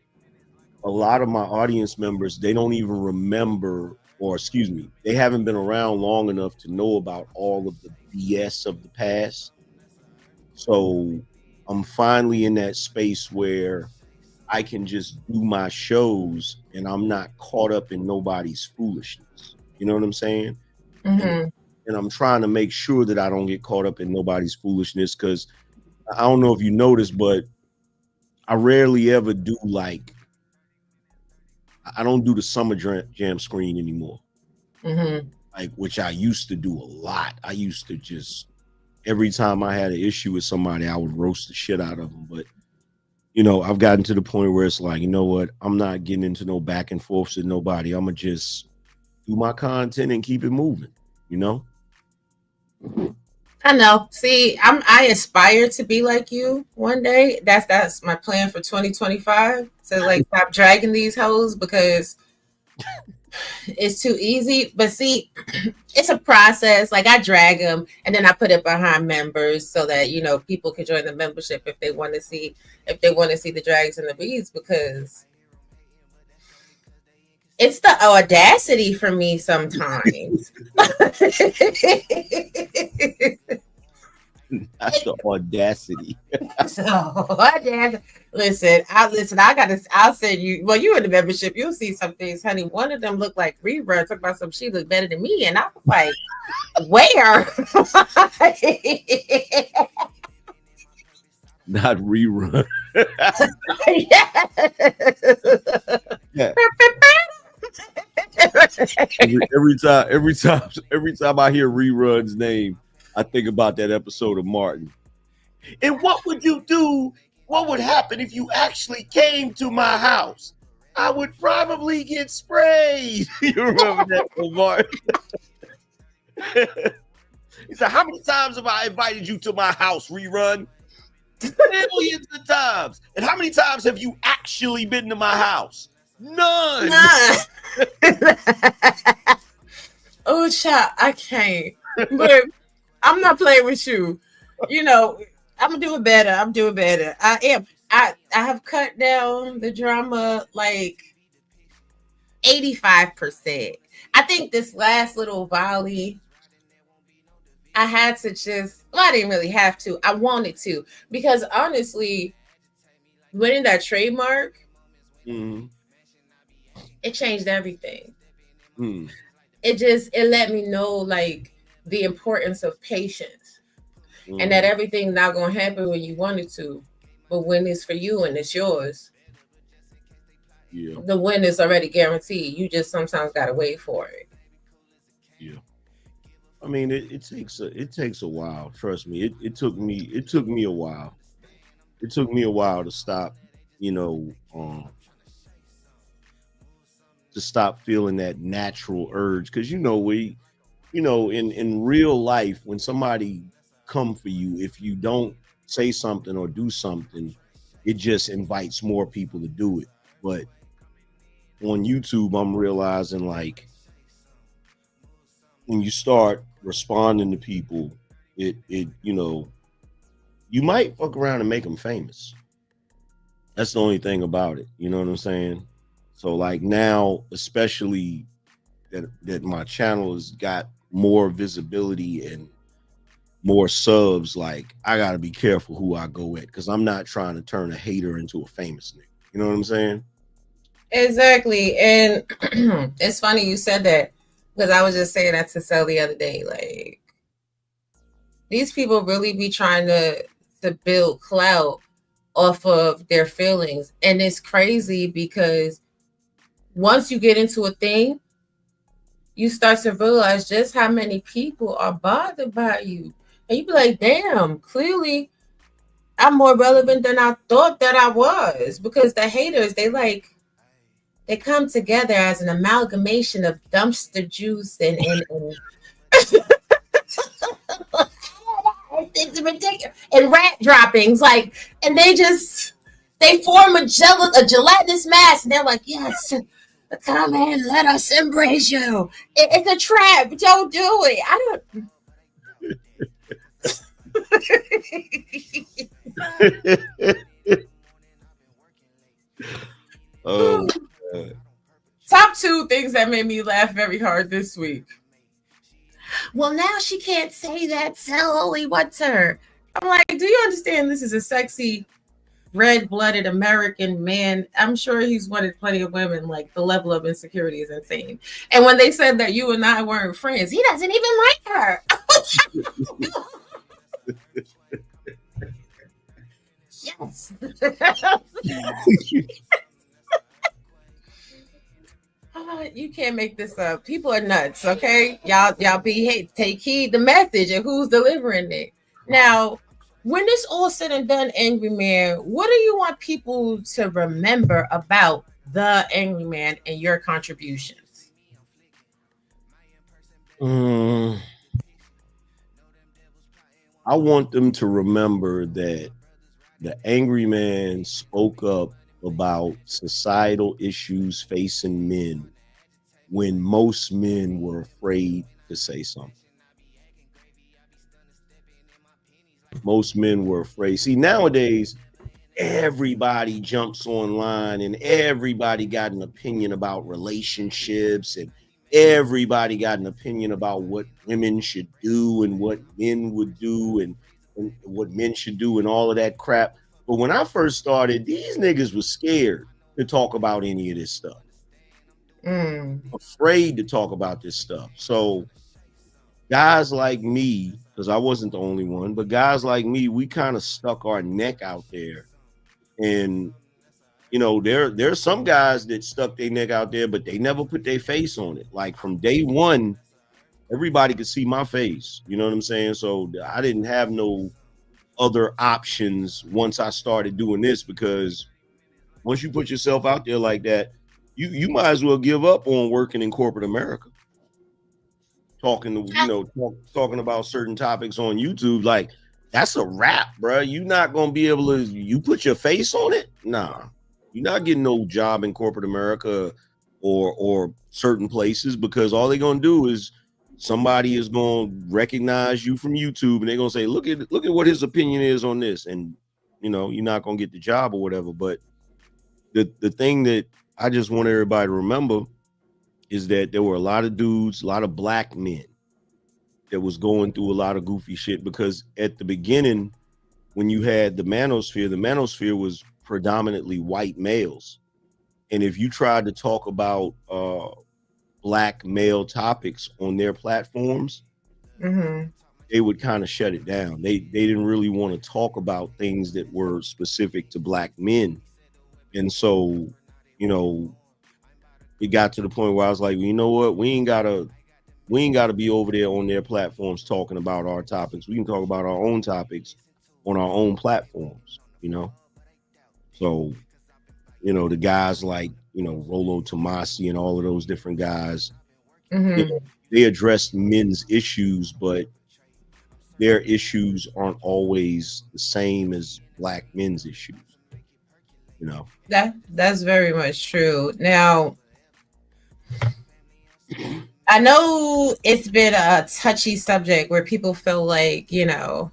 a lot of my audience members, they don't even remember, or excuse me, they haven't been around long enough to know about all of the BS of the past. So I'm finally in that space where I can just do my shows and I'm not caught up in nobody's foolishness. You know what I'm saying? Mm-hmm. And I'm trying to make sure that I don't get caught up in nobody's foolishness, because I don't know if you noticed, but I rarely ever do, like, I don't do the summer jam screen anymore. Mm-hmm. Like, which I used to do a lot. I used to just, every time I had an issue with somebody, I would roast the shit out of them. But, you know, I've gotten to the point where it's like, you know what? I'm not getting into no back and forths with nobody. I'm going to just do my content and keep it moving, you know? I know. See, I aspire to be like you one day. That's my plan for 2025. To like stop dragging these hoes because it's too easy. But see, it's a process. Like I drag them and then I put it behind members so that, you know, people can join the membership if they want to see the drags and the beats, because it's the audacity for me sometimes. That's the audacity. Listen. I'll send you. Well, you in the membership, you'll see some things, honey. One of them looked like Rerun. Talk about some. She looked better than me, and I was like, where? Not Rerun. Yeah. every time I hear Rerun's name, I think about that episode of Martin. And what would you do? What would happen if you actually came to my house? I would probably get sprayed. You remember that from Martin? He said, how many times have I invited you to my house, Rerun? Millions of times. And how many times have you actually been to my house? None. Oh, child, I can't. But I'm not playing with you. You know, I'm doing better. I am. I have cut down the drama like 85%. I think this last little volley, I had to just, well, I didn't really have to. I wanted to, because honestly, winning that trademark, it changed everything. It let me know like the importance of patience, and that everything's not going to happen when you want it to, but when it's for you and it's yours, the win is already guaranteed. You just sometimes got to wait for it. Yeah. I mean, it takes a while. Trust me. It took me a while. It took me a while to stop, you know, to stop feeling that natural urge. Because, you know, in real life, when somebody come for you, if you don't say something or do something, it just invites more people to do it. But on YouTube, I'm realizing, like, when you start responding to people, it you know, you might fuck around and make them famous. That's the only thing about it. You know what I'm saying? So like now, especially that my channel has got more visibility and more subs, like I gotta be careful who I go at, because I'm not trying to turn a hater into a famous nigga. You know what I'm saying? Exactly. And it's funny you said that, because I was just saying that to Sel the other day. Like, these people really be trying to build clout off of their feelings. And it's crazy because once you get into a thing, you start to realize just how many people are bothered by you. And you be like, damn, clearly I'm more relevant than I thought that I was, because the haters, they come together as an amalgamation of dumpster juice and things are ridiculous, and rat droppings, like, and they form a gelatinous mass, and they're like, yes, come in, let us embrace you. It's a trap. Don't do it. I don't. Oh, God. Top 2 things that made me laugh very hard this week. Well, now she can't say that. Sally, what's her? I'm like, do you understand this is a sexy, red-blooded American man? I'm sure he's wanted plenty of women. Like, the level of insecurity is insane. And when they said that you and I weren't friends, he doesn't even like her. Yes. You can't make this up. People are nuts, okay? Y'all take heed the message and who's delivering it. Now, when it's all said and done, Angryman, what do you want people to remember about the Angryman and your contributions? I want them to remember that the Angryman spoke up about societal issues facing men when most men were afraid to say something. Most men were afraid. See, nowadays, everybody jumps online and everybody got an opinion about relationships, and everybody got an opinion about what women should do and what men would do and what men should do and all of that crap. But when I first started, these niggas was scared to talk about any of this stuff. Afraid to talk about this stuff. So guys like me, because I wasn't the only one, but guys like me, we kind of stuck our neck out there. And you know, there's some guys that stuck their neck out there, but they never put their face on it. Like from day one, everybody could see my face. You know what I'm saying? So I didn't have no other options once I started doing this, because once you put yourself out there like that, you might as well give up on working in corporate America. Talking about certain topics on YouTube, like that's a wrap, bro. You're not gonna be able to. You put your face on it, nah. You're not getting no job in corporate America or certain places, because all they're gonna do is somebody is gonna recognize you from YouTube and they're gonna say, look at what his opinion is on this, and you know you're not gonna get the job or whatever. But the thing that I just want everybody to remember is that there were a lot of dudes, a lot of black men that was going through a lot of goofy shit, because at the beginning, when you had the Manosphere was predominantly white males. And if you tried to talk about black male topics on their platforms, they would kind of shut it down. They didn't really want to talk about things that were specific to black men. And so, you know, it got to the point where I was like, well, you know what? We ain't gotta be over there on their platforms talking about our topics. We can talk about our own topics on our own platforms, you know? So, you know, the guys like, you know, Rollo Tomasi and all of those different guys, they addressed men's issues, but their issues aren't always the same as black men's issues. You know? That's very much true. Now, I know it's been a touchy subject where people feel like, you know,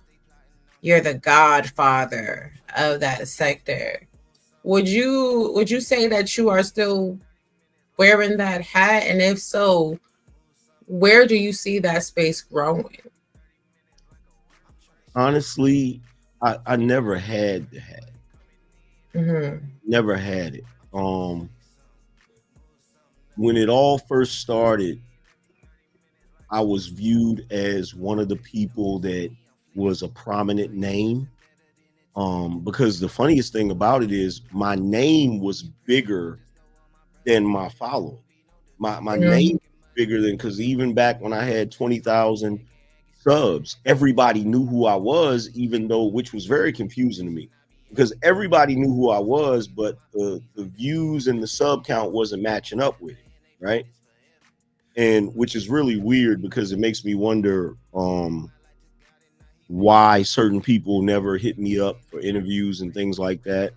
you're the godfather of that sector. Would you say that you are still wearing that hat? And if so, where do you see that space growing? Honestly, I never had the hat. Never had it. When it all first started, I was viewed as one of the people that was a prominent name. Because the funniest thing about it is my name was bigger than my following. My name was bigger than, because even back when I had 20,000 subs, everybody knew who I was, even though, which was very confusing to me, because everybody knew who I was, but the views and the sub count wasn't matching up with it, right? And which is really weird, because it makes me wonder why certain people never hit me up for interviews and things like that.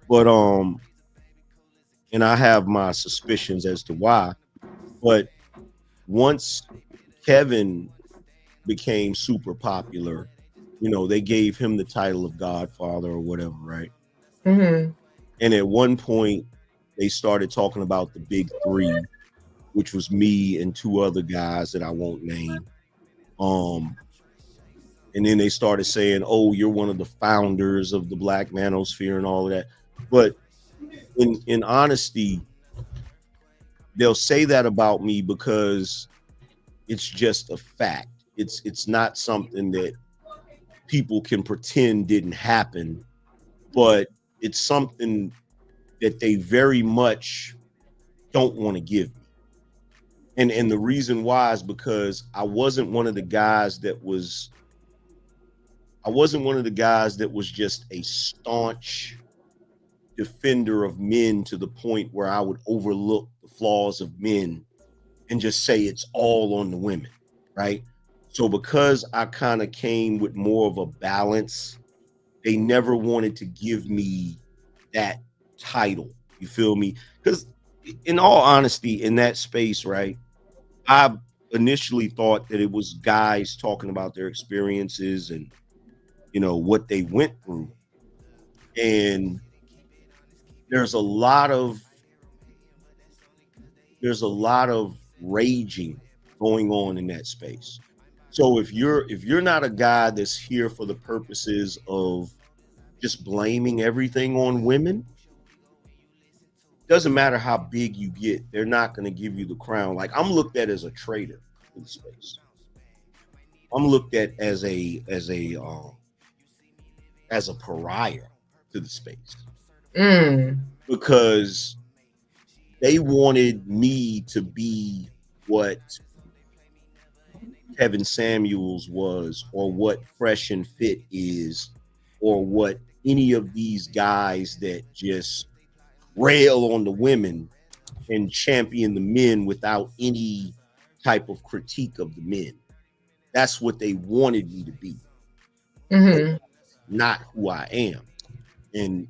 But and I have my suspicions as to why. But once Kevin became super popular, you know, they gave him the title of Godfather or whatever, right? Mm-hmm. And at one point, they started talking about the big three, which was me and two other guys that I won't name. And then they started saying, "Oh, you're one of the founders of the Black Manosphere," and all of that. But in honesty, they'll say that about me because it's just a fact. It's not something that people can pretend didn't happen, but it's something that they very much don't want to give me. And the reason why is because I wasn't one of the guys that was just a staunch defender of men to the point where I would overlook the flaws of men and just say it's all on the women, right? So because I kind of came with more of a balance, they never wanted to give me that title. You feel me? Because in all honesty, in that space, right, I initially thought that it was guys talking about their experiences and, you know, what they went through. And there's a lot of raging going on in that space. So if you're not a guy that's here for the purposes of just blaming everything on women, doesn't matter how big you get, they're not going to give you the crown. Like, I'm looked at as a traitor in the space. I'm looked at as a pariah to the space. Because they wanted me to be what Kevin Samuels was, or what Fresh and Fit is, or what any of these guys that just rail on the women and champion the men without any type of critique of the men. That's what they wanted me to be. Mm-hmm. Not who I am.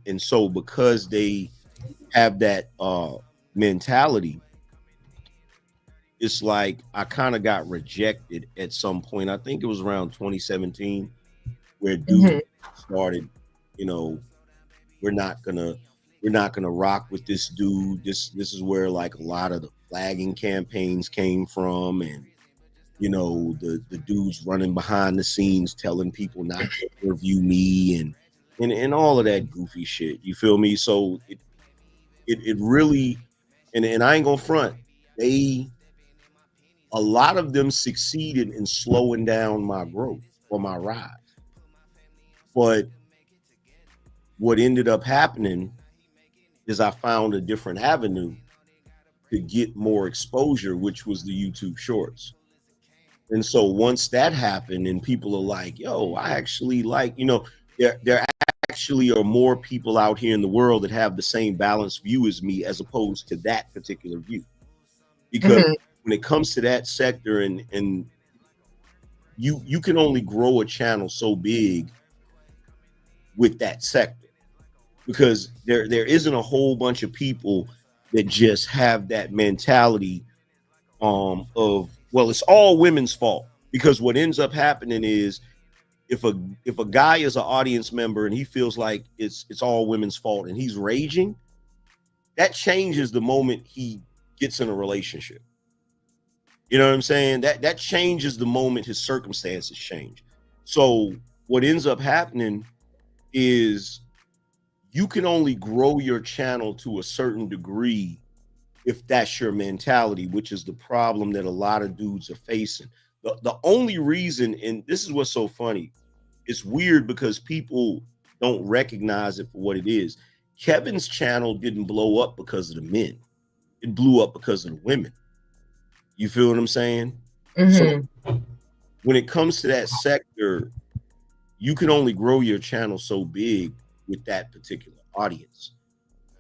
And so because they have that mentality, it's like I kind of got rejected at some point. I think it was around 2017 where dudes started, you know, we're not gonna rock with this dude. This is where like a lot of the flagging campaigns came from, and you know, the dudes running behind the scenes telling people not to interview me and all of that goofy shit. You feel me? So it really, and I ain't gonna front, a lot of them succeeded in slowing down my growth or my rise. But what ended up happening is I found a different avenue to get more exposure, which was the YouTube shorts. And so once that happened and people are like, yo, I actually like, you know, there actually are more people out here in the world that have the same balanced view as me, as opposed to that particular view. Because when it comes to that sector, and you can only grow a channel so big with that sector, because there isn't a whole bunch of people that just have that mentality of, well, it's all women's fault. Because what ends up happening is if a guy is an audience member and he feels like it's all women's fault and he's raging, that changes the moment he gets in a relationship. You know what I'm saying? That changes the moment his circumstances change. So what ends up happening is you can only grow your channel to a certain degree if that's your mentality, which is the problem that a lot of dudes are facing. The only reason, and this is what's so funny, it's weird because people don't recognize it for what it is. Kevin's channel didn't blow up because of the men. It blew up because of the women. You feel what I'm saying? So when it comes to that sector, you can only grow your channel so big with that particular audience,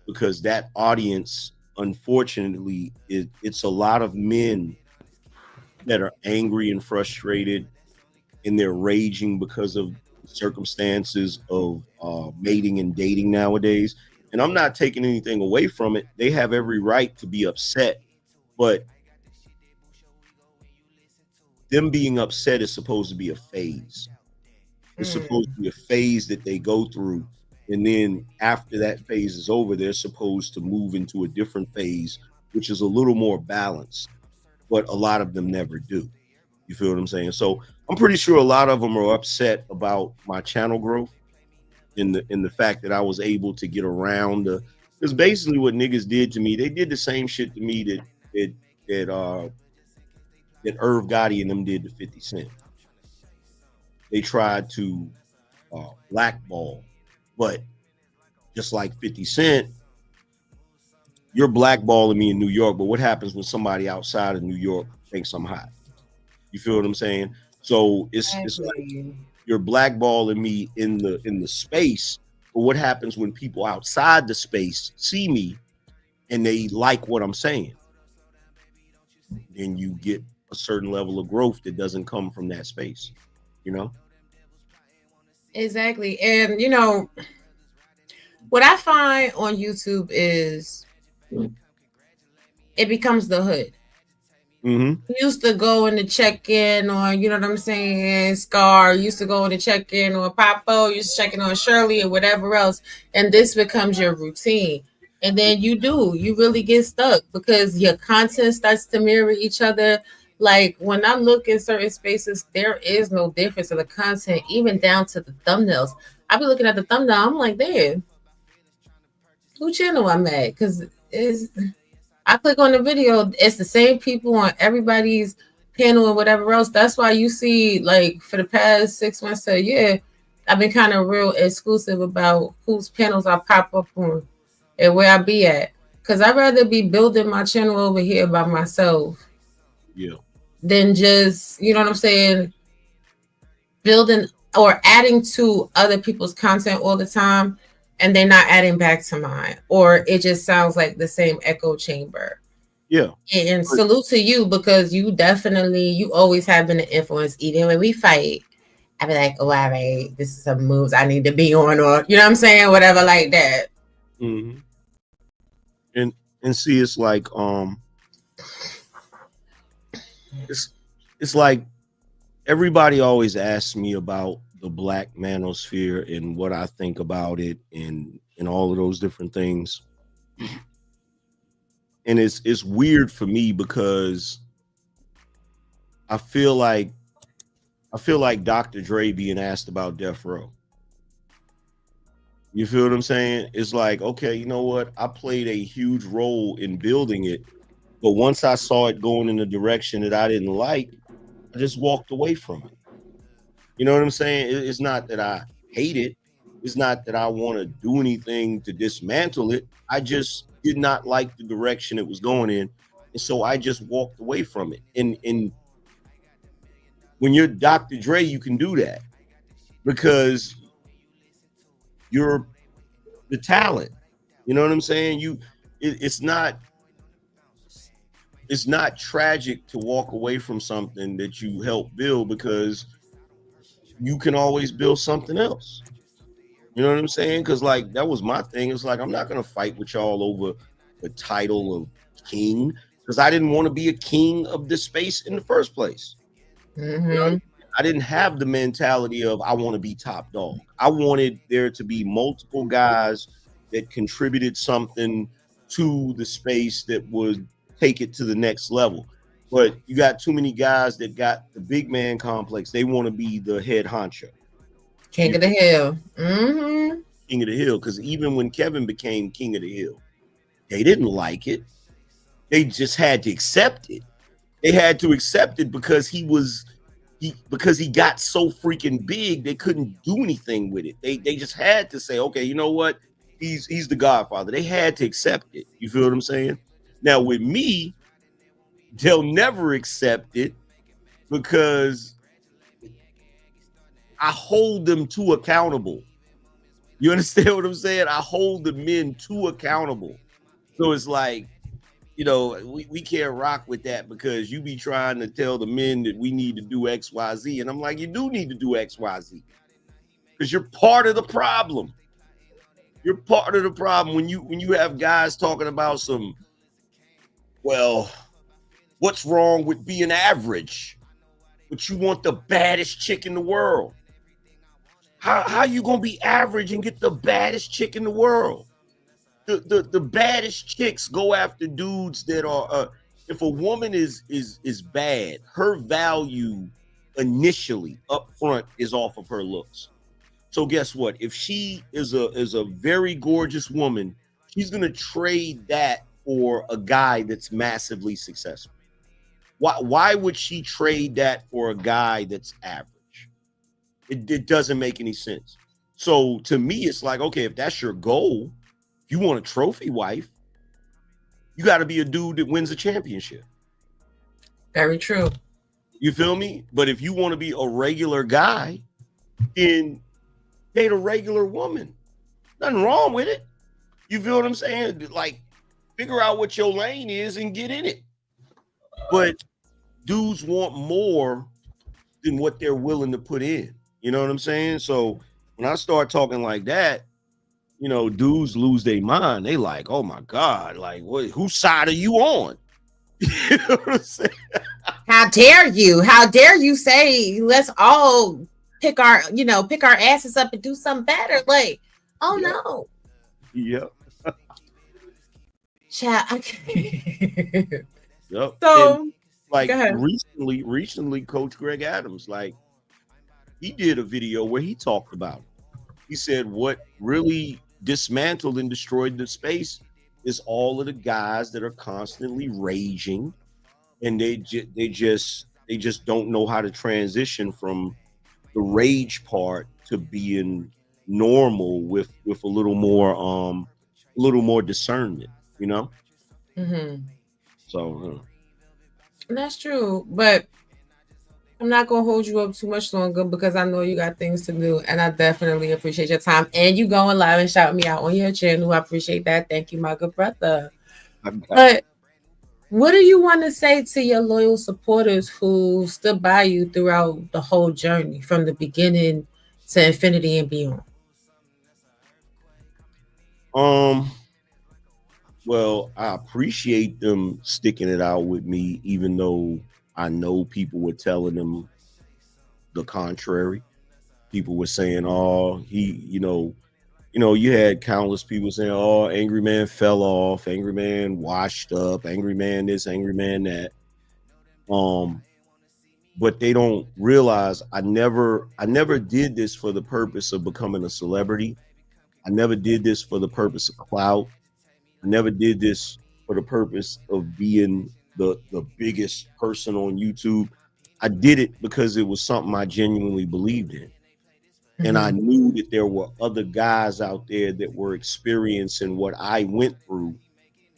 because that audience, unfortunately, it's a lot of men that are angry and frustrated, and they're raging because of circumstances of mating and dating nowadays. And I'm not taking anything away from it. They have every right to be upset, but them being upset is supposed to be a phase. It's supposed to be a phase that they go through. And then after that phase is over, they're supposed to move into a different phase, which is a little more balanced. But a lot of them never do. You feel what I'm saying? So I'm pretty sure a lot of them are upset about my channel growth in the fact that I was able to get around because basically what niggas did to me, they did the same shit to me that Irv Gotti and them did to 50 Cent. They tried to blackball, but just like 50 Cent, you're blackballing me in New York, but what happens when somebody outside of New York thinks I'm hot? You feel what I'm saying? So it's like you're blackballing me in the space, but what happens when people outside the space see me and they like what I'm saying? Then you get a certain level of growth that doesn't come from that space, you know? Exactly. And you know, what I find on YouTube is it becomes the hood. Mm-hmm. We used to go in to check in on, you know what I'm saying, Scar, used to go in to check in on Papo, used to check in on Shirley or whatever else, and this becomes your routine. And then you really get stuck because your content starts to mirror each other. Like when I look in certain spaces, there is no difference in the content, even down to the thumbnails. I be looking at the thumbnail, I'm like, damn, who channel I'm at? Because I click on the video, it's the same people on everybody's panel and whatever else. That's why you see, like, for the past 6 months to a year, I've been kind of real exclusive about whose panels I pop up on and where I be at. Because I'd rather be building my channel over here by myself. Yeah. Than just, you know what I'm saying, building or adding to other people's content all the time and they're not adding back to mine, or it just sounds like the same echo chamber. Yeah. And salute to you, because you always have been an influence. Even when we fight, I be like, oh, all right, this is some moves I need to be on, or you know what I'm saying, whatever like that. Mm-hmm. And see, it's like it's like everybody always asks me about the Black Manosphere and what I think about it and all of those different things. And it's weird for me because I feel like Dr. Dre being asked about Death Row. You feel what I'm saying? It's like, okay, you know what? I played a huge role in building it, but once I saw it going in a direction that I didn't like, I just walked away from it. You know what I'm saying? It's not that I hate it. It's not that I want to do anything to dismantle it. I just did not like the direction it was going in. And so I just walked away from it. And when you're Dr. Dre, you can do that because you're the talent. You know what I'm saying? It's not tragic to walk away from something that you helped build because you can always build something else. You know what I'm saying? Because like that was my thing. It's like I'm not gonna fight with y'all over the title of king because I didn't want to be a king of this space in the first place. Mm-hmm. You know, I didn't have the mentality of I want to be top dog. I wanted there to be multiple guys that contributed something to the space that would take it to the next level. But you got too many guys that got the big man complex. They want to be the head honcho. King of the Hill. Mm-hmm. King of the Hill. Because even when Kevin became King of the Hill, they didn't like it. They just had to accept it. They had to accept it because he got so freaking big, they couldn't do anything with it. They just had to say, okay, you know what? He's the Godfather. They had to accept it. You feel what I'm saying? Now with me, they'll never accept it because I hold them too accountable. You understand what I'm saying? I hold the men too accountable. So it's like, you know, we can't rock with that because you be trying to tell the men that we need to do X, Y, Z. And I'm like, you do need to do X, Y, Z because you're part of the problem. You're part of the problem when you have guys talking about some, well, what's wrong with being average? But you want the baddest chick in the world. How you gonna be average and get the baddest chick in the world? The baddest chicks go after dudes that are if a woman is bad, her value initially up front is off of her looks. So guess what? If she is a very gorgeous woman, she's gonna trade that for a guy that's massively successful. Why would she trade that for a guy that's average? It doesn't make any sense. So to me, it's like, okay, if that's your goal, if you want a trophy wife, you got to be a dude that wins a championship. Very true. You feel me? But if you want to be a regular guy, then date a regular woman. Nothing wrong with it. You feel what I'm saying? Like, figure out what your lane is and get in it. But dudes want more than what they're willing to put in. You know what I'm saying? So when I start talking like that, you know, dudes lose their mind. They like, oh my God, like, what? Whose side are you on? You know what I'm saying? How dare you? How dare you say let's all pick our asses up and do something better? Like, oh yep. no. Yep. Chat. Okay. Yep. So and like recently, Coach Greg Adams, like, he did a video where he talked about it. He said what really dismantled and destroyed the space is all of the guys that are constantly raging, and they just don't know how to transition from the rage part to being normal with a little more discernment, you know. Mm-hmm. So that's true, but I'm not gonna hold you up too much longer because I know you got things to do, and I definitely appreciate your time. And you going live and shout me out on your channel. I appreciate that. Thank you, my good brother. But what do you want to say to your loyal supporters who stood by you throughout the whole journey, from the beginning to infinity and beyond? Well, I appreciate them sticking it out with me, even though I know people were telling them the contrary. People were saying, "Oh, you had countless people saying, "Oh, Angryman fell off, Angryman washed up, Angryman this, Angryman that." But they don't realize I never did this for the purpose of becoming a celebrity. I never did this for the purpose of clout. I never did this for the purpose of being the biggest person on YouTube. I did it because it was something I genuinely believed in. Mm-hmm. And I knew that there were other guys out there that were experiencing what I went through.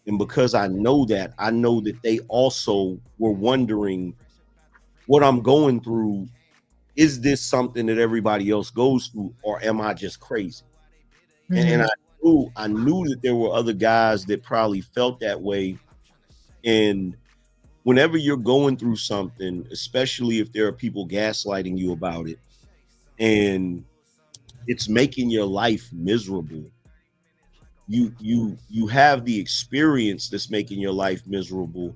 And because I know that they also were wondering what I'm going through. Is this something that everybody else goes through, or am I just crazy? Mm-hmm. And I knew that there were other guys that probably felt that way. And whenever you're going through something, especially if there are people gaslighting you about it, and it's making your life miserable, you have the experience that's making your life miserable,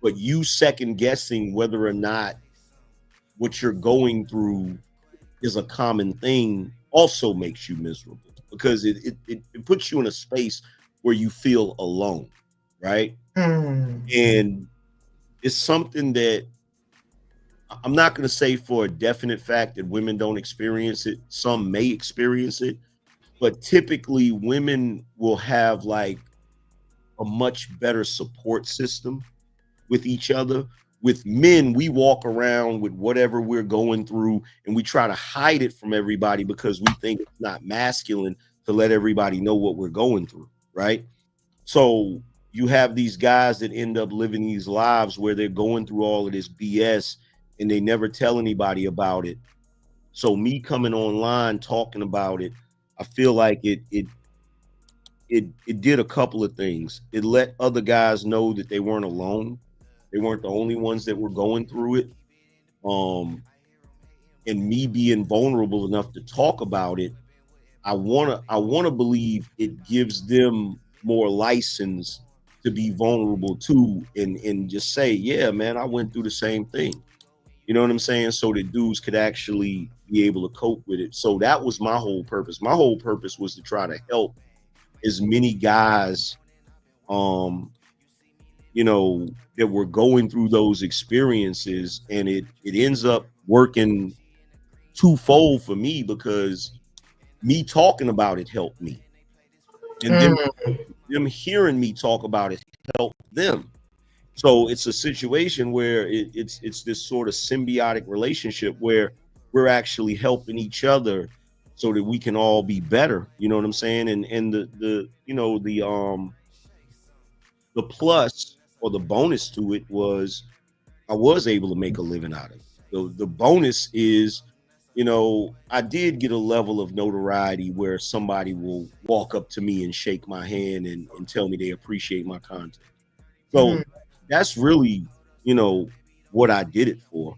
but you second guessing whether or not what you're going through is a common thing also makes you miserable, because it puts you in a space where you feel alone, right? And it's something that I'm not going to say for a definite fact that women don't experience it. Some may experience it, but typically women will have like a much better support system with each other. With men, we walk around with whatever we're going through and we try to hide it from everybody because we think it's not masculine to let everybody know what we're going through, right? So you have these guys that end up living these lives where they're going through all of this BS and they never tell anybody about it. So me coming online talking about it, I feel like it did a couple of things. It let other guys know that they weren't alone. They weren't the only ones that were going through it. And me being vulnerable enough to talk about it, I wanna believe it gives them more license to be vulnerable too, and just say, yeah, man, I went through the same thing. You know what I'm saying? So that dudes could actually be able to cope with it. So that was my whole purpose. My whole purpose was to try to help as many guys, you know, that were going through those experiences, and it ends up working twofold for me, because me talking about it helped me, and them hearing me talk about it helped them. So it's a situation where it's this sort of symbiotic relationship where we're actually helping each other so that we can all be better. You know what I'm saying? And the you know the plus or the bonus to it was I was able to make a living out of it. The bonus is, you know, I did get a level of notoriety where somebody will walk up to me and shake my hand and tell me they appreciate my content. So that's really, you know, what I did it for.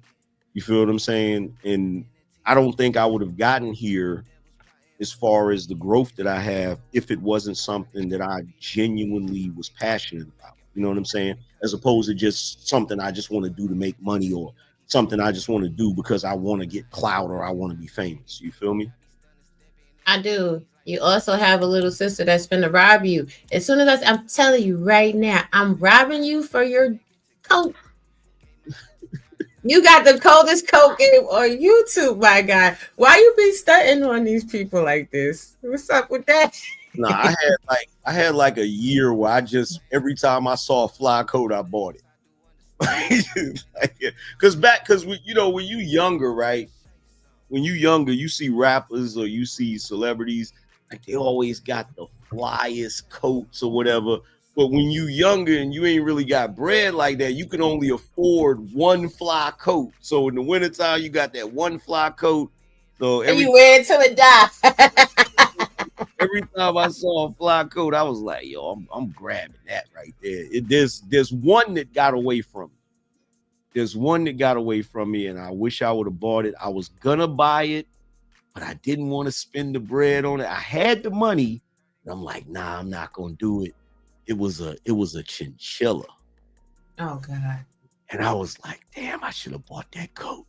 You feel what I'm saying? And I don't think I would have gotten here as far as the growth that I have if it wasn't something that I genuinely was passionate about. You know what I'm saying? As opposed to just something I just want to do to make money, or something I just want to do because I want to get clout or I want to be famous. You feel me? I do. You also have a little sister that's finna rob you. As soon as I'm telling you right now, I'm robbing you for your coat. You got the coldest coat game on YouTube, my guy. Why you be stunting on these people like this? What's up with that? No, I had like a year where I just, every time I saw a fly coat, I bought it. Because you know, when you younger, right? When you younger, you see rappers or you see celebrities, like they always got the flyest coats or whatever. But when you younger and you ain't really got bread like that, you can only afford one fly coat. So in the wintertime, you got that one fly coat. So you wear it till it die. Every time I saw a fly coat, I was like, yo, I'm grabbing that right there. There's one that got away from me. There's one that got away from me, and I wish I would have bought it. I was gonna buy it, but I didn't want to spend the bread on it. I had the money, and I'm like, nah, I'm not gonna do it. It was a chinchilla. Oh God. And I was like, damn, I should have bought that coat.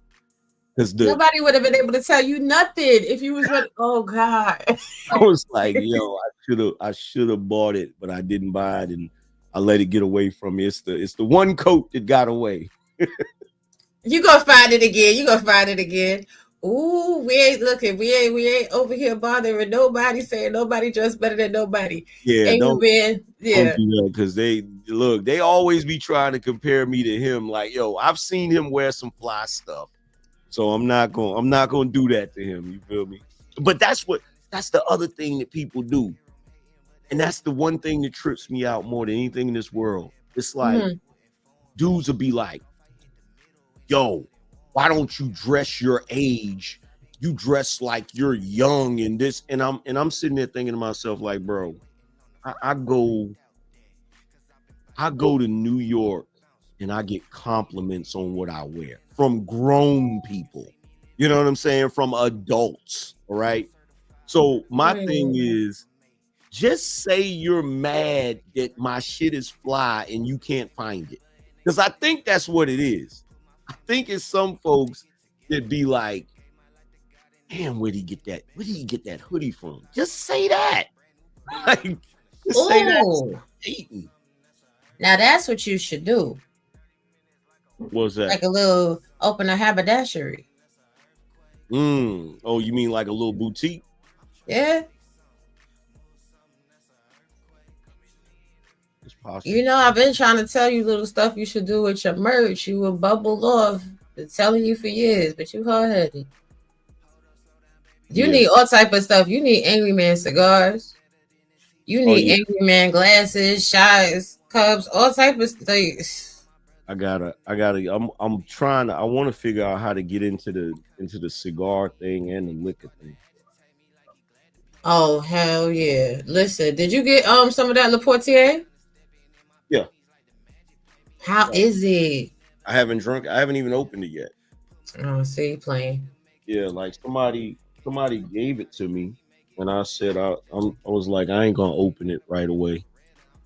Because nobody would have been able to tell you nothing if you was running. Oh God. I was like, yo, I should have bought it, but I didn't buy it, and I let it get away from me. It's the one coat that got away. You gonna find it again. Ooh, we ain't over here bothering nobody, saying nobody dressed better than nobody. Yeah, don't do that, because they always be trying to compare me to him. Like, yo, I've seen him wear some fly stuff, so I'm not gonna do that to him. You feel me? But that's the other thing that people do, and that's the one thing that trips me out more than anything in this world. It's like dudes will be like, yo, why don't you dress your age? You dress like you're young and this, and I'm sitting there thinking to myself, like, bro, I go to New York and I get compliments on what I wear from grown people. You know what I'm saying? From adults. All right. So my thing is, just say you're mad that my shit is fly and you can't find it. Because I think that's what it is. I think it's some folks that be like, damn, where did he get that hoodie from? Just say that. Like, just say that. Now that's what you should do. What's that? Like a little open a haberdashery. Oh, you mean like a little boutique? Yeah. It's possible. You know, I've been trying to tell you little stuff you should do with your merch. You were bubbled off. Been telling you for years, but you hard-headed. You need all type of stuff. You need Angryman cigars. You need Angryman glasses, shots, cups, all type of things. I want to figure out how to get into the cigar thing and the liquor thing. Oh, hell yeah. Listen, did you get some of that Le Portier? Yeah. How is it? I haven't even opened it yet. Oh, see, playing. Yeah, like somebody gave it to me, and I said I was like, I ain't gonna open it right away.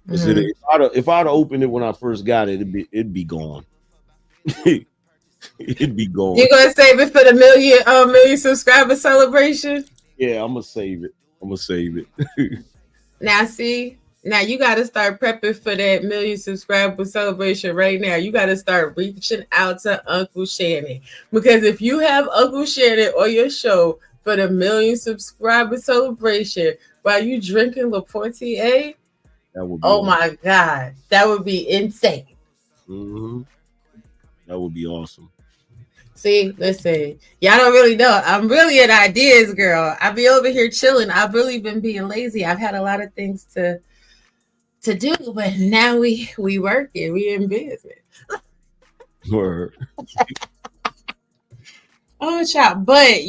If I'd opened it when I first got it, it'd be gone. It'd be gone. You gonna save it for the million subscriber celebration? Yeah, I'm gonna save it. Now you got to start prepping for that million subscriber celebration right now. You got to start reaching out to Uncle Shannon, because if you have Uncle Shannon on your show for the million subscriber celebration while you drinking Le Portier, my God, that would be insane. Mm-hmm. That would be awesome. See, listen, y'all don't really know. I'm really an ideas girl. I be over here chilling. I've really been being lazy. I've had a lot of things to do, but now we working. We in business. Word. Oh, child. But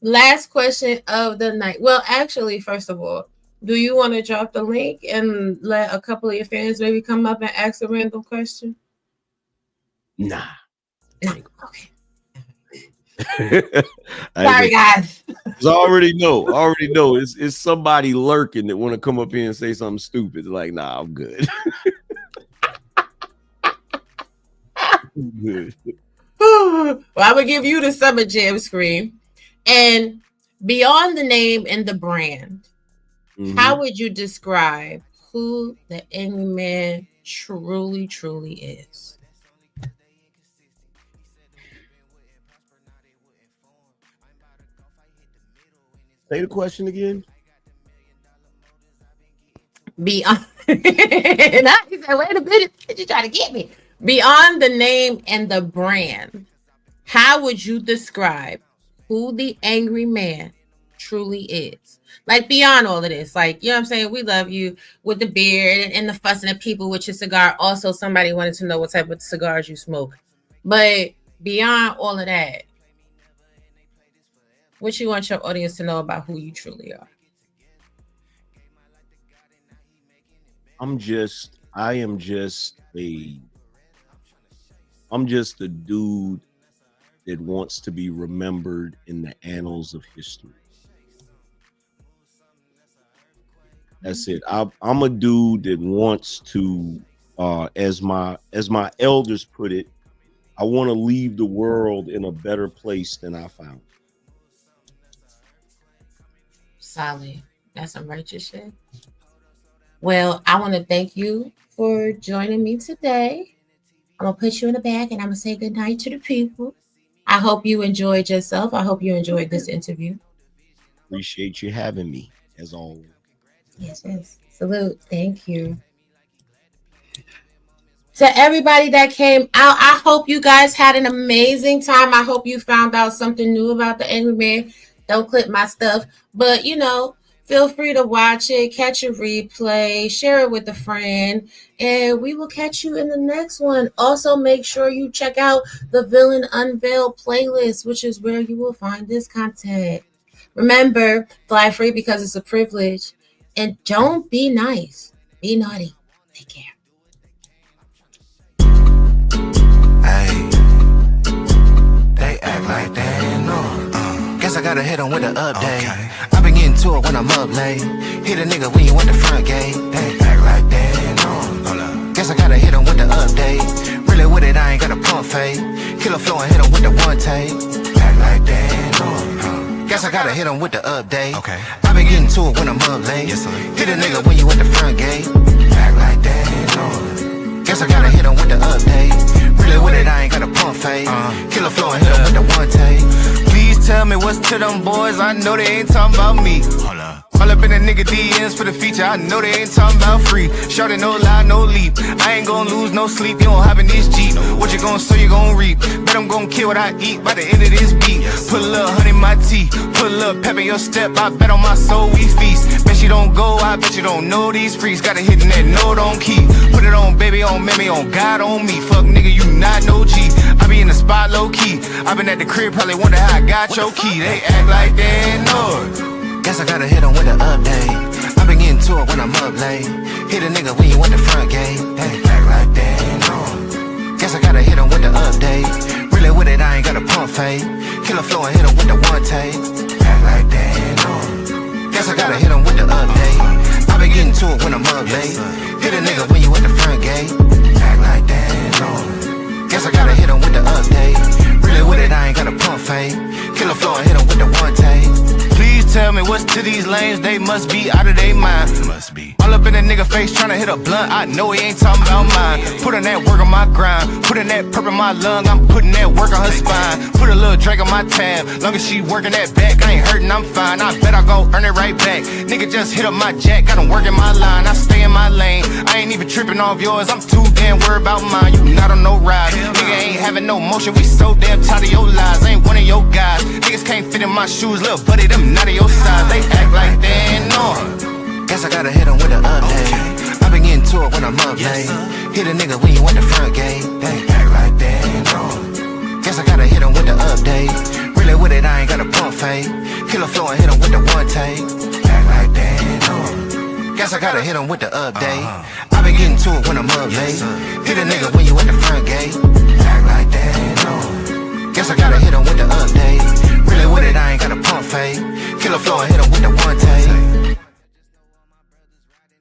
last question of the night. Well, actually, first of all, do you want to drop the link and let a couple of your fans maybe come up and ask a random question? Nah. Okay. Sorry, guys. I already know. It's somebody lurking that want to come up here and say something stupid. Like, nah, I'm good. Well, I would give you the Summer Jam screen. And beyond the name and the brand, how would you describe who the Angryman truly, truly is? Say the question again. Beyond, he said, wait a minute, you trying to get me? Beyond the name and the brand, how would you describe who the Angryman truly is? Like beyond all of this, like, you know what I'm saying? We love you with the beard and the fussing at people with your cigar. Also, somebody wanted to know what type of cigars you smoke. But beyond all of that, what you want your audience to know about who you truly are? I'm just a dude that wants to be remembered in the annals of history. That's it. I'm a dude that wants to, as my elders put it, I want to leave the world in a better place than I found. Solid. That's some righteous shit. Well, I want to thank you for joining me today. I'm going to put you in the bag and I'm going to say goodnight to the people. I hope you enjoyed yourself. I hope you enjoyed this interview. Appreciate you having me, as always. Yes. Salute. Thank you. To everybody that came out, I hope you guys had an amazing time. I hope you found out something new about the Angryman. Don't clip my stuff, but feel free to watch it, catch a replay, share it with a friend, and we will catch you in the next one. Also, make sure you check out the Villain Unveiled playlist, which is where you will find this content. Remember, fly free because it's a privilege, and don't be nice, be naughty. Take care. Hey, they act like they ain't know. Guess I gotta hit them with an update. Okay. I been getting to it when I'm up late. Hit a nigga when you at the front gate. They act like they ain't know. Guess I gotta hit them with the update. Really with it, I ain't got a pump fade. Killer flow and hit them with the one take. Act like they ain't know. Guess I gotta hit them with the update. Okay. I been getting to it when I'm up late. Yes, hit a nigga when you at the front gate. Act like they ain't know. Guess I gotta hit them with the update. Really with it, I ain't got a pump fade. Killer flow and hit them with the one take. Please tell me what's to them boys. I know they ain't talking about me. Hold up. All up in a nigga DMs for the feature. I know they ain't talking about free. Shorty, no lie, no leap. I ain't gonna lose no sleep. You don't hop in this Jeep. What you gonna sow, you gonna reap. Bet I'm gonna kill what I eat by the end of this beat. Put a little honey in my tea. Put a little pep in your step. I bet on my soul we feast. Bet you don't go, I bet you don't know these freaks. Got a hit in that note on key. Put it on, baby. me on God on me. Fuck nigga, you not no G. I be in the spot low key. I been at the crib, probably wonder how I got your key. They act like they know. Guess I gotta hit them with the update. I been getting to it when I'm up late. Hit a nigga when you at the front gate. They act like they know. Guess I gotta hit them with the update. Really with it, I ain't got a pump fade. Killer flow and hit them with the one take. Act like they know. Guess I gotta hit them with the update. I been getting to it when I'm up late. Hit a nigga when you at the front gate. Act like that, no. Guess I gotta hit him with the update. Really with it, I ain't got a pump fade. Killer flow and hit him with the one take. Please tell me what's to these lanes, they must be out of their mind. Must be. All up in a nigga face tryna hit a blunt, I know he ain't talking about mine. Put in that work on my grind, put in that purp in my lung, I'm putting that work on her spine. Put a little drink on my tab, long as she working that back, I ain't hurting, I'm fine. I bet I go earn it right back. Nigga just hit up my jack, got him working my line, I stay in my lane. I ain't even tripping off yours, I'm too damn worried about mine. You not on no ride, nigga ain't having no motion, we so damn tired of your lies. I ain't one of your guys, niggas can't fit in my shoes, little buddy, them not of your size. They act like they ain't know. Guess I gotta hit them with an update. I been getting to it when I'm up late. Hit a nigga when you at the front gate. They act like they ain't know. Guess I gotta hit them with the update. Really with it, I ain't got a pump fade. Killer flow and hit them with the one take. Act like they ain't know. Guess I gotta hit them with the update. I been getting to it when I'm up late. Hit a nigga when you at the front gate. Act like they ain't know. Guess I gotta hit them with the update. Really with it, I ain't got a pump fade. Killer flow and hit him with the one take.